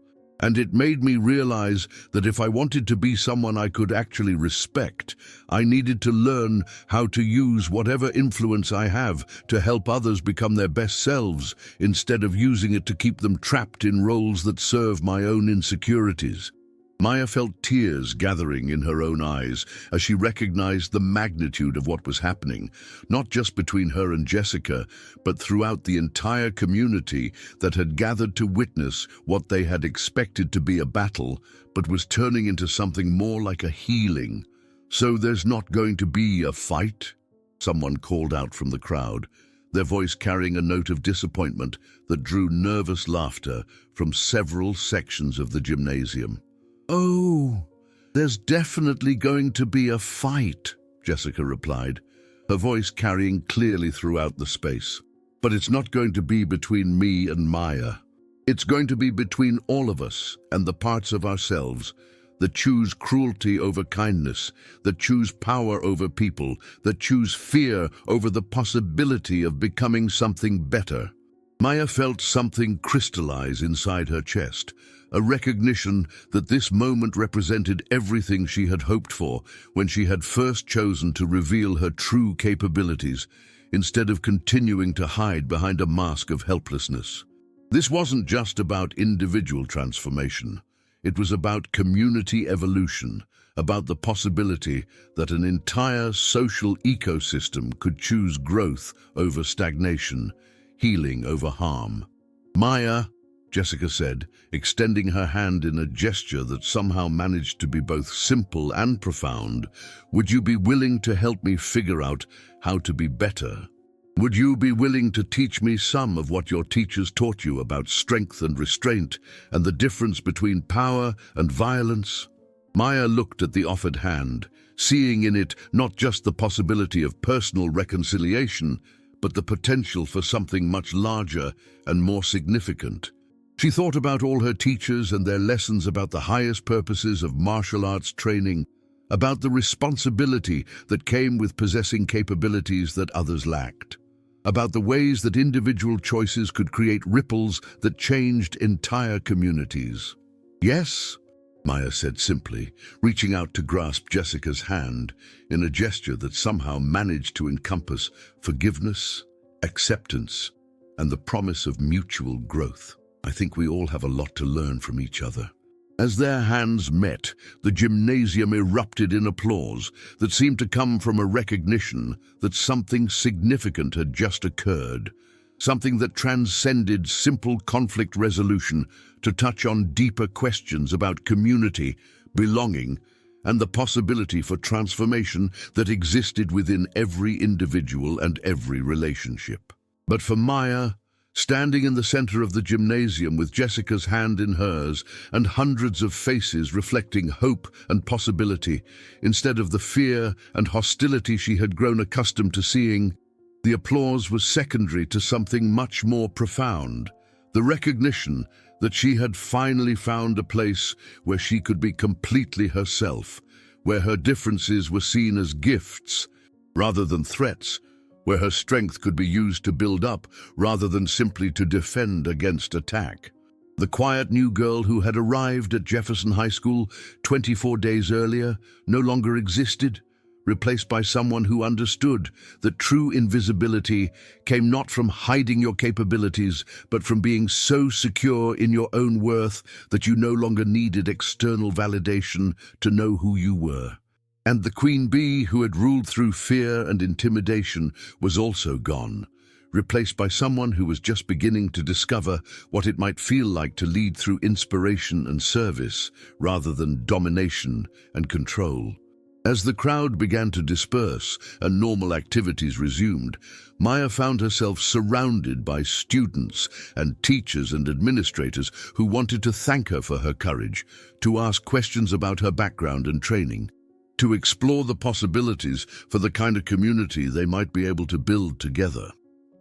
Speaker 1: "And it made me realize that if I wanted to be someone I could actually respect, I needed to learn how to use whatever influence I have to help others become their best selves, instead of using it to keep them trapped in roles that serve my own insecurities." Maya felt tears gathering in her own eyes as she recognized the magnitude of what was happening, not just between her and Jessica, but throughout the entire community that had gathered to witness what they had expected to be a battle, but was turning into something more like a healing. "So there's not going to be a fight?" someone called out from the crowd, their voice carrying a note of disappointment that drew nervous laughter from several sections of the gymnasium. "Oh, there's definitely going to be a fight," Jessica replied, her voice carrying clearly throughout the space. "But it's not going to be between me and Maya. It's going to be between all of us and the parts of ourselves that choose cruelty over kindness, that choose power over people, that choose fear over the possibility of becoming something better." Maya felt something crystallize inside her chest, a recognition that this moment represented everything she had hoped for when she had first chosen to reveal her true capabilities, instead of continuing to hide behind a mask of helplessness. This wasn't just about individual transformation. It was about community evolution, about the possibility that an entire social ecosystem could choose growth over stagnation, healing over harm. "Maya," Jessica said, extending her hand in a gesture that somehow managed to be both simple and profound, "would you be willing to help me figure out how to be better? Would you be willing to teach me some of what your teachers taught you about strength and restraint and the difference between power and violence?" Maya looked at the offered hand, seeing in it not just the possibility of personal reconciliation, but the potential for something much larger and more significant. She thought about all her teachers and their lessons about the highest purposes of martial arts training, about the responsibility that came with possessing capabilities that others lacked, about the ways that individual choices could create ripples that changed entire communities. "Yes," Maya said simply, reaching out to grasp Jessica's hand in a gesture that somehow managed to encompass forgiveness, acceptance, and the promise of mutual growth. "I think we all have a lot to learn from each other." As their hands met, the gymnasium erupted in applause that seemed to come from a recognition that something significant had just occurred, something that transcended simple conflict resolution to touch on deeper questions about community, belonging, and the possibility for transformation that existed within every individual and every relationship. But for Maya, standing in the center of the gymnasium with Jessica's hand in hers and hundreds of faces reflecting hope and possibility, instead of the fear and hostility she had grown accustomed to seeing, the applause was secondary to something much more profound, the recognition that she had finally found a place where she could be completely herself, where her differences were seen as gifts rather than threats, where her strength could be used to build up rather than simply to defend against attack. The quiet new girl who had arrived at Jefferson High School 24 days earlier no longer existed, replaced by someone who understood that true invisibility came not from hiding your capabilities, but from being so secure in your own worth that you no longer needed external validation to know who you were. And the queen bee who had ruled through fear and intimidation was also gone, replaced by someone who was just beginning to discover what it might feel like to lead through inspiration and service rather than domination and control. As the crowd began to disperse and normal activities resumed, Maya found herself surrounded by students and teachers and administrators who wanted to thank her for her courage, to ask questions about her background and training, to explore the possibilities for the kind of community they might be able to build together.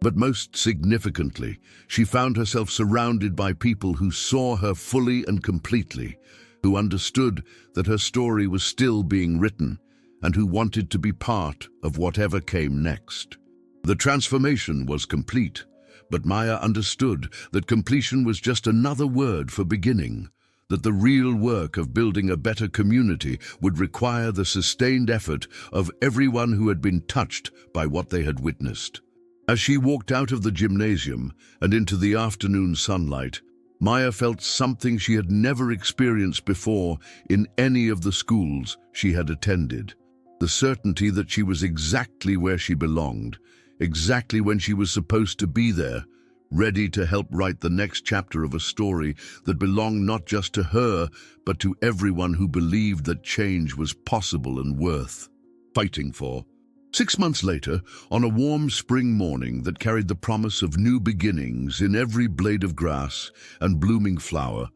Speaker 1: But most significantly, she found herself surrounded by people who saw her fully and completely, who understood that her story was still being written, and who wanted to be part of whatever came next. The transformation was complete, but Maya understood that completion was just another word for beginning, that the real work of building a better community would require the sustained effort of everyone who had been touched by what they had witnessed. As she walked out of the gymnasium and into the afternoon sunlight, Maya felt something she had never experienced before in any of the schools she had attended. The certainty that she was exactly where she belonged, exactly when she was supposed to be there, ready to help write the next chapter of a story that belonged not just to her, but to everyone who believed that change was possible and worth fighting for. 6 months later, on a warm spring morning that carried the promise of new beginnings in every blade of grass and blooming flower,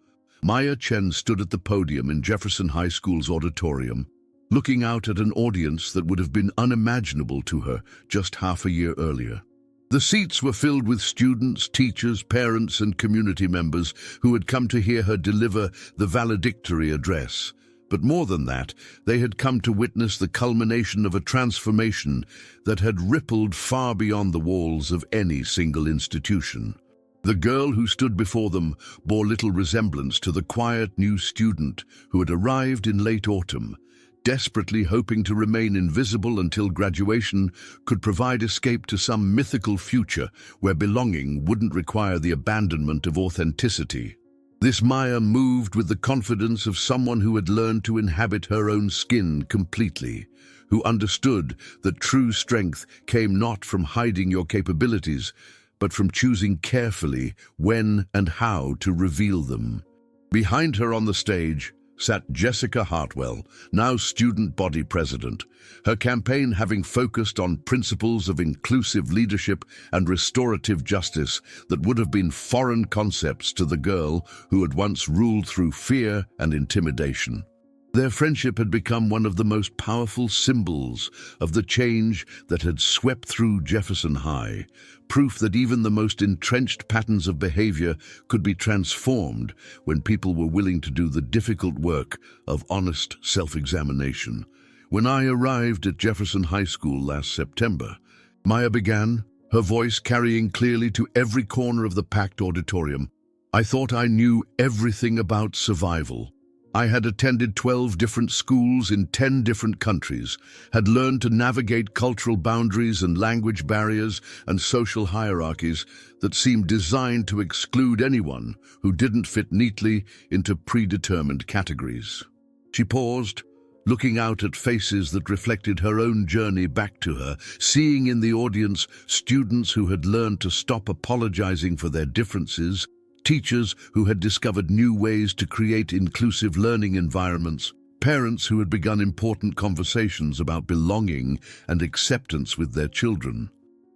Speaker 1: Maya Chen stood at the podium in Jefferson High School's auditorium, looking out at an audience that would have been unimaginable to her just half a year earlier. The seats were filled with students, teachers, parents, and community members who had come to hear her deliver the valedictory address. But more than that, they had come to witness the culmination of a transformation that had rippled far beyond the walls of any single institution. The girl who stood before them bore little resemblance to the quiet new student who had arrived in late autumn, desperately hoping to remain invisible until graduation could provide escape to some mythical future where belonging wouldn't require the abandonment of authenticity. This Maya moved with the confidence of someone who had learned to inhabit her own skin completely, who understood that true strength came not from hiding your capabilities, but from choosing carefully when and how to reveal them. Behind her on the stage sat Jessica Hartwell, now student body president, her campaign having focused on principles of inclusive leadership and restorative justice that would have been foreign concepts to the girl who had once ruled through fear and intimidation. Their friendship had become one of the most powerful symbols of the change that had swept through Jefferson High, proof that even the most entrenched patterns of behavior could be transformed when people were willing to do the difficult work of honest self-examination. When I arrived at Jefferson High School last September, Maya began, her voice carrying clearly to every corner of the packed auditorium. I thought I knew everything about survival. I had attended 12 different schools in 10 different countries, had learned to navigate cultural boundaries and language barriers and social hierarchies that seemed designed to exclude anyone who didn't fit neatly into predetermined categories. She paused, looking out at faces that reflected her own journey back to her, seeing in the audience students who had learned to stop apologizing for their differences, teachers who had discovered new ways to create inclusive learning environments, parents who had begun important conversations about belonging and acceptance with their children.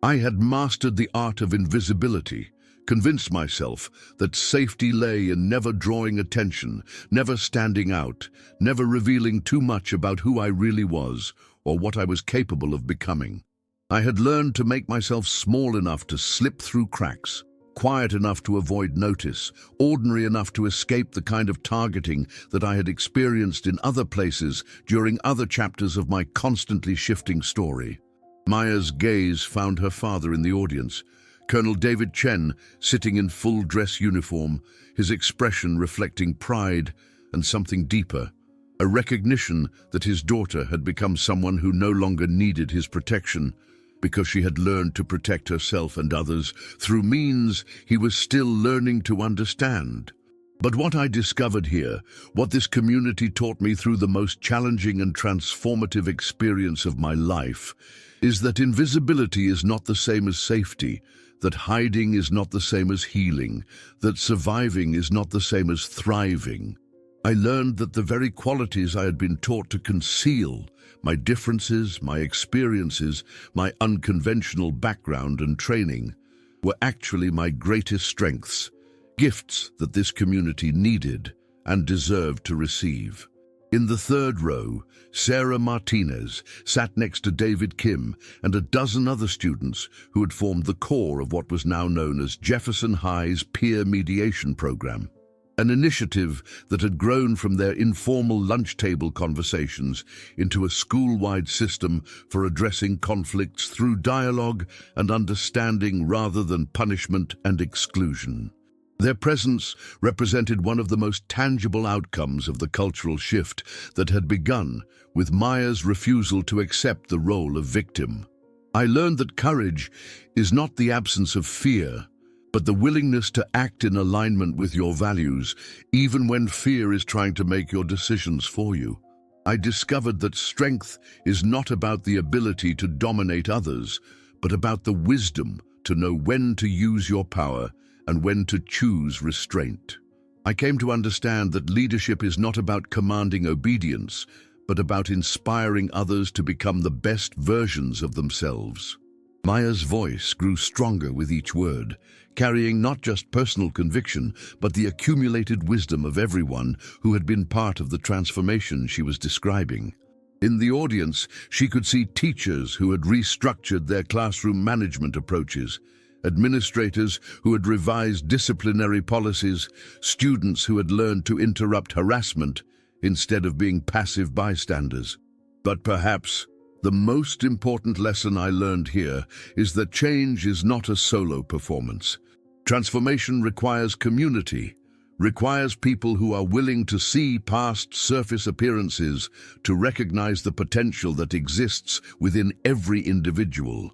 Speaker 1: I had mastered the art of invisibility, convinced myself that safety lay in never drawing attention, never standing out, never revealing too much about who I really was or what I was capable of becoming. I had learned to make myself small enough to slip through cracks, quiet enough to avoid notice, ordinary enough to escape the kind of targeting that I had experienced in other places during other chapters of my constantly shifting story. Maya's gaze found her father in the audience, Colonel David Chen, sitting in full dress uniform, his expression reflecting pride and something deeper, a recognition that his daughter had become someone who no longer needed his protection because she had learned to protect herself and others through means he was still learning to understand. But what I discovered here, what this community taught me through the most challenging and transformative experience of my life, is that invisibility is not the same as safety, that hiding is not the same as healing, that surviving is not the same as thriving. I learned that the very qualities I had been taught to conceal, my differences, my experiences, my unconventional background and training, were actually my greatest strengths, gifts that this community needed and deserved to receive. In the third row, Sarah Martinez sat next to David Kim and a dozen other students who had formed the core of what was now known as Jefferson High's Peer Mediation Program, an initiative that had grown from their informal lunch table conversations into a school-wide system for addressing conflicts through dialogue and understanding rather than punishment and exclusion. Their presence represented one of the most tangible outcomes of the cultural shift that had begun with Maya's refusal to accept the role of victim. I learned that courage is not the absence of fear, but the willingness to act in alignment with your values, even when fear is trying to make your decisions for you. I discovered that strength is not about the ability to dominate others, but about the wisdom to know when to use your power and when to choose restraint. I came to understand that leadership is not about commanding obedience, but about inspiring others to become the best versions of themselves. Maya's voice grew stronger with each word, carrying not just personal conviction, but the accumulated wisdom of everyone who had been part of the transformation she was describing. In the audience, she could see teachers who had restructured their classroom management approaches, administrators who had revised disciplinary policies, students who had learned to interrupt harassment instead of being passive bystanders. But perhaps the most important lesson I learned here is that change is not a solo performance. Transformation requires community, requires people who are willing to see past surface appearances, to recognize the potential that exists within every individual,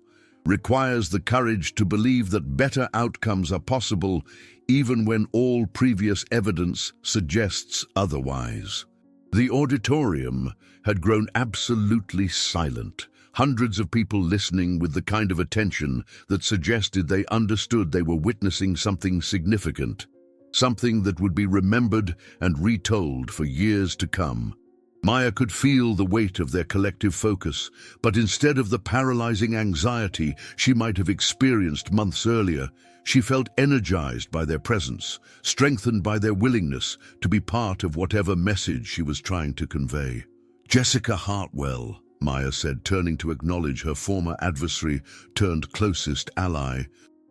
Speaker 1: requires the courage to believe that better outcomes are possible even when all previous evidence suggests otherwise. The auditorium had grown absolutely silent, hundreds of people listening with the kind of attention that suggested they understood they were witnessing something significant, something that would be remembered and retold for years to come. Maya could feel the weight of their collective focus, but instead of the paralyzing anxiety she might have experienced months earlier, she felt energized by their presence, strengthened by their willingness to be part of whatever message she was trying to convey. "Jessica Hartwell," Maya said, turning to acknowledge her former adversary turned closest ally,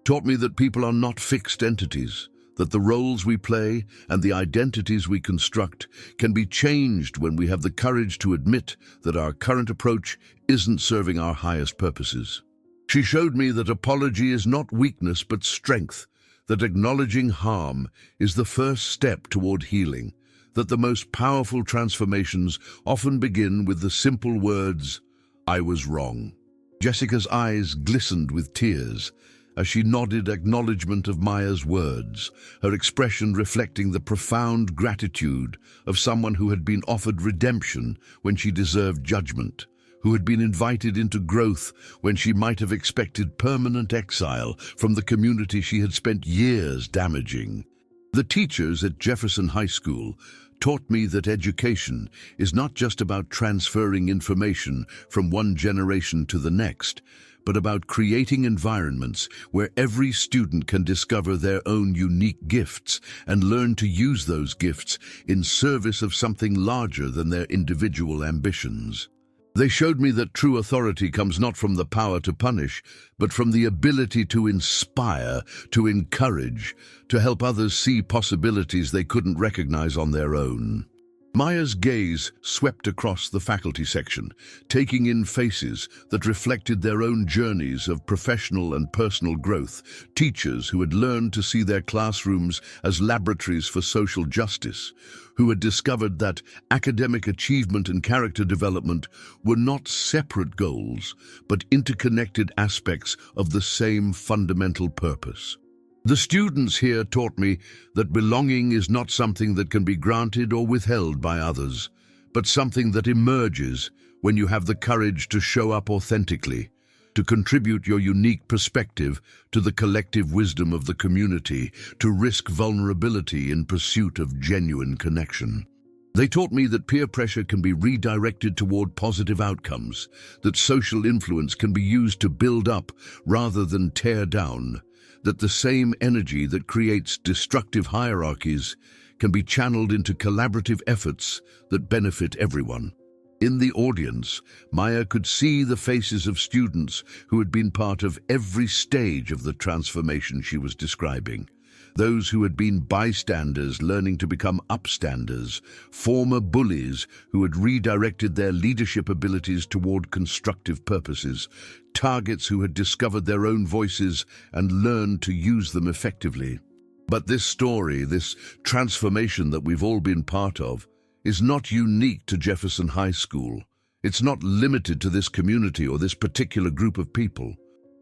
Speaker 1: "taught me that people are not fixed entities, that the roles we play and the identities we construct can be changed when we have the courage to admit that our current approach isn't serving our highest purposes. She showed me that apology is not weakness but strength, that acknowledging harm is the first step toward healing, that the most powerful transformations often begin with the simple words, 'I was wrong.'" Jessica's eyes glistened with tears, as she nodded acknowledgement of Maya's words, her expression reflecting the profound gratitude of someone who had been offered redemption when she deserved judgment, who had been invited into growth when she might have expected permanent exile from the community she had spent years damaging. The teachers at Jefferson High School taught me that education is not just about transferring information from one generation to the next, but about creating environments where every student can discover their own unique gifts and learn to use those gifts in service of something larger than their individual ambitions. They showed me that true authority comes not from the power to punish, but from the ability to inspire, to encourage, to help others see possibilities they couldn't recognize on their own. Maya's gaze swept across the faculty section, taking in faces that reflected their own journeys of professional and personal growth, teachers who had learned to see their classrooms as laboratories for social justice, who had discovered that academic achievement and character development were not separate goals, but interconnected aspects of the same fundamental purpose. The students here taught me that belonging is not something that can be granted or withheld by others, but something that emerges when you have the courage to show up authentically, to contribute your unique perspective to the collective wisdom of the community, to risk vulnerability in pursuit of genuine connection. They taught me that peer pressure can be redirected toward positive outcomes, that social influence can be used to build up rather than tear down, that the same energy that creates destructive hierarchies can be channeled into collaborative efforts that benefit everyone. In the audience, Maya could see the faces of students who had been part of every stage of the transformation she was describing. Those who had been bystanders learning to become upstanders, former bullies who had redirected their leadership abilities toward constructive purposes, targets who had discovered their own voices and learned to use them effectively. But this story, this transformation that we've all been part of, is not unique to Jefferson High School. It's not limited to this community or this particular group of people.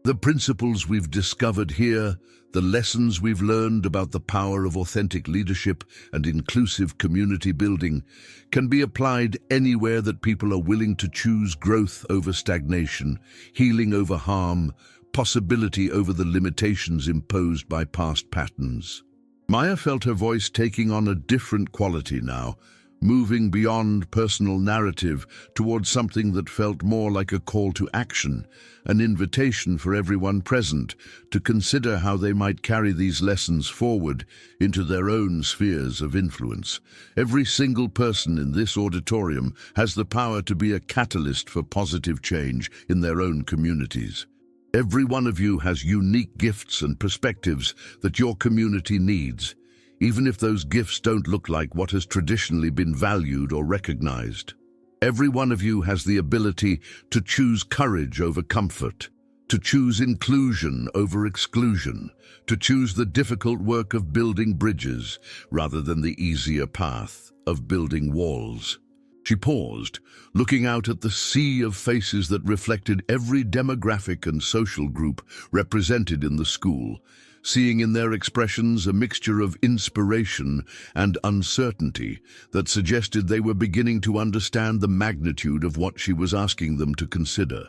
Speaker 1: The principles we've discovered here, the lessons we've learned about the power of authentic leadership and inclusive community building can be applied anywhere that people are willing to choose growth over stagnation, healing over harm, possibility over the limitations imposed by past patterns. Maya felt her voice taking on a different quality now, moving beyond personal narrative towards something that felt more like a call to action, an invitation for everyone present to consider how they might carry these lessons forward into their own spheres of influence. Every single person in this auditorium has the power to be a catalyst for positive change in their own communities. Every one of you has unique gifts and perspectives that your community needs, even if those gifts don't look like what has traditionally been valued or recognized. Every one of you has the ability to choose courage over comfort, to choose inclusion over exclusion, to choose the difficult work of building bridges rather than the easier path of building walls. She paused, looking out at the sea of faces that reflected every demographic and social group represented in the school, seeing in their expressions a mixture of inspiration and uncertainty that suggested they were beginning to understand the magnitude of what she was asking them to consider.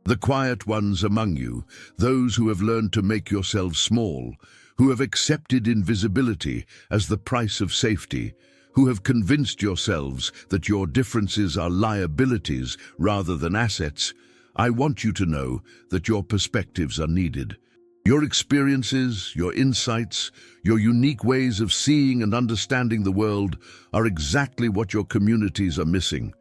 Speaker 1: The quiet ones among you, those who have learned to make yourselves small, who have accepted invisibility as the price of safety, who have convinced yourselves that your differences are liabilities rather than assets, I want you to know that your perspectives are needed. Your experiences, your insights, your unique ways of seeing and understanding the world are exactly what your communities are missing.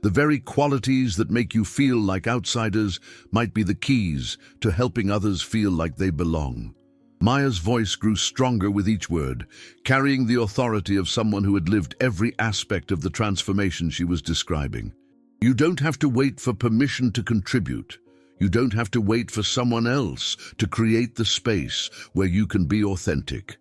Speaker 1: The very qualities that make you feel like outsiders might be the keys to helping others feel like they belong. Maya's voice grew stronger with each word, carrying the authority of someone who had lived every aspect of the transformation she was describing. You don't have to wait for permission to contribute. You don't have to wait for someone else to create the space where you can be authentic.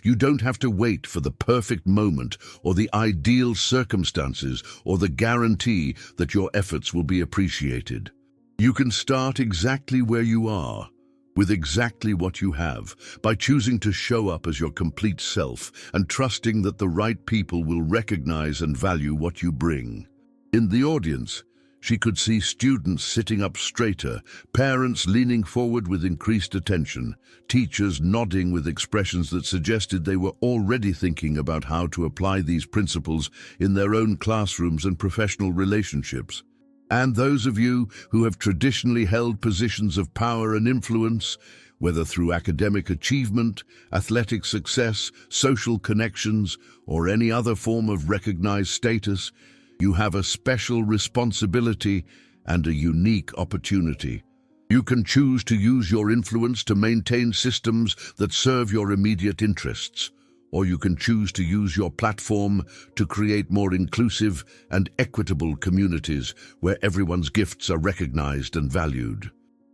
Speaker 1: You don't have to wait for the perfect moment or the ideal circumstances or the guarantee that your efforts will be appreciated. You can start exactly where you are, with exactly what you have, by choosing to show up as your complete self and trusting that the right people will recognize and value what you bring. In the audience, she could see students sitting up straighter, parents leaning forward with increased attention, teachers nodding with expressions that suggested they were already thinking about how to apply these principles in their own classrooms and professional relationships. And those of you who have traditionally held positions of power and influence, whether through academic achievement, athletic success, social connections, or any other form of recognized status, you have a special responsibility and a unique opportunity. You can choose to use your influence to maintain systems that serve your immediate interests, or you can choose to use your platform to create more inclusive and equitable communities where everyone's gifts are recognized and valued.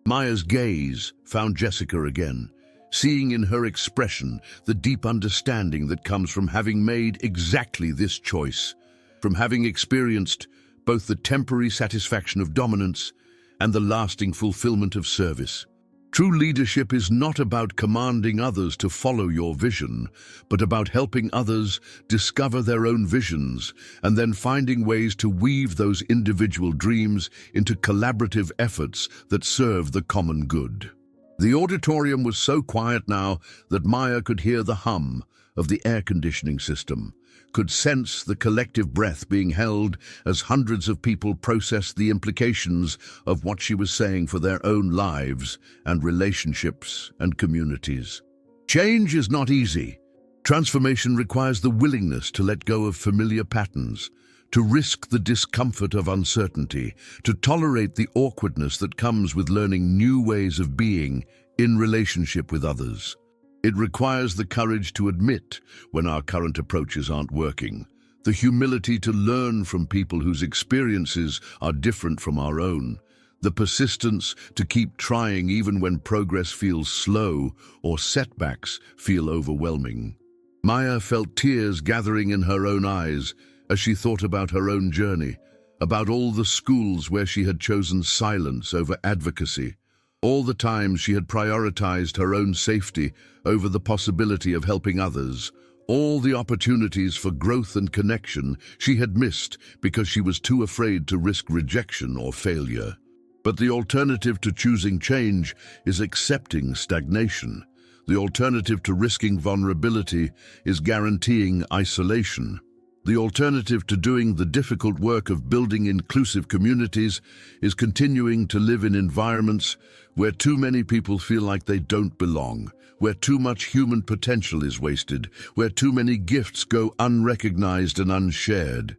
Speaker 1: Maya's gaze found Jessica again, seeing in her expression the deep understanding that comes from having made exactly this choice, from having experienced both the temporary satisfaction of dominance and the lasting fulfillment of service. True leadership is not about commanding others to follow your vision, but about helping others discover their own visions and then finding ways to weave those individual dreams into collaborative efforts that serve the common good. The auditorium was so quiet now that Maya could hear the hum of the air conditioning system, could sense the collective breath being held as hundreds of people processed the implications of what she was saying for their own lives and relationships and communities. Change is not easy. Transformation requires the willingness to let go of familiar patterns, to risk the discomfort of uncertainty, to tolerate the awkwardness that comes with learning new ways of being in relationship with others. It requires the courage to admit when our current approaches aren't working, the humility to learn from people whose experiences are different from our own, the persistence to keep trying even when progress feels slow or setbacks feel overwhelming. Maya felt tears gathering in her own eyes as she thought about her own journey, about all the schools where she had chosen silence over advocacy, all the times she had prioritized her own safety over the possibility of helping others, all the opportunities for growth and connection she had missed because she was too afraid to risk rejection or failure. But the alternative to choosing change is accepting stagnation. The alternative to risking vulnerability is guaranteeing isolation. The alternative to doing the difficult work of building inclusive communities is continuing to live in environments where too many people feel like they don't belong, where too much human potential is wasted, where too many gifts go unrecognized and unshared.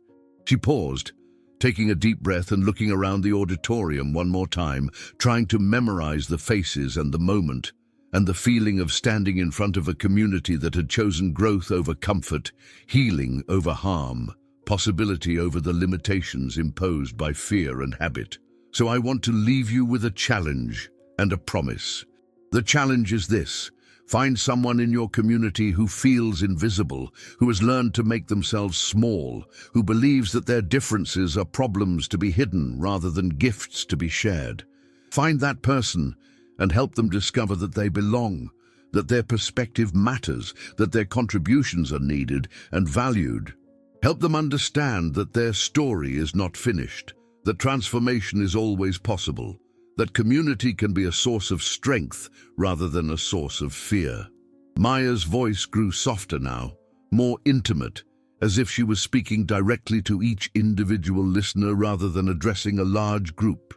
Speaker 1: She paused, taking a deep breath and looking around the auditorium one more time, trying to memorize the faces and the moment, and the feeling of standing in front of a community that had chosen growth over comfort, healing over harm, possibility over the limitations imposed by fear and habit. So I want to leave you with a challenge and a promise. The challenge is this: find someone in your community who feels invisible, who has learned to make themselves small, who believes that their differences are problems to be hidden rather than gifts to be shared. Find that person and help them discover that they belong, that their perspective matters, that their contributions are needed and valued. Help them understand that their story is not finished, that transformation is always possible, that community can be a source of strength rather than a source of fear. Maya's voice grew softer now, more intimate, as if she was speaking directly to each individual listener rather than addressing a large group.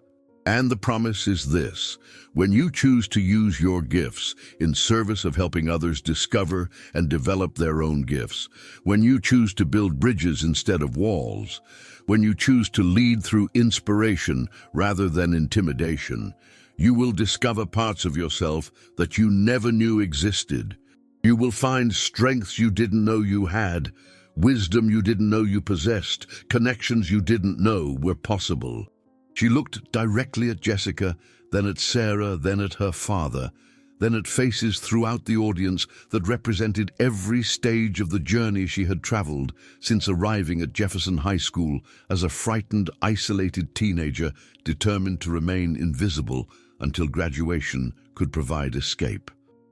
Speaker 1: And the promise is this: when you choose to use your gifts in service of helping others discover and develop their own gifts, when you choose to build bridges instead of walls, when you choose to lead through inspiration rather than intimidation, you will discover parts of yourself that you never knew existed. You will find strengths you didn't know you had, wisdom you didn't know you possessed, connections you didn't know were possible. She looked directly at Jessica, then at Sarah, then at her father, then at faces throughout the audience that represented every stage of the journey she had traveled since arriving at Jefferson High School as a frightened, isolated teenager determined to remain invisible until graduation could provide escape.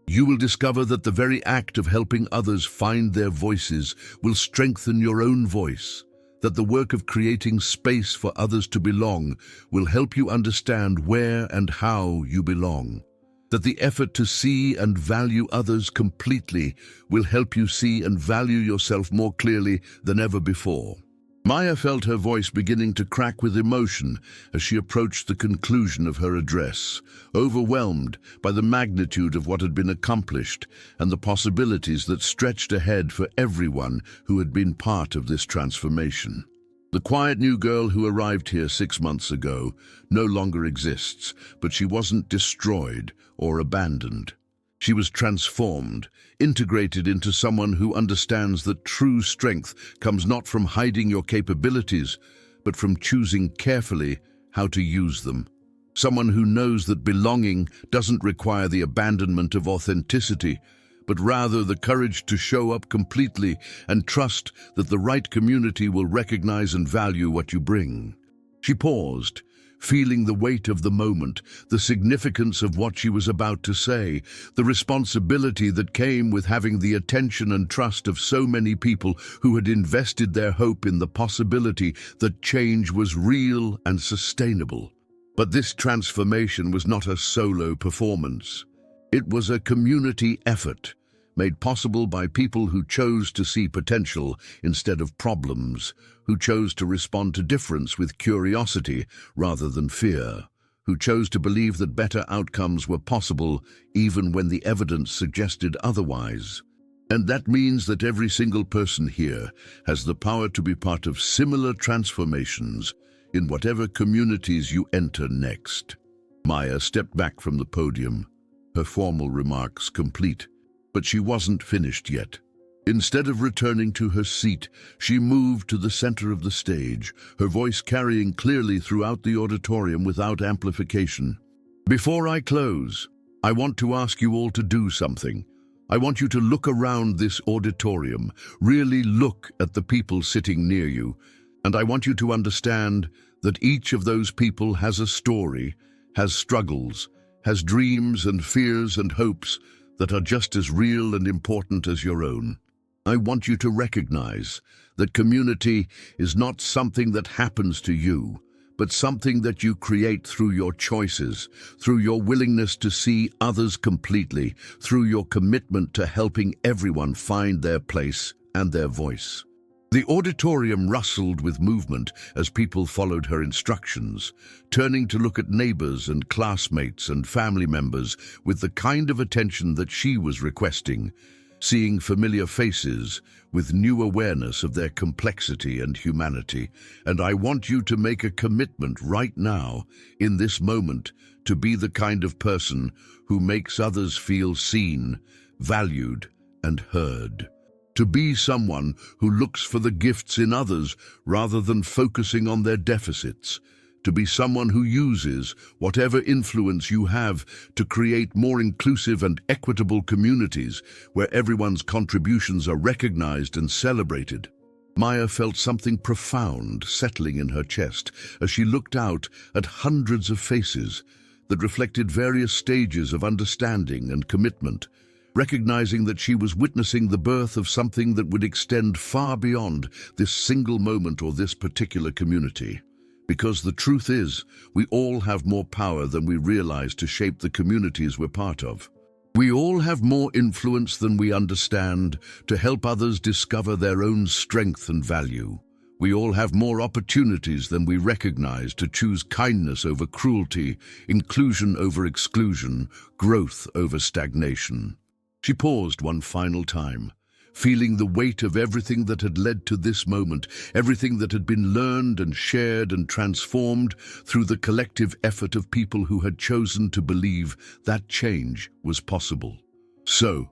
Speaker 1: You will discover that the very act of helping others find their voices will strengthen your own voice, that the work of creating space for others to belong will help you understand where and how you belong, that the effort to see and value others completely will help you see and value yourself more clearly than ever before. Maya felt her voice beginning to crack with emotion as she approached the conclusion of her address, overwhelmed by the magnitude of what had been accomplished and the possibilities that stretched ahead for everyone who had been part of this transformation. The quiet new girl who arrived here 6 months ago no longer exists, but she wasn't destroyed or abandoned. She was transformed, integrated into someone who understands that true strength comes not from hiding your capabilities, but from choosing carefully how to use them. Someone who knows that belonging doesn't require the abandonment of authenticity, but rather the courage to show up completely and trust that the right community will recognize and value what you bring. She paused, feeling the weight of the moment, the significance of what she was about to say, the responsibility that came with having the attention and trust of so many people who had invested their hope in the possibility that change was real and sustainable. But this transformation was not a solo performance. It was a community effort, made possible by people who chose to see potential instead of problems, who chose to respond to difference with curiosity rather than fear, who chose to believe that better outcomes were possible even when the evidence suggested otherwise. And that means that every single person here has the power to be part of similar transformations in whatever communities you enter next. Maya stepped back from the podium, her formal remarks complete, but she wasn't finished yet. Instead of returning to her seat, she moved to the center of the stage, her voice carrying clearly throughout the auditorium without amplification. Before I close, I want to ask you all to do something. I want you to look around this auditorium, really look at the people sitting near you, and I want you to understand that each of those people has a story, has struggles, has dreams and fears and hopes that are just as real and important as your own. I want you to recognize that community is not something that happens to you, but something that you create through your choices, through your willingness to see others completely, through your commitment to helping everyone find their place and their voice. The auditorium rustled with movement as people followed her instructions, turning to look at neighbors and classmates and family members with the kind of attention that she was requesting, seeing familiar faces with new awareness of their complexity and humanity. And I want you to make a commitment right now, in this moment, to be the kind of person who makes others feel seen, valued, and heard. To be someone who looks for the gifts in others rather than focusing on their deficits. To be someone who uses whatever influence you have to create more inclusive and equitable communities where everyone's contributions are recognized and celebrated. Maya felt something profound settling in her chest as she looked out at hundreds of faces that reflected various stages of understanding and commitment, recognizing that she was witnessing the birth of something that would extend far beyond this single moment or this particular community. Because the truth is, we all have more power than we realize to shape the communities we're part of. We all have more influence than we understand to help others discover their own strength and value. We all have more opportunities than we recognize to choose kindness over cruelty, inclusion over exclusion, growth over stagnation. She paused one final time, feeling the weight of everything that had led to this moment, everything that had been learned and shared and transformed through the collective effort of people who had chosen to believe that change was possible. So,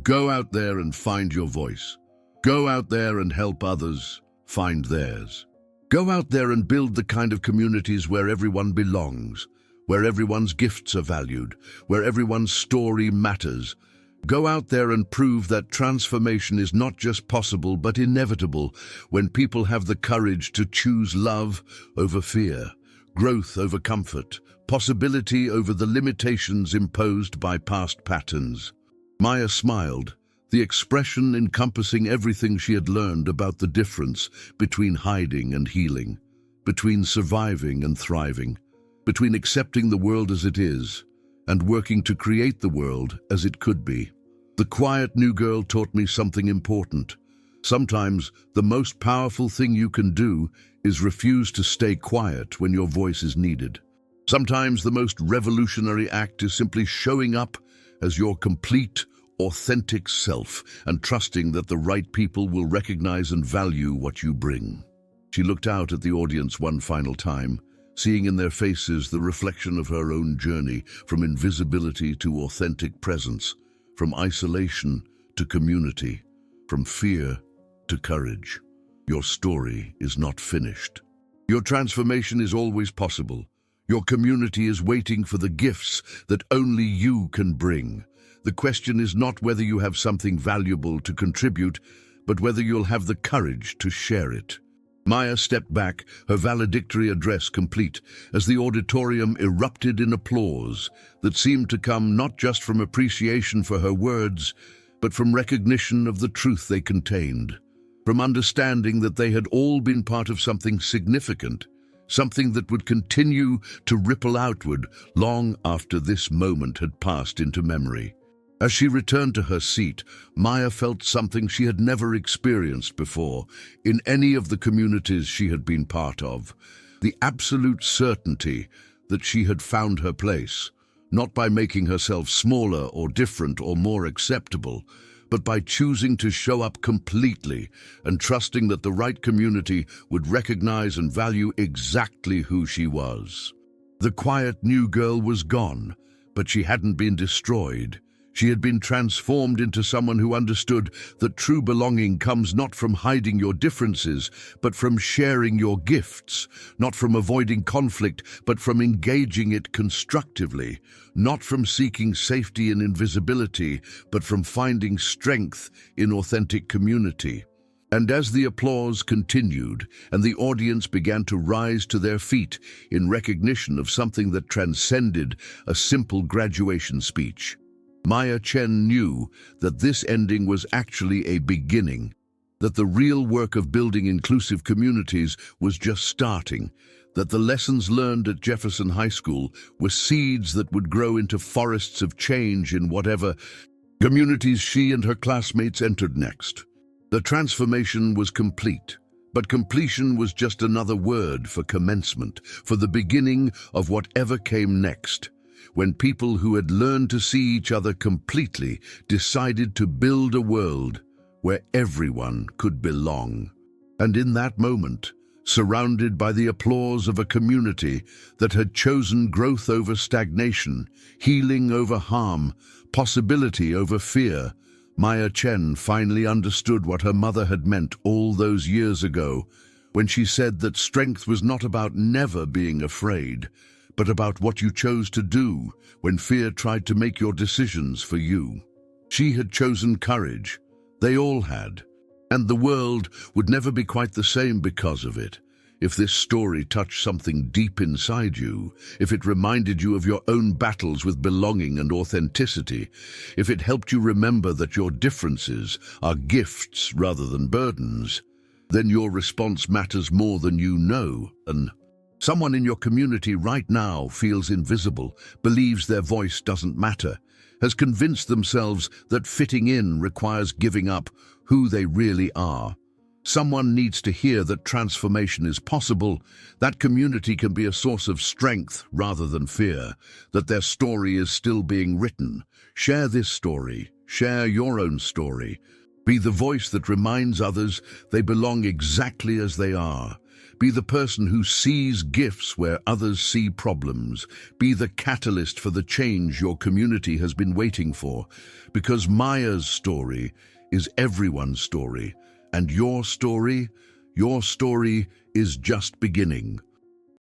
Speaker 1: go out there and find your voice. Go out there and help others find theirs. Go out there and build the kind of communities where everyone belongs, where everyone's gifts are valued, where everyone's story matters. Go out there and prove that transformation is not just possible but inevitable when people have the courage to choose love over fear, growth over comfort, possibility over the limitations imposed by past patterns. Maya smiled, the expression encompassing everything she had learned about the difference between hiding and healing, between surviving and thriving, between accepting the world as it is and working to create the world as it could be. The quiet new girl taught me something important. Sometimes the most powerful thing you can do is refuse to stay quiet when your voice is needed. Sometimes the most revolutionary act is simply showing up as your complete, authentic self and trusting that the right people will recognize and value what you bring. She looked out at the audience one final time, seeing in their faces the reflection of her own journey from invisibility to authentic presence, from isolation to community, from fear to courage. Your story is not finished. Your transformation is always possible. Your community is waiting for the gifts that only you can bring. The question is not whether you have something valuable to contribute, but whether you'll have the courage to share it. Maya stepped back, her valedictory address complete, as the auditorium erupted in applause that seemed to come not just from appreciation for her words, but from recognition of the truth they contained, from understanding that they had all been part of something significant, something that would continue to ripple outward long after this moment had passed into memory. As she returned to her seat, Maya felt something she had never experienced before in any of the communities she had been part of. The absolute certainty that she had found her place, not by making herself smaller or different or more acceptable, but by choosing to show up completely and trusting that the right community would recognize and value exactly who she was. The quiet new girl was gone, but she hadn't been destroyed. She had been transformed into someone who understood that true belonging comes not from hiding your differences, but from sharing your gifts, not from avoiding conflict, but from engaging it constructively, not from seeking safety in invisibility, but from finding strength in authentic community. And as the applause continued and the audience began to rise to their feet in recognition of something that transcended a simple graduation speech, Maya Chen knew that this ending was actually a beginning, that the real work of building inclusive communities was just starting, that the lessons learned at Jefferson High School were seeds that would grow into forests of change in whatever communities she and her classmates entered next. The transformation was complete, but completion was just another word for commencement, for the beginning of whatever came next. When people who had learned to see each other completely decided to build a world where everyone could belong. And in that moment, surrounded by the applause of a community that had chosen growth over stagnation, healing over harm, possibility over fear, Maya Chen finally understood what her mother had meant all those years ago, when she said that strength was not about never being afraid, but about what you chose to do when fear tried to make your decisions for you. She had chosen courage. They all had. And the world would never be quite the same because of it. If this story touched something deep inside you, if it reminded you of your own battles with belonging and authenticity, if it helped you remember that your differences are gifts rather than burdens, then your response matters more than you know. And someone in your community right now feels invisible, believes their voice doesn't matter, has convinced themselves that fitting in requires giving up who they really are. Someone needs to hear that transformation is possible, that community can be a source of strength rather than fear, that their story is still being written. Share this story, share your own story. Be the voice that reminds others they belong exactly as they are. Be the person who sees gifts where others see problems. Be the catalyst for the change your community has been waiting for. Because Maya's story is everyone's story, and your story is just beginning.